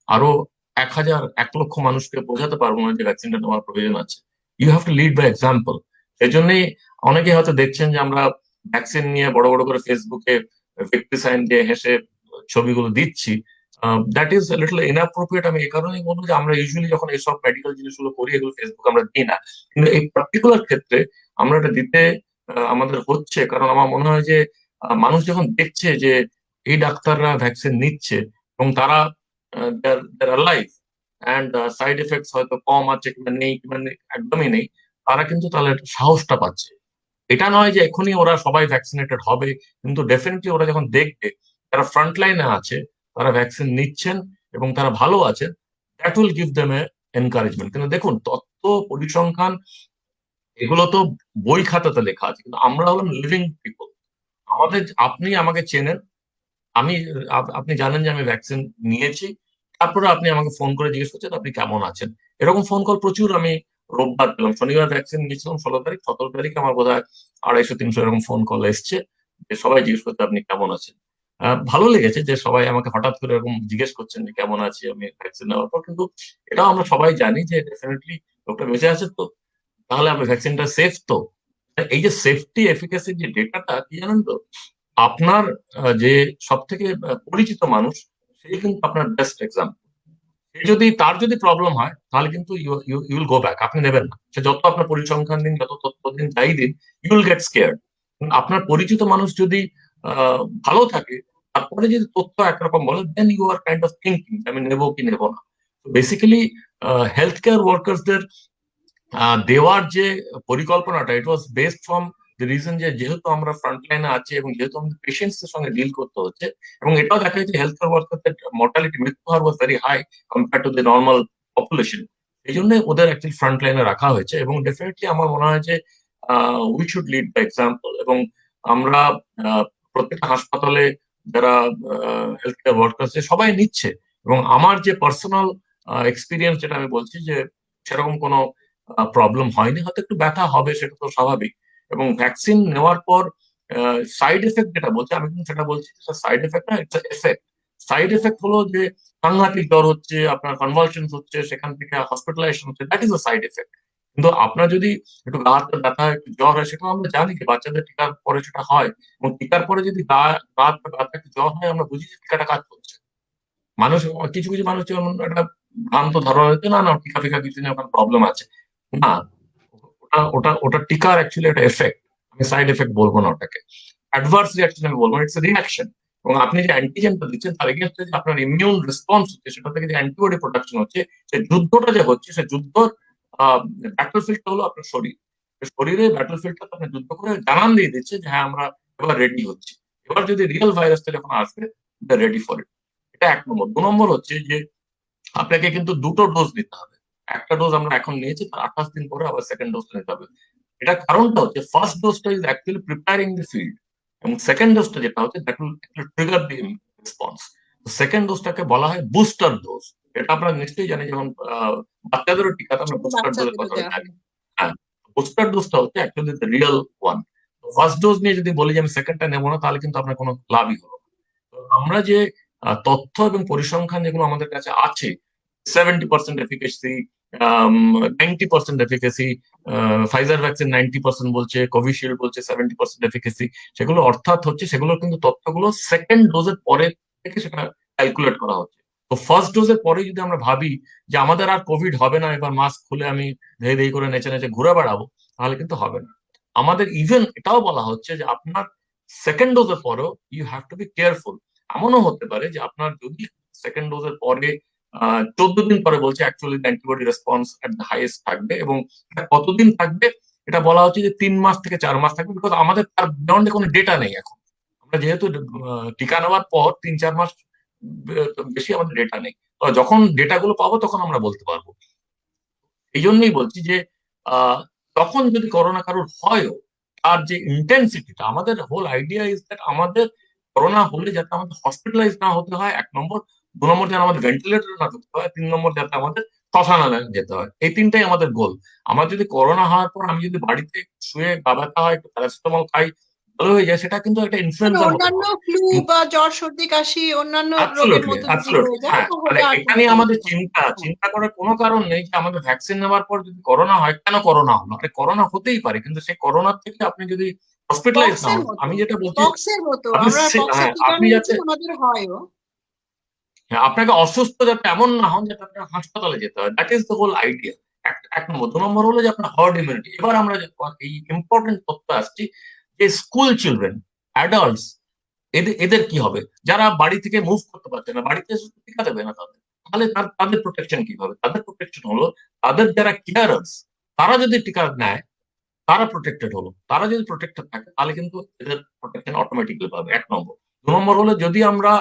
আরো 1,000 1 লক্ষ মানুষকে বোঝাতে পারবো না যে ভ্যাকসিনটা নেওয়ার প্রয়োজন আছে। You have to lead by example. সেই জন্যই অনেকে হয়তো দেখছেন যে আমরা ভ্যাকসিন নিয়ে বড় বড় করে ফেসবুকে ভিক্টি সাইন দিয়ে হেসে ছবিগুলো দিচ্ছি। That is little inappropriate. আমি এই কারণেই বলবো যে আমরা ইউজুয়ালি যখন এইসব মেডিকেল জিনিসগুলো করি এগুলো ফেসবুক আমরা দিই না, কিন্তু এই পার্টিকুলার ক্ষেত্রে আমরা এটা দিতে আমাদের হচ্ছে, কারণ আমার মনে হয় যে মানুষ যখন দেখছে যে এই ডাক্তাররা ভ্যাকসিন নিচ্ছে এবং তারা লাইফ অ্যান্ড সাইড এফেক্টস হয়তো কম আছে কিংবা নেই কিংবা একদমই নেই, তারা কিন্তু তাহলে একটু সাহসটা পাচ্ছে। এটা নয় যে এখনই ওরা সবাই ভ্যাকসিনেটেড হবে, কিন্তু ডেফিনেটলি ওরা যখন দেখবে যারা ফ্রন্ট লাইনে আছে তারা ভ্যাকসিন নিচ্ছেন এবং তারা ভালো আছেন, that will give them A encouragement. কিন্তু দেখুন, তথ্য, পরিসংখ্যান এগুলো তো বই খাতাতে লেখা আছে, কিন্তু আমরা হলাম লিভিং পিপল। আমাদের, আপনি আমাকে চেনেন, আমি, আপনি জানেন যে আমি ভ্যাকসিন নিয়েছি, তারপরে আপনি আমাকে ফোন করে জিজ্ঞেস করছেন আপনি কেমন আছেন। এরকম ফোন কল প্রচুর আমি রোববার পেলাম। শনিবার ভ্যাকসিন নিয়েছিলাম 16 তারিখ, 17 তারিখ আমার বোধ হয় 250-300 এরকম ফোন কল এসছে, যে সবাই জিজ্ঞেস করছে আপনি কেমন আছেন। ভালো লেগেছে যে সবাই আমাকে হঠাৎ করে এরকম জিজ্ঞেস করছেন যে কেমন আছি আমি ভ্যাকসিন নেওয়ার পর। কিন্তু এটাও আমরা সবাই জানি যে ডেফিনেটলি লোকটা বেঁচে আছে তো, তাহলে আমরা ভ্যাকসিনটা সেফ তো। এই যে সেফটি এফিকাসির যে ডেটাটা কি জানেন তো, আপনার যে সব থেকে পরিচিত মানুষ, সেই কিন্তু আপনার বেস্ট এক্সাম্পল। সে যদি, তার যদি প্রবলেম হয় তাহলে কিন্তু ইউ উইল গো ব্যাক, আপনি নেবেন না। সে যত আপনার পরিসংখ্যান দিন, যত তথ্য দিন, যাই দিন, ইউ উইল গেট স্কেয়ার্ড। আপনার পরিচিত মানুষ যদি ভালো থাকে, তারপরে যদি তথ্য একরকম বলে, then you are kind of thinking আমি নেবো কি নেবো না। বেসিক্যালি হেলথ কেয়ার ওয়ার্কার্সদের দেওয়ার যে পরিকল্পনাটা, it was based from the reason যে যেহেতু আমরা ফ্রন্ট লাইনে আছি এবং যেহেতু আমাদের পেশেন্টস এর সঙ্গে ডিল করতে হচ্ছে, এবং এটাও দেখা যাচ্ছে হেলথ কেয়ার ওয়ার্কারদের মর্টালিটি, মৃত্যু হার was very high compare to the normal population. এই জন্য ওদের অ্যাকচুয়ালি ফ্রন্ট লাইনে রাখা হয়েছে, এবং ডেফিনেটলি আমার মনে হয় যে we should lead by example. এবং আমরা আহ, প্রত্যেকটা হাসপাতালে যারা হেলথ কেয়ার ওয়ার্কার্স সবাই নিচ্ছে, এবং আমার যে পার্সোনাল এক্সপিরিয়েন্স যেটা আমি বলছি যে সেরকম কোনো প্রবলেম হয়নি। হয়তো একটু ব্যথা হবে, সেটা তো স্বাভাবিক। এবং ভ্যাকসিন নেওয়ার পর সাইড এফেক্ট যেটা বলছে, আমি কিন্তু সেটা বলছি সাইড এফেক্ট না, ইটস এফেক্ট। সাইড এফেক্ট হলো যে সাংঘাতিক জ্বর হচ্ছে, আপনার কনভালশন হচ্ছে, সেখান থেকে হসপিটালাইজেশন হচ্ছে, that is a side effect. কিন্তু আপনার যদি একটু গা হাতে ব্যথা, একটু জ্বর হয়, সেটা আমরা জানি যে বাচ্চাদের টিকার পরে সেটা হয়। এবং টিকার পরে যদি গা হাত পা ব্যথা, একটু জ্বর হয়, আমরা বুঝি যে টিকাটা কাজ করছে। মানুষ, কিছু কিছু মানুষ যেমন একটা ভ্রান্ত ধারণা হচ্ছে, না না টিকা ফিকা কিছু নিয়ে ওখানে প্রবলেম আছে। না, ওটা ওটা ওটা টিকার অ্যাকচুয়ালি একটা এফেক্ট। আমি সাইড এফেক্ট বলবো না ওটাকে, অ্যাডভার্স রিয়াকশন আমি বলবো, ইটস রিয়াকশন। এবং আপনি যে অ্যান্টিজেনটা দিচ্ছেন তার এগেনস্টে যে আপনার ইমিউন রেসপন্স হচ্ছে, সেটা থেকে যে অ্যান্টিবডি প্রোডাকশন হচ্ছে, সেই যুদ্ধটা যে হচ্ছে, সেই যুদ্ধ ব্যাটল ফিল্ডটা হলো আপনার শরীর। শরীরে ব্যাটল ফিল্ডটা আপনি যুদ্ধ করে জানান দিয়ে দিচ্ছে যে হ্যাঁ আমরা এবার রেডি হচ্ছি। এবার যদি রিয়েল ভাইরাসটা যখন আসবে, রেডি ফর ইট। এটা 1 নম্বর। 2 নম্বর হচ্ছে যে আপনাকে কিন্তু দুটো ডোজ নিতে হবে। একটা ডোজ আমরা এখন নিয়েছি, তার 28 দিন পরে আবার সেকেন্ড ডোজটা নিতে হবে। এটা কারণটা হচ্ছে ফার্স্ট ডোজটা is actually preparing the field, এবং সেকেন্ড ডোজটা যেটা হচ্ছে that will trigger the response. Second ডোজটাকে বলা হয় বুস্টার ডোজ। এটা আপনারা নিশ্চয়ই জানেন, যেমন বাচ্চাদেরও টিকাতে আমরা ছোট বুস্টার ডোজের বাচ্চাদেরও কথাটা দেওয়া জানি। হয়। হ্যাঁ, বুস্টার ডোজটা হচ্ছে actually the real one. First dose নিয়ে যদি বলি যে আমি সেকেন্ডটা নেবো না, তাহলে কিন্তু আপনার কোনো লাভই হলো না। তো আমরা যে তথ্য এবং পরিসংখ্যান যেগুলো আমাদের কাছে আছে, 70% এফিকেসি, 90% এফিকেসি, ফাইজার ভ্যাকসিন 90% বলছে, কোভিশিল্ড বলছে 70% এফিকেসি, সেগুলো অর্থাৎ হচ্ছে সেগুলো কিন্তু তথ্যগুলো সেকেন্ড ডোজের পরে থেকে সেটা ক্যালকুলেট করা হচ্ছে। তো ফার্স্ট ডোজের পরে যদি আমরা ভাবি যে আমাদের আর কোভিড হবে না, এবার মাস্ক খুলে আমি ধেই ধেই করে নেচে নেচে ঘুরে বেড়াবো, তাহলে কিন্তু হবে না। আমাদের ইভেন এটাও বলা হচ্ছে যে আপনার সেকেন্ড ডোজের পরেও you have to be careful. এমনও হতে পারে যে আপনার যদি সেকেন্ড ডোজের পরে 14 দিন পরে বলছে actually antibody response at the highest থাকবে, এবং এটা কতদিন থাকবে, এটা বলা হচ্ছে যে 3 মাস থেকে 4 মাস থাকবে, বিকজ আমাদের তার বিয়ন্ডে কোনো ডেটা নেই এখন। আমরা যেহেতু টিকা নেওয়ার পর 3-4 মাস বেশি আমাদের ডেটা নেই। তো যখন ডেটাগুলো পাবো তখন আমরা বলতে পারবো। এই জন্যই বলছি যে আহ, তখন যদি করোনা কারোর হয়ও, তার যে ইন্টেন্সিটিটা, আমাদের হোল আইডিয়া ইজ দ্যাট আমাদের করোনা হলে যাতে আমাদের হসপিটালাইজ না হতে হয়, 1 নম্বর। 2 নম্বর, যেন আমাদের ভেন্টিলেটর না করতে হয়। 3 নম্বর, যাতে আমাদের শ্মশানে যেতে হয়। এই তিনটাই আমাদের গোল। আমার যদি করোনা হওয়ার পর আমি যদি বাড়িতে শুয়ে গা ব্যথা হয়, একটু প্যারাসিটামল খাই, ভালো হয়ে যায়, সেটা কিন্তু একটা মানে ইনফ্লুয়েঞ্জার মতন অন্যান্য হবে। ফ্লু বা জ্বর সর্দি কাশি অন্যান্য রোগের অ্যাবসলিউটলি, মতো যদি অ্যাবসলিউটলি, হয়ে যায় হ্যাঁ। তাহলে তাহলে আর এটা কোনো নিয়ে আমাদের সমস্যা হবে না। চিন্তা হ্যাঁ। চিন্তা করার কোনো কারণ নেই যে আমাদের ভ্যাকসিন নেওয়ার পর যদি করোনা হয়, কেন করোনা হলো? আরে করোনা হতেই পারে, কিন্তু সেই করোনার থেকে আপনি যদি হসপিটালাইজ পক্স না এর হন, মতো, আমি যেটা বলছি, পক্স এর মতো আপনি আমরা পক্সের হ্যাঁ, টিকা আপনি নিয়েছি, যাতে, আমাদের হয়ও। হ্যাঁ, আপনাকে অসুস্থ যাতে এমন না হন যাতে আপনার হাসপাতালে যেতে হয়, that is the whole idea. এক নম্বর। 2 নম্বর হলো যে আপনার হার্ড ইমিউনিটি। এবার আমরা এই ইম্পর্টেন্ট তথ্য আসছি, যে স্কুল চিলড্রেন, অ্যাডাল্টস, এদের এদের কি হবে? যারা বাড়ি থেকে মুভ করতে পারছে না, বাড়িতে এসে তো টিকা দেবে না তাদের, তাহলে তাদের প্রোটেকশন কি হবে? তাদের প্রোটেকশন হলো, তাদের যারা কেয়ারার্স, তারা যদি টিকা নেয়, তারা প্রোটেক্টেড হলো। তারা যদি প্রোটেক্টেড থাকে, তাহলে কিন্তু এদের প্রোটেকশন অটোমেটিক্যালি পাবে। 1 নম্বর। 2 নম্বর হলো, যদি আমরা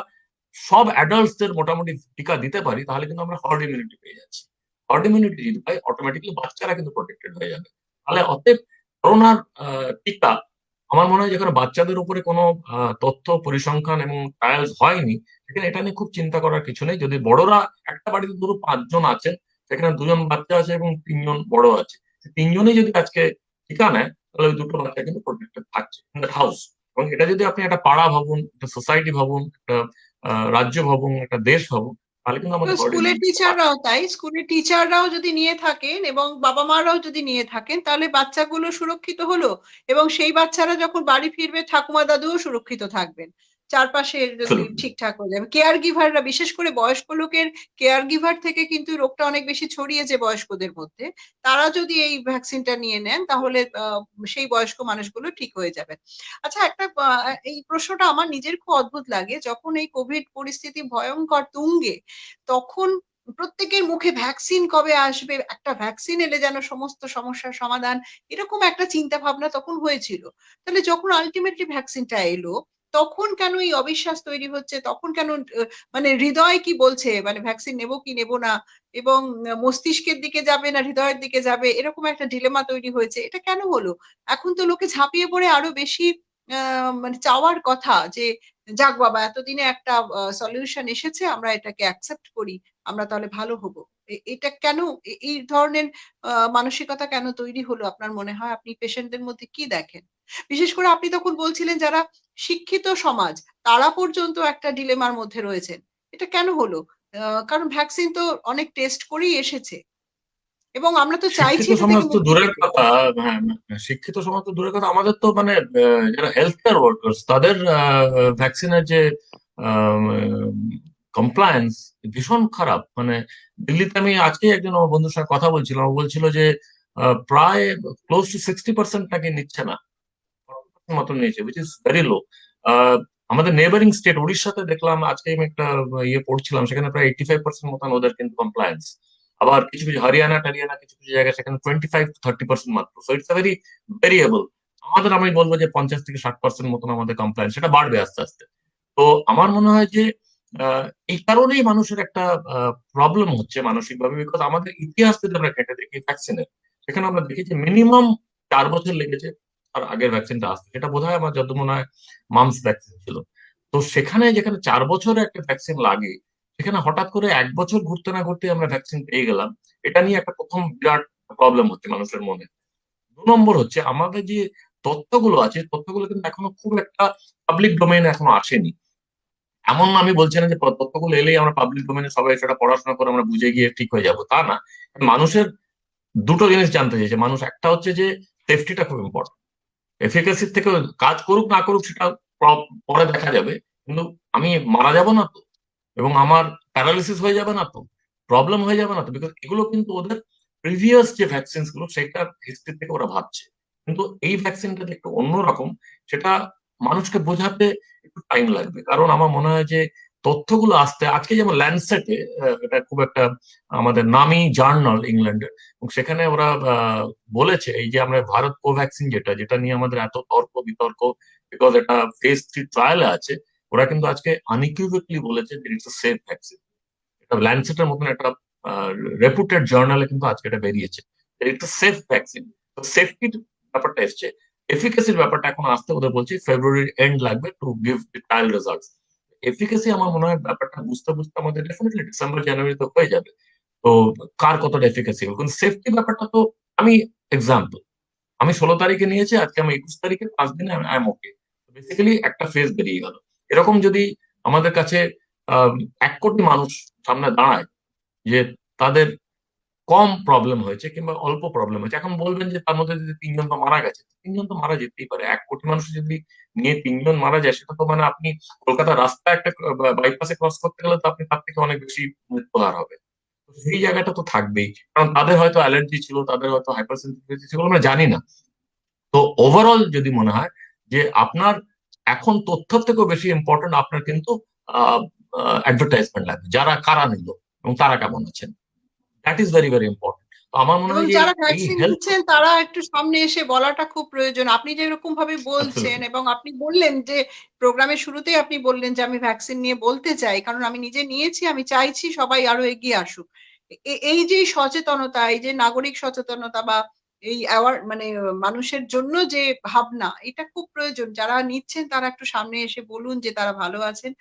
সব অ্যাডাল্টসদের মোটামুটি টিকা দিতে পারি, তাহলে কিন্তু আমরা হার্ড ইমিউনিটি পেয়ে যাচ্ছি। হার্ড ইমিউনিটি যদি পাই, অটোমেটিক্যালি বাচ্চারা কিন্তু প্রোটেক্টেড হয়ে যাবে। তাহলে অতএব করোনার টিকা, আমার মনে হয় যেখানে বাচ্চাদের উপরে কোনো তথ্য পরিসংখ্যান এবং ট্রায়ালস হয়নি, সেখানে এটা নিয়ে খুব চিন্তা করার কিছু নেই। যদি বড়রা, একটা বাড়িতে ধরো 5 জন আছেন, সেখানে 2 জন বাচ্চা আছে এবং 3 জন বড় আছে, 3 জনই যদি আজকে টিকা নেয়, তাহলে ওই দুটো বাচ্চা কিন্তু প্রোটেক্টেড থাকছে ইন দ্য হাউস। এবং এটা যদি আপনি একটা পাড়া ভাবুন, একটা সোসাইটি ভাবুন, একটা রাজ্য ভাবুন, একটা দেশ ভাবুন, তাহলে কিন্তু তো আমাদের হার্ড স্কুলের ইমিউনিটিটা টিচাররাও বাড়ছে। তাই, স্কুলের টিচাররাও যদি নিয়ে থাকেন এবং বাবা মারাও যদি নিয়ে থাকেন, তাহলে বাচ্চাগুলো সুরক্ষিত হলো, এবং সেই বাচ্চারা যখন বাড়ি ফিরবে ঠাকুমা দাদুও সুরক্ষিত থাকবেন। চারপাশে যদি Absolutely. ঠিকঠাক হয়ে যাবে, কেয়ার গিভাররা, বিশেষ করে বয়স্ক লোকের কেয়ার গিভার থেকে কিন্তু রোগটা অনেক বেশি ছড়িয়েছে বয়স্কদের মধ্যে। তারা যদি এই ভ্যাকসিনটা নিয়ে নেন, তাহলে সেই বয়স্ক মানুষগুলো ঠিক হয়ে যাবে। আচ্ছা, একটা এই প্রশ্নটা আমার নিজের খুব অদ্ভুত লাগে, যখন এই কোভিড পরিস্থিতি ভয়ঙ্কর তুঙ্গে, তখন প্রত্যেকের মুখে ভ্যাকসিন কবে আসবে? একটা ভ্যাকসিন এলে যেন সমস্ত সমস্যার সমাধান, এরকম একটা চিন্তা ভাবনা তখন হয়েছিল। তাহলে যখন আল্টিমেটলি ভ্যাকসিনটা এলো, তখন কেন এই অবিশ্বাস তৈরি হচ্ছে? তখন কেন মানে হৃদয় কি বলছে? মানে ভ্যাকসিন নেব কি নেব না? এবং মস্তিষ্কের দিকে যাবে না হৃদয়ের দিকে যাবে? এরকম একটা ডিলেমা তৈরি হয়েছে। এটা কেন হলো? এখন তো লোকে ঝাঁপিয়ে পড়ে আরো বেশি আ মানে চাওয়ার কথা যে, যাক বাবা, এতদিনে একটা সলিউশন এসেছে, আমরা এটাকে অ্যাকসেপ্ট করি। আমরা তাহলে ভালো হবো। এটা কেন, এই ধরনের মানসিকতা কেন তৈরি হলো আপনার মনে হয়? আপনি পেশেন্টদের মধ্যে কি দেখেন? বিশেষ করে আপনি তখন বলছিলেন যারা শিক্ষিত সমাজ, তারা পর্যন্ত একটা ডিলেমার মধ্যে রয়েছেন। এটা কেন হলো? আ কারণ ভ্যাকসিন তো অনেক টেস্ট করেই এসেছে এবং আমরা তো চাইছি শিক্ষিত এটা সমাজ থেকে তো মুক্তি দূরের পেতে। কথা। হ্যাঁ, শিক্ষিত সমাজ তো দূরের কথা, আমাদের তো মানে যারা হেলথ কেয়ার ওয়ার্কার্স, তাদের ভ্যাকসিনের যে কমপ্লায়েন্স ভীষণ খারাপ। মানে দিল্লিতে আমি আজকে একজন আমার বন্ধুর সঙ্গে কথা বলছিলাম, ও বলছিল যে প্রায় ক্লোজ টু 60% নাকি নিচ্ছে না, 40% মতন নিয়েছে, উইচ ইজ ভেরি লো। আমাদের নেবারিং স্টেট উড়িষ্যাতে দেখলাম, আজকে আমি একটা ইয়ে পড়ছিলাম, সেখানে প্রায় 85% মতন ওদের কিন্তু কমপ্লায়েন্স। আবার কিছু কিছু হরিয়ানা টারিয়ানা, কিছু কিছু জায়গায় সেখানে 25-30% মাত্র। So it's very variable. আমাদের, আমি বলবো যে 50-60% মতন আমাদের কমপ্লায়েন্স, সেটা বাড়বে আস্তে আস্তে। তো আমার মনে হয় যে এই কারণেই মানুষের একটা প্রবলেম হচ্ছে মানসিকভাবে, বিকজ আমাদের ইতিহাস যদি আমরা ঘেঁটে দেখি ভ্যাকসিনের, সেখানে আমরা দেখি যে মিনিমাম 4 বছর লেগেছে আর আগের ভ্যাকসিনটা আসতে। সেটা বোধহয় আমার যত মনে হয় মামস ভ্যাকসিন ছিল। তো সেখানে যেখানে 4 বছরে একটা ভ্যাকসিন লাগে, সেখানে হঠাৎ করে 1 বছর ঘুরতে না ঘুরতে আমরা ভ্যাকসিন পেয়ে গেলাম। এটা নিয়ে একটা প্রথম বিরাট প্রবলেম হচ্ছে মানুষের মনে। 2 নম্বর হচ্ছে, আমাদের যে তথ্যগুলো আছে, তথ্যগুলো কিন্তু এখনো খুব একটা পাবলিক ডোমেইনে এখনো আসেনি। এমন না, আমি বলছি না যে তথ্যগুলো এলেই আমরা পাবলিক ডোমেইনে সবাই সেটা পড়াশোনা করে আমরা বুঝে গিয়ে ঠিক হয়ে যাবো, তা না। মানুষের দুটো জিনিস জানতে চাইছে মানুষ। একটা হচ্ছে যে সেফটিটা খুব ইম্পর্টেন্ট। এফিকাসির থেকে কাজ করুক না করুক সেটা পরে দেখা যাবে, কিন্তু আমি মারা যাব না তো, এবং আমার প্যারালিসিস হয়ে যাবে না তো, প্রবলেম হয়ে যাবে না তো? বিকজ এগুলো কিন্তু ওদের প্রিভিয়াস যে ভ্যাকসিন গুলো সেটার হিস্ট্রি থেকে ওরা ভাবছে। কিন্তু এই ভ্যাকসিনটা যে একটু অন্যরকম, সেটা মানুষকে বোঝাতে একটু টাইম লাগবে। কারণ আমার মনে হয় যে তথ্যগুলো আসতে, আজকে যেমন ল্যান্ডসেটে, এটা খুব একটা আমাদের নামি জার্নাল ইংল্যান্ডের, এবং সেখানে ওরা বলেছে এই যে আমরা ভারত কোভ্যাক্সিন, যেটা যেটা নিয়ে আমাদের এত তর্ক বিতর্ক, বিকজ এটা ফেজ 3 ট্রায়ালে আছে। ওরা কিন্তু আজকে আনইকুইভেকলি বলেছে যে ইটস সেফ ভ্যাকসিন। এটা ল্যান্ডসেটের মতন একটা রেপুটেড জার্নালে কিন্তু আজকে এটা বেরিয়েছে, এটা সেফ ভ্যাকসিন। তো সেফটির ব্যাপারটা এসছে, এফিকাসির ব্যাপারটা এখন আসতে ওদের বলছে ফেব্রুয়ারির এন্ড লাগবে to give the trial results. Efficacy আমার মনে হয় ব্যাপারটা বুঝতে বুঝতে আমাদের ডেফিনেটলি ডিসেম্বর জানুয়ারিতে হয়ে যাবে। তো কার কতটা এফিকাসি, কিন্তু সেফটি ব্যাপারটা তো, আমি এক্সাম্পল, আমি 16 তারিখে নিয়েছি, আজকে আমি 21 তারিখে, 5 দিনে আই এম ওকে। বেসিক্যালি একটা ফেজ বেরিয়ে গেল। এরকম যদি আমাদের কাছে 1 কোটি মানুষ সামনে দাঁড়ায় যে তাদের কম প্রবলেম হয়েছে কিংবা অল্প প্রবলেম হয়েছে, এখন বলবেন যে তার মধ্যে যদি 3 জন তো মারা গেছে, 3 জন তো মারা যেতেই পারে। 1 কোটি মানুষ যদি নিয়ে 3 জন মারা যায়, সেটা তো মানে আপনি কলকাতার রাস্তা একটা বাইপাসে ক্রস করতে গেলে তো আপনি তার থেকে অনেক বেশি মৃত্যুহার হবে। তো সেই জায়গাটা তো থাকবেই, কারণ তাদের হয়তো অ্যালার্জি ছিল, তাদের হয়তো হাইপার সেন্সিটিভিটি ছিল, আমরা জানি না। তো ওভারঅল যদি মনে হয় যে আপনার এখন তথ্যের থেকেও বেশি ইম্পর্টেন্ট, আপনার কিন্তু অ্যাডভার্টাইজমেন্ট লাগবে, যারা কারা নিল এবং তারা কেমন আছেন, that is very very important. তো আমার মনে এবং হয় যে যারা এই ভ্যাকসিন হেলথ, নিচ্ছেন তারা একটু সামনে এসে বলাটা খুব প্রয়োজন। আপনি যেরকম ভাবে বলছেন, অ্যাবসলিউটলি, এবং আপনি বললেন যে প্রোগ্রামের শুরুতেই আপনি বললেন যে আমি ভ্যাকসিন নিয়ে বলতে চাই, কারণ আমি নিজে নিয়েছি, আমি চাইছি সবাই আরো এগিয়ে আসুক। এই যে সচেতনতা, এই যে নাগরিক সচেতনতা বা এই মানে মানুষের জন্য যে ভাবনা, এটা খুব প্রয়োজন। যারা নিচ্ছেন তারা একটু সামনে এসে বলুন যে তারা ভালো আছেন।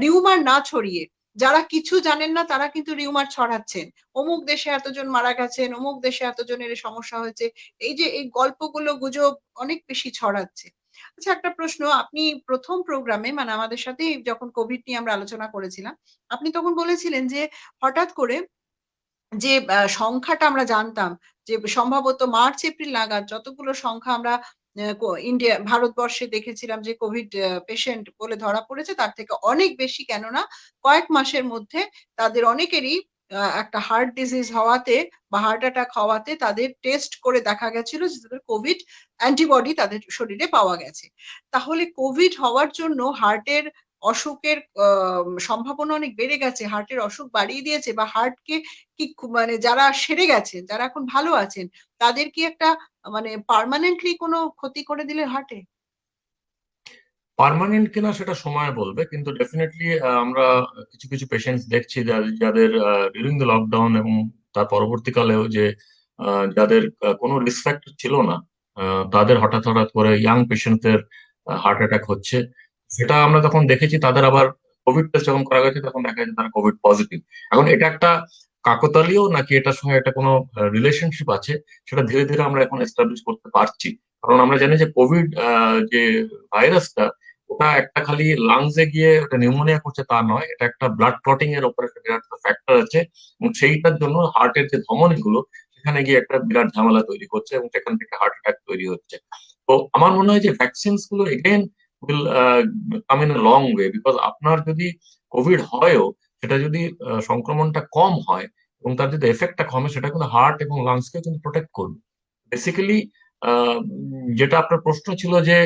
রিউমার না ছড়িয়ে, যারা কিছু জানেন না তারা কিন্তু রিউমার ছড়াচ্ছেন। অমুক দেশে এতজন মারা গেছেন, অমুক দেশে এতজনের এই সমস্যা হয়েছে। এই যে এই গল্পগুলো, গুজব অনেক বেশি ছড়াচ্ছে। আচ্ছা, একটা প্রশ্ন, আপনি ১ম প্রোগ্রামে মানে আমাদের সাথেই যখন কোভিড নিয়ে আমরা আলোচনা করেছিলাম, আপনি তখন বলেছিলেন যে হঠাৎ করে যে সংখ্যাটা আমরা জানতাম যে সম্ভবত মার্চ এপ্রিল নাগাদ যতগুলো সংখ্যা আমরা ভারতবর্ষে দেখেছিলাম যে কোভিড পেশেন্ট বলে ধরা পড়েছে, তার থেকে অনেক বেশি। কেননা কয়েক মাসের মধ্যে তাদের অনেকেরই একটা হার্ট ডিজিজ হওয়াতে বা হার্ট অ্যাটাক হওয়াতে তাদের টেস্ট করে দেখা গেছিল যে তাদের কোভিড অ্যান্টিবডি তাদের শরীরে পাওয়া গেছে। তাহলে কোভিড হওয়ার জন্য হার্টের অসুখের সম্ভাবনা অনেক বেড়ে গেছে। হার্টের অসুখ বাড়িয়ে দিয়েছে, বা হার্টকে কি মানে যারা সেরে গেছেন, যারা এখন ভালো আছেন, তাদের কি একটা মানে পার্মানেন্টলি কোনো ক্ষতি করে দিলে হার্টে? পার্মানেন্ট কিনা সেটা সময় বলবে, কিন্তু ডেফিনেটলি আমরা কিছু কিছু পেশেন্টস দেখছি যাদের ডিউরিং দ্য লকডাউন এবং তার পরবর্তীকালেও যে যাদের কোনো রিস্ক ফ্যাক্টর ছিল না, তাদের হঠাৎ হঠাৎ করে ইয়াং পেশেন্টদের হার্ট অ্যাটাক হচ্ছে। সেটা আমরা তখন দেখেছি, তাদের আবার কোভিড টেস্ট যখন করা গেছে তখন দেখা যাচ্ছে তারা কোভিড পজিটিভ। এখন এটা একটা কাকতালীয় নাকি এটার সঙ্গে একটা কোনো রিলেশনশিপ আছে, সেটা ধীরে ধীরে আমরা এখন এস্টাবলিশ করতে পারছি। কারণ আমরা জানি যে কোভিড যে ভাইরাসটা, ওটা একটা খালি লাংসে গিয়ে ওটা নিউমোনিয়া করছে তা নয়, এটা একটা ব্লাড ক্লটিং এর উপর একটা বিরাট ফ্যাক্টর আছে, এবং সেইটার জন্য হার্টের যে ধমনী গুলো সেখানে গিয়ে একটা বিরাট ঝামেলা তৈরি করছে এবং সেখান থেকে হার্ট অ্যাটাক তৈরি হচ্ছে। তো আমার মনে হয় যে ভ্যাকসিনস গুলো again will come in long way, because আপনার যদি কোভিড হয়ও, সেটা যদি সংক্রমণটা কম হয় এবং তার যদি এফেক্টটা কমে, সেটা কিন্তু হার্ট এবং লাংসকে কিন্তু প্রোটেক্ট করবে বেসিক্যালি। যেটা আপনার প্রশ্ন ছিল যে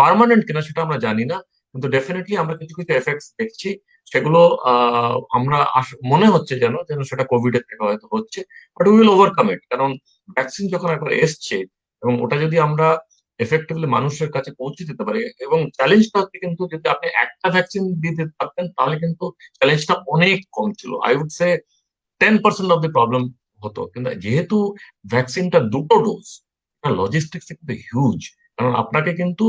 পার্মানেন্ট কিনা, সেটা আমরা জানি না, কিন্তু ডেফিনেটলি আমরা কিছু কিছু এফেক্টস দেখছি, সেগুলো আমরা মনে হচ্ছে যেন যেন সেটা কোভিড এর থেকে হয়তো হচ্ছে, বাট উই উইল ওভারকাম ইট। কারণ ভ্যাকসিন যখন একবার এসছে এবং ওটা যদি আমরা এফেক্টিভলি মানুষের কাছে পৌঁছে দিতে পারি, এবং চ্যালেঞ্জটা হচ্ছে কিন্তু যদি আপনি একটা ভ্যাকসিন দিতে পারতেন তাহলে কিন্তু চ্যালেঞ্জটা অনেক কম ছিল, I would say 10% of the problem হতো। কিন্তু যেহেতু ভ্যাকসিনটা দুটো ডোজ, লজিস্টিক্স কিন্তু হিউজ। কারণ আপনাকে কিন্তু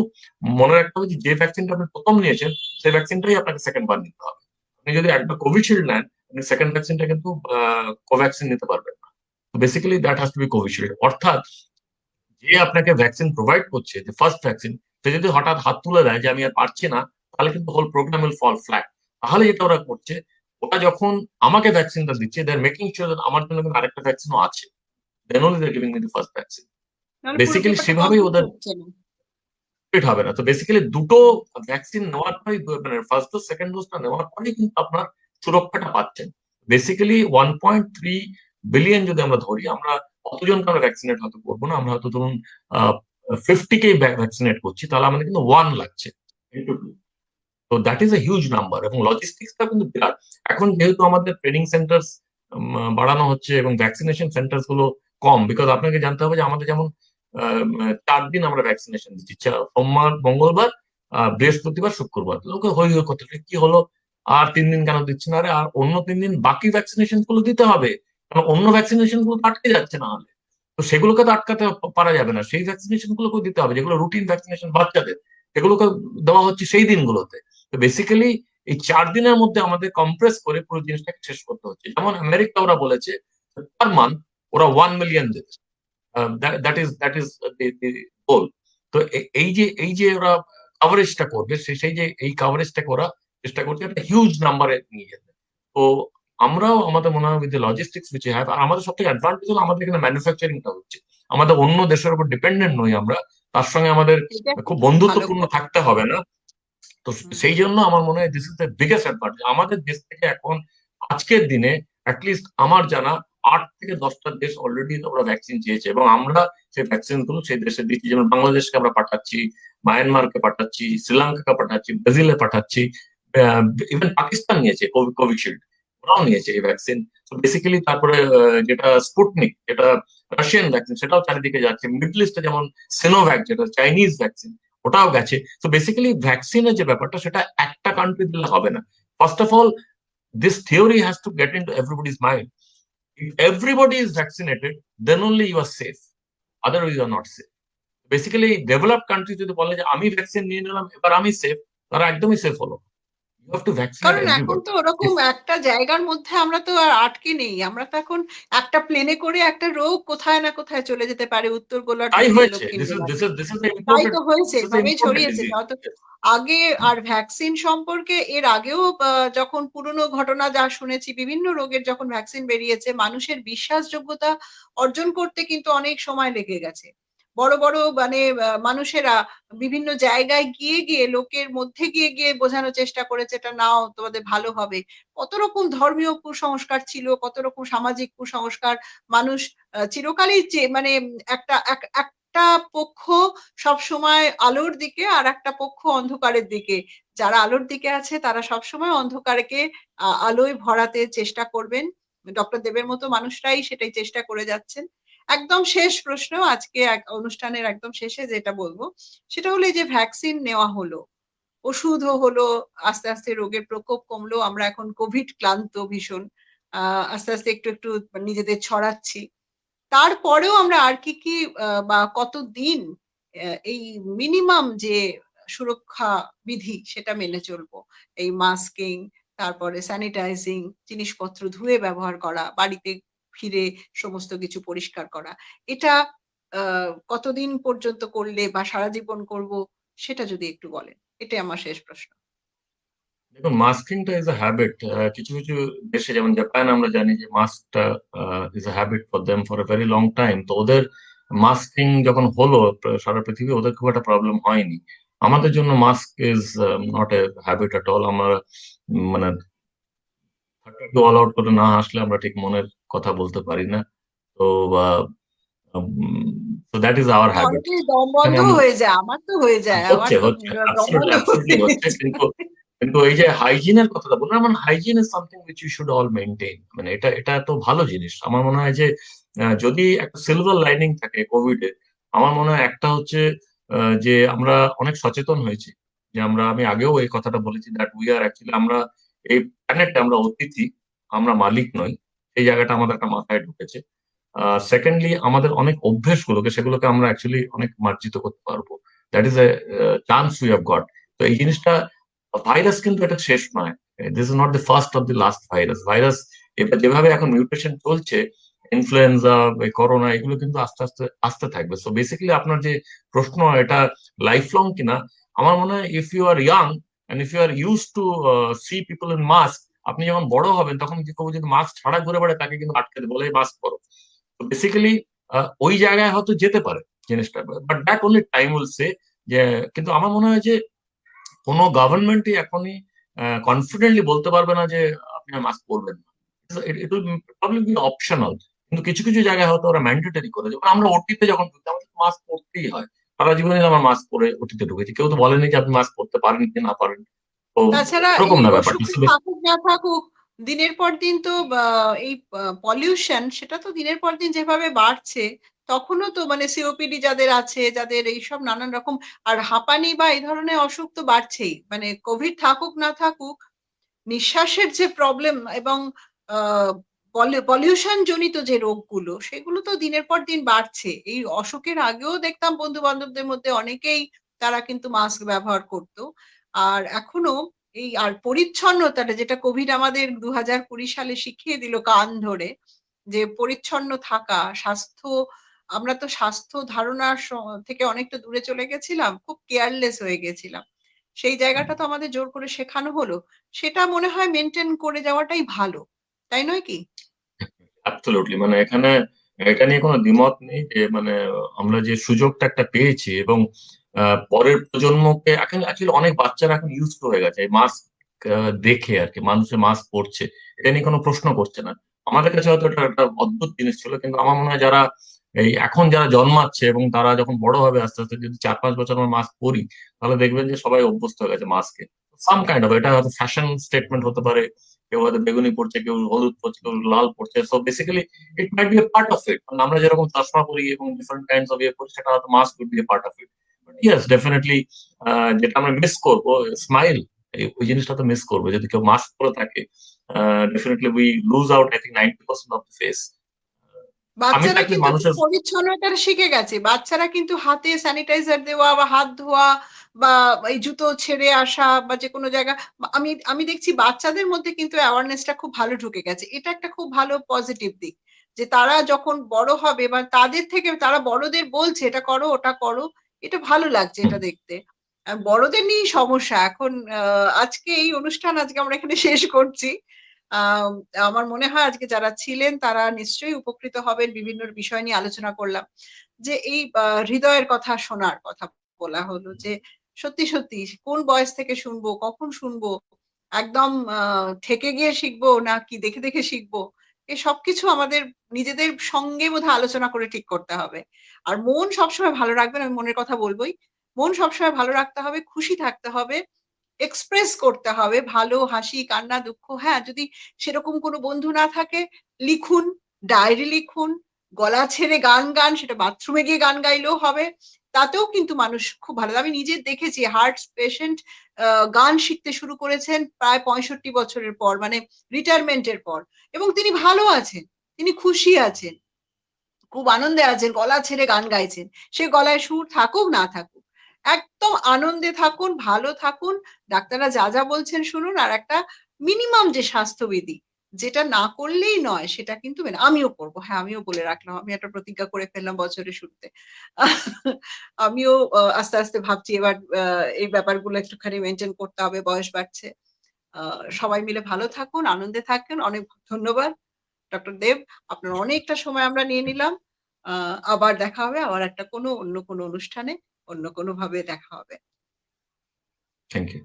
মনে রাখতে হবে যে যে ভ্যাকসিনটা আপনি প্রথম নিয়েছেন সেই ভ্যাকসিনটাই আপনাকে সেকেন্ড বার নিতে হবে। আপনি যদি একবার কোভিশিল্ড নেন, আপনি সেকেন্ড ভ্যাকসিনটা কিন্তু কোভ্যাক্সিন নিতে পারবেন না। Basically that has to be Covishield. অর্থাৎ যে আপনাকে ভ্যাকসিন প্রোভাইড করছে, যে ফার্স্ট ভ্যাকসিন, সে যদি হঠাৎ হাত তুলে দেয় যে আমি আর পারছি না, তাহলে কিন্তু whole programme will fall flat. তাহলে যেটা ওরা করছে, ওরা যখন আমাকে ভ্যাকসিনটা দিচ্ছে, দে আর মেকিং শিওর আমার জন্য কিন্তু আরেকটা ভ্যাকসিনও আছে, then only they giving me the first vaccine. নাহলে পুরো বেসিক্যালি ব্যাপারটা সেভাবেই কমপ্লিট ওদের হচ্ছে না। কমপ্লিট হবে না। তো বেসিক্যালি দুটো ভ্যাকসিন নেওয়ার পরেই, মানে ফার্স্ট ডোজ সেকেন্ড ডোজটা নেওয়ার পরেই কিন্তু আপনার সুরক্ষাটা পাচ্ছেন। বেসিক্যালি 1.3 বিলিয়ন যদি আমরা ধরি, আমরা কতজনকে আমরা ভ্যাকসিনেট হয়তো করবো না, আমরা হয়তো ধরুন 50 কে ভ্যাকসিনেট করছি, তাহলে আমাদের কিন্তু 1 লাগছে into 2। তো that is a huge number, এবং লজিস্টিক্সটা কিন্তু বিরাট। এখন যেহেতু আমাদের ট্রেনিং সেন্টার বাড়ানো হচ্ছে এবং ভ্যাকসিনেশন সেন্টার গুলো কম, বিকজ আপনাকে জানতে হবে যে আমাদের যেমন 4 দিন আমরা ভ্যাকসিনেশন দিচ্ছি, সোমবার, মঙ্গলবার, বৃহস্পতিবার, শুক্রবার। লোকে হই হই করতে থাকে, কি হলো আর 3 দিন কেন দিচ্ছে না? আরে আর অন্য 3 দিন বাকি ভ্যাকসিনেশন গুলো দিতে হবে, কারণ অন্য ভ্যাকসিনেশন গুলো তো আটকে যাচ্ছে না হলে। তো সেগুলোকে তো আটকাতে পারা যাবে না, সেই ভ্যাকসিনেশন গুলোকে দিতে হবে যেগুলো রুটিন ভ্যাকসিনেশন বাচ্চাদের, সেগুলোকে দেওয়া হচ্ছে সেই দিনগুলোতে। তো বেসিক্যালি এই 4 দিনের মধ্যে আমাদের কম্প্রেস করে পুরো জিনিসটাকে শেষ করতে হচ্ছে। যেমন আমেরিকা ওরা বলেছে পার মান্থ ওরা 1 মিলিয়ন দেবে, দ্যাট ইজ গোল। তো এই যে ওরা কভারেজটা করবে, সেই যে এই কভারেজটাকে ওরা চেষ্টা করছে একটা হিউজ নাম্বারে নিয়ে যেতে। তো আমরাও আমাদের মনে হয় যে লজিস্টিক্স উইচ হ্যাভ, আর আমাদের সবথেকে অ্যাডভান্টেজ হলো আমাদের এখানে ম্যানুফ্যাকচারিংটা হচ্ছে, আমাদের অন্য দেশের উপর ডিপেন্ডেন্ট নই আমরা, তার সঙ্গে আমাদের এটা একটা খুব খুব ভালো বন্ধুত্বপূর্ণ কথা। থাকতে হবে না। তো হুম। সেই জন্য আমার মনে হয় this is the biggest advantage আমাদের দেশ থেকে এখন। আজকের দিনে অ্যাটলিস্ট আমার জানা 8 থেকে 10টা দেশ অলরেডি ওরা ভ্যাকসিন চেয়েছে, এবং আমরা সেই ভ্যাকসিন গুলো সেই দেশে দিচ্ছি। যেমন বাংলাদেশকে আমরা পাঠাচ্ছি, মায়ানমারকে পাঠাচ্ছি, শ্রীলঙ্কাকে পাঠাচ্ছি, ব্রাজিলে পাঠাচ্ছি, ইভেন পাকিস্তান নিয়েছে কোভিশিল্ড, ওরাও নিয়েছে এই ভ্যাকসিন। তো বেসিক্যালি তারপরে যেটা স্পুটনিক, যেটা রাশিয়ান ভ্যাকসিন, সেটাও চারিদিকে যাচ্ছে। মিডল ইস্টে যেমন সিনোভ্যাক, যেটা চাইনিজ ভ্যাকসিন, ওটাও গেছে। তো বেসিক্যালি ভ্যাকসিনের যে ব্যাপারটা সেটা একটা কান্ট্রি দিলে হবে না। First of all, this theory has to get into everybody's mind. If everybody is vaccinated, then only you are safe. Otherwise, you are not safe. Basically developed country যদি বলে যে আমি ভ্যাকসিন নিয়ে নিলাম এবার আমি সেফ, তারা একদমই সেফ হলো। ইউ হ্যাভ টু ভ্যাকসিনেট কারণ এখন এভরিবডি। তো ওরকম একটা জায়গার মধ্যে আমরা তো আর আটকে নেই। আমরা তো এখন একটা প্লেনে করে একটা রোগ কোথায় না কোথায় চলে যেতে পারে, উত্তর গোলার্ধ তাই থেকে হয়েছে, দক্ষিণ দিস ইজ গোলার্ধে। This is this is the তাই ইম্পোর্টেড, তো হয়েছে, দিস ইজ দ্য এভাবেই ইম্পোর্টেড ছড়িয়েছে। ডিজিজ। নয়তো আগে আর ভ্যাকসিন সম্পর্কে এর আগেও যখন পুরনো ঘটনা যা শুনেছি, বিভিন্ন রোগের যখন ভ্যাকসিন বেরিয়েছে, মানুষের বিশ্বাসযোগ্যতা অর্জন করতে কিন্তু অনেক সময় লেগে গেছে। বড়, বড় মানে মানুষেরা বিভিন্ন জায়গায় গিয়ে লোকের মধ্যে গিয়ে বোঝানোর চেষ্টা করেছে, "এটা নাও, তোমাদের ভালো হবে।" কত রকম ধর্মীয় কুসংস্কার ছিল, কত রকম সামাজিক কুসংস্কার। মানুষ চিরকালই মানে একটা পক্ষ সবসময় আলোর দিকে আর একটা পক্ষ অন্ধকারের দিকে। যারা আলোর দিকে আছে তারা সবসময় অন্ধকারকে আলোয় ভরাতে চেষ্টা করবেন। ডক্টর দেবের মতো মানুষরাই সেটাই চেষ্টা করে যাচ্ছেন। একদম শেষ প্রশ্ন আজকে অনুষ্ঠানের একদম শেষে যেটা বলব, সেটা হলো এই যে ভ্যাকসিন নেওয়া হলো, ওষুধও হলো, আস্তে রোগের প্রকোপ কমলো। আমরা এখন কোভিড ক্লান্ত ভীষণ। আস্তে একটু নিজেদের ছড়াচ্ছি। তারপরেও আমরা আর কি বা কতদিন এই মিনিমাম যে সুরক্ষা বিধি সেটা মেনে চলবো? এই মাস্কিং, তারপরে স্যানিটাইজিং, জিনিসপত্র ধুয়ে ব্যবহার করা, বাড়িতে ফিরে সমস্ত কিছু পরিষ্কার করা। এটা কতদিন পর্যন্ত করলে বা সারা জীবন করব সেটা যদি একটু বলেন। এটাই আমার শেষ প্রশ্ন। দেখুন, মাস্কিংটা ইজ আ হ্যাবিট। কিছু কিছু দেশে যেমন জাপান আমরা জানি যে মাস্কটা is a habit for them for a very long time. তো ওদের মাস্কিং যখন হলো সারা পৃথিবী, ওদের খুব একটা প্রবলেম হয়নি। আমাদের জন্য mask is not a habit at all. আমরা মানে অল আউট করে না আসলে আমরা ঠিক মনের কথা বলতে পারি না। তো তো দ্যাট ইজ আওয়ার হ্যাবিট। অনেকের দম এখানে বন্ধ হয়ে যায়। আমার তো হয়ে যায়। আমার হচ্ছে তো হচ্ছে দম অ্যাবসলিউটলি বন্ধ অ্যাবসলিউটলি হয়ে হচ্ছে, যায়। কিন্তু কিন্তু এই যে হাইজিনের কথাটা বললাম, মানে hygiene is something which you should all maintain. মানে এটা এটা তো ভালো জিনিস। আমার মনে হয় যে যদি একটা সিলভার লাইনিং থাকে কোভিড এ, আমার মনে হয় একটা হচ্ছে যে আমরা অনেক সচেতন হয়েছি। যে আমি আগেও এই কথাটা বলেছি দ্যাট উই আর অ্যাকচুয়ালি, আমরা এই প্ল্যানেটে আমরা অতিথি, আমরা মালিক নই। এই জায়গাটা আমাদের একটা মাথায় ঢুকেছে। সেকেন্ডলি, আমাদের অনেক অভ্যেসগুলোকে সেগুলোকে আমরা অ্যাকচুয়ালি অনেক মার্জিত করতে পারবো। That is a chance we have got. তো এই জিনিসটা, ভাইরাস কিন্তু এটা শেষ নয়। This is not the first of the last virus. Virus এবার যেভাবে এখন মিউটেশন চলছে, ইনফ্লুয়েঞ্জা, করোনা, এগুলো কিন্তু আস্তে আস্তে আসতে থাকবে। সো বেসিক্যালি আপনার যে প্রশ্ন, এটা লাইফ লং কিনা, আমার মনে হয় if you are young and if you are use to see people in mask, আপনি যখন বড় হবেন তখন কি করবো, যদি মাস্ক ছাড়া ঘুরে বেড়ায় তাকে কিন্তু আটকে দেবে, বলে মাস্ক পরো। তো বেসিক্যালি ওই জায়গায় হয়তো যেতে পারে জিনিসটা, but that only time will say. যে কিন্তু আমার মনে হয় যে কোনো গভর্নমেন্টই এখনই কনফিডেন্টলি বলতে পারবে না যে আপনি মাস্ক পরবেন না। It will probably be optional. কিন্তু কিছু কিছু জায়গায় হয়তো ওরা ম্যান্ডেটরি করে, যেমন আমরা ওটিতে যখন ঢুকি আমাদের মাস্ক পরতেই হয়। সারা জীবনে আমার মাস্ক পরে ওটিতে ঢুকেছি, কেউ তো বলেনি যে আপনি মাস্ক পরতে পারেন কি না পারেন। তো তাছাড়া এরকম এই না ব্যাপারটা। অসুখটা থাকুক না থাকুক, দিনের পর দিন তো এই পলিউশন সেটা তো দিনের পর দিন যেভাবে বাড়ছে, তখনও তো মানে সিওপিডি যাদের আছে, যাদের এইসব নানান রকম আর হাঁপানি বা এই ধরনের অসুখ তো বাড়ছেই। মানে কোভিড থাকুক না থাকুক, নিঃশ্বাসের যে প্রবলেম এবং আ পলিউশন জনিত যে রোগগুলো সেগুলো তো দিনের পর দিন বাড়ছে। এই অসুখের আগেও দেখতাম বন্ধু-বান্ধবদের মধ্যে অনেকেই তারা কিন্তু মাস্ক ব্যবহার করত। আর এখনো এই আর পরিচ্ছন্নতাটা যেটা কোভিড আমাদের ২০২০ সালে শিখিয়ে দিল কান ধরে যে পরিচ্ছন্ন থাকা, স্বাস্থ্য আমরা তো স্বাস্থ্য ধারণার থেকে অনেকটা দূরে চলে গেছিলাম। খুব কেয়ারলেস হয়ে গেছিলাম। সেই জায়গাটা তো আমাদের জোর করে শেখানো হলো। সেটা মনে হয় মেইনটেইন করে যাওয়াটাই ভালো। তাই নয় কি? অ্যাবসোলিউটলি মানে এখানে এটা নিয়ে কোনো দ্বিমত নেই যে মানে আমরা যে সুযোগটা একটা পেয়েছি এবং পরের প্রজন্মকে এখন অ্যাকচুয়ালি অনেক বাচ্চারা এখন ইউজ টু হয়ে গেছে এই মাস্ক দেখে আর কি মানুষের মাস্ক পরছে এটা নিয়ে কোনো প্রশ্ন করছে না আমাদের কাছে হয়তো এটা একটা অদ্ভুত জিনিস ছিল কিন্তু আমার মনে হয় যারা এই এখন যারা জন্মাচ্ছে এবং তারা যখন বড় হবে আস্তে আস্তে যদি 4-5 বছর আমরা মাস্ক পরি তাহলে দেখবেন যে সবাই অভ্যস্ত হয়ে গেছে মাস্কে সাম কাইন্ড অফ এটা হয়তো ফ্যাশন স্টেটমেন্ট হতে পারে কেউ হয়তো বেগুনি পড়ছে কেউ হলুদ পড়ছে কেউ লাল পড়ছে so basically it might be a part of ইট আমরা যেরকম চশমা পরি এবং ডিফারেন্ট কাইন্ডস অফ ইয়ে পরি সেটা হয়তো mask would be a part of it yes definitely যেটা আমরা মিস করবো স্মাইল ওই জিনিসটা তো মিস করবো যদি কেউ মাস্ক পরে থাকে definitely we loose out I think 90% of the face আমি তো বাচ্চারা একজন কিন্তু খুব মানুষের পরিচ্ছন্নতা শিখে গেছে। বাচ্চারা কিন্তু হাতে স্যানিটাইজার দেওয়া বা হাত ধোয়া বা এই জুতো ছেড়ে আসা বা যেকোনো জায়গা আমি আমি দেখছি বাচ্চাদের মধ্যে কিন্তু অ্যাওয়ারনেসটা খুব ভালো ঢুকে গেছে। এটা একটা খুব ভালো পজিটিভ দিক। যে তারা যখন বড় হবে বা তাদের থেকে তারা বড়দের বলছে এটা করো, ওটা করো। এটা ভালো লাগছে হুম, এটা দেখতে। বড়দের নিয়েই সমস্যা। এখন আজকে এই অনুষ্ঠান আজকে আমরা এখানে শেষ করছি। আম আমার মনে হয় আজকে যারা ছিলেন তারা নিশ্চয়ই উপকৃত হবেন। বিভিন্ন বিষয় নিয়ে আলোচনা করলাম। যে এই হৃদয়ের কথা শোনার কথা বলা হলো যে সত্যি, সত্যি কোন বয়স থেকে শুনবো, কখন শুনবো, একদম ঠেকে গিয়ে শিখবো নাকি দেখে, দেখে শিখবো? এই সবকিছু আমাদের নিজেদের সঙ্গে বোধহয় আলোচনা করে ঠিক করতে হবে। আর মন সবসময় ভালো রাখবেন, আমি মনের কথা বলবই। মন সবসময় ভালো রাখতে হবে, খুশি থাকতে হবে। এক্সপ্রেস করতে হবে। ভালো, হাসি, কান্না, দুঃখ। হ্যাঁ, যদি সেরকম কোনো বন্ধু না থাকে লিখুন, ডায়েরি লিখুন, গলা ছেড়ে গান গান, সেটা বাথরুমে গিয়ে গান গাইলেও হবে। তাতেও কিন্তু মানুষ খুব ভালো। আমি নিজে দেখেছি হার্ট পেশেন্ট আ গান শিখতে শুরু করেছেন প্রায় ৬৫ বছরের পর মানে রিটায়ারমেন্ট এর পর এবং তিনি ভালো আছেন। তিনি খুশি আছেন। খুব আনন্দে আছেন, গলা ছেড়ে গান গাইছেন। সে গলায় সুর থাকুক না থাকুক। একদম আনন্দে থাকুন, ভালো থাকুন। ডাক্তাররা যা, যা বলছেন শুনুন। আর একটা মিনিমাম যে স্বাস্থ্যবিধি, যেটা না করলেই নয় সেটা কিন্তু আমিও করব। হ্যাঁ, আমিও বলে রাখলাম। আমি একটা প্রতিজ্ঞা করে ফেললাম বছরের শুরুতে। আমিও আস্তে, আস্তে ভাবছি এবার এই ব্যাপারগুলো একটুখানি মেইনটেইন করতে হবে, বয়স বাড়ছে। আ সবাই মিলে ভালো থাকুন, আনন্দে থাকুন। অনেক ধন্যবাদ। ডক্টর দেব, আপনার অনেকটা সময় আমরা নিয়ে নিলাম। আ আবার দেখা হবে। আবার একটা অন্য কোনো অনুষ্ঠানে, অন্য কোনোভাবে দেখা হবে। Thank you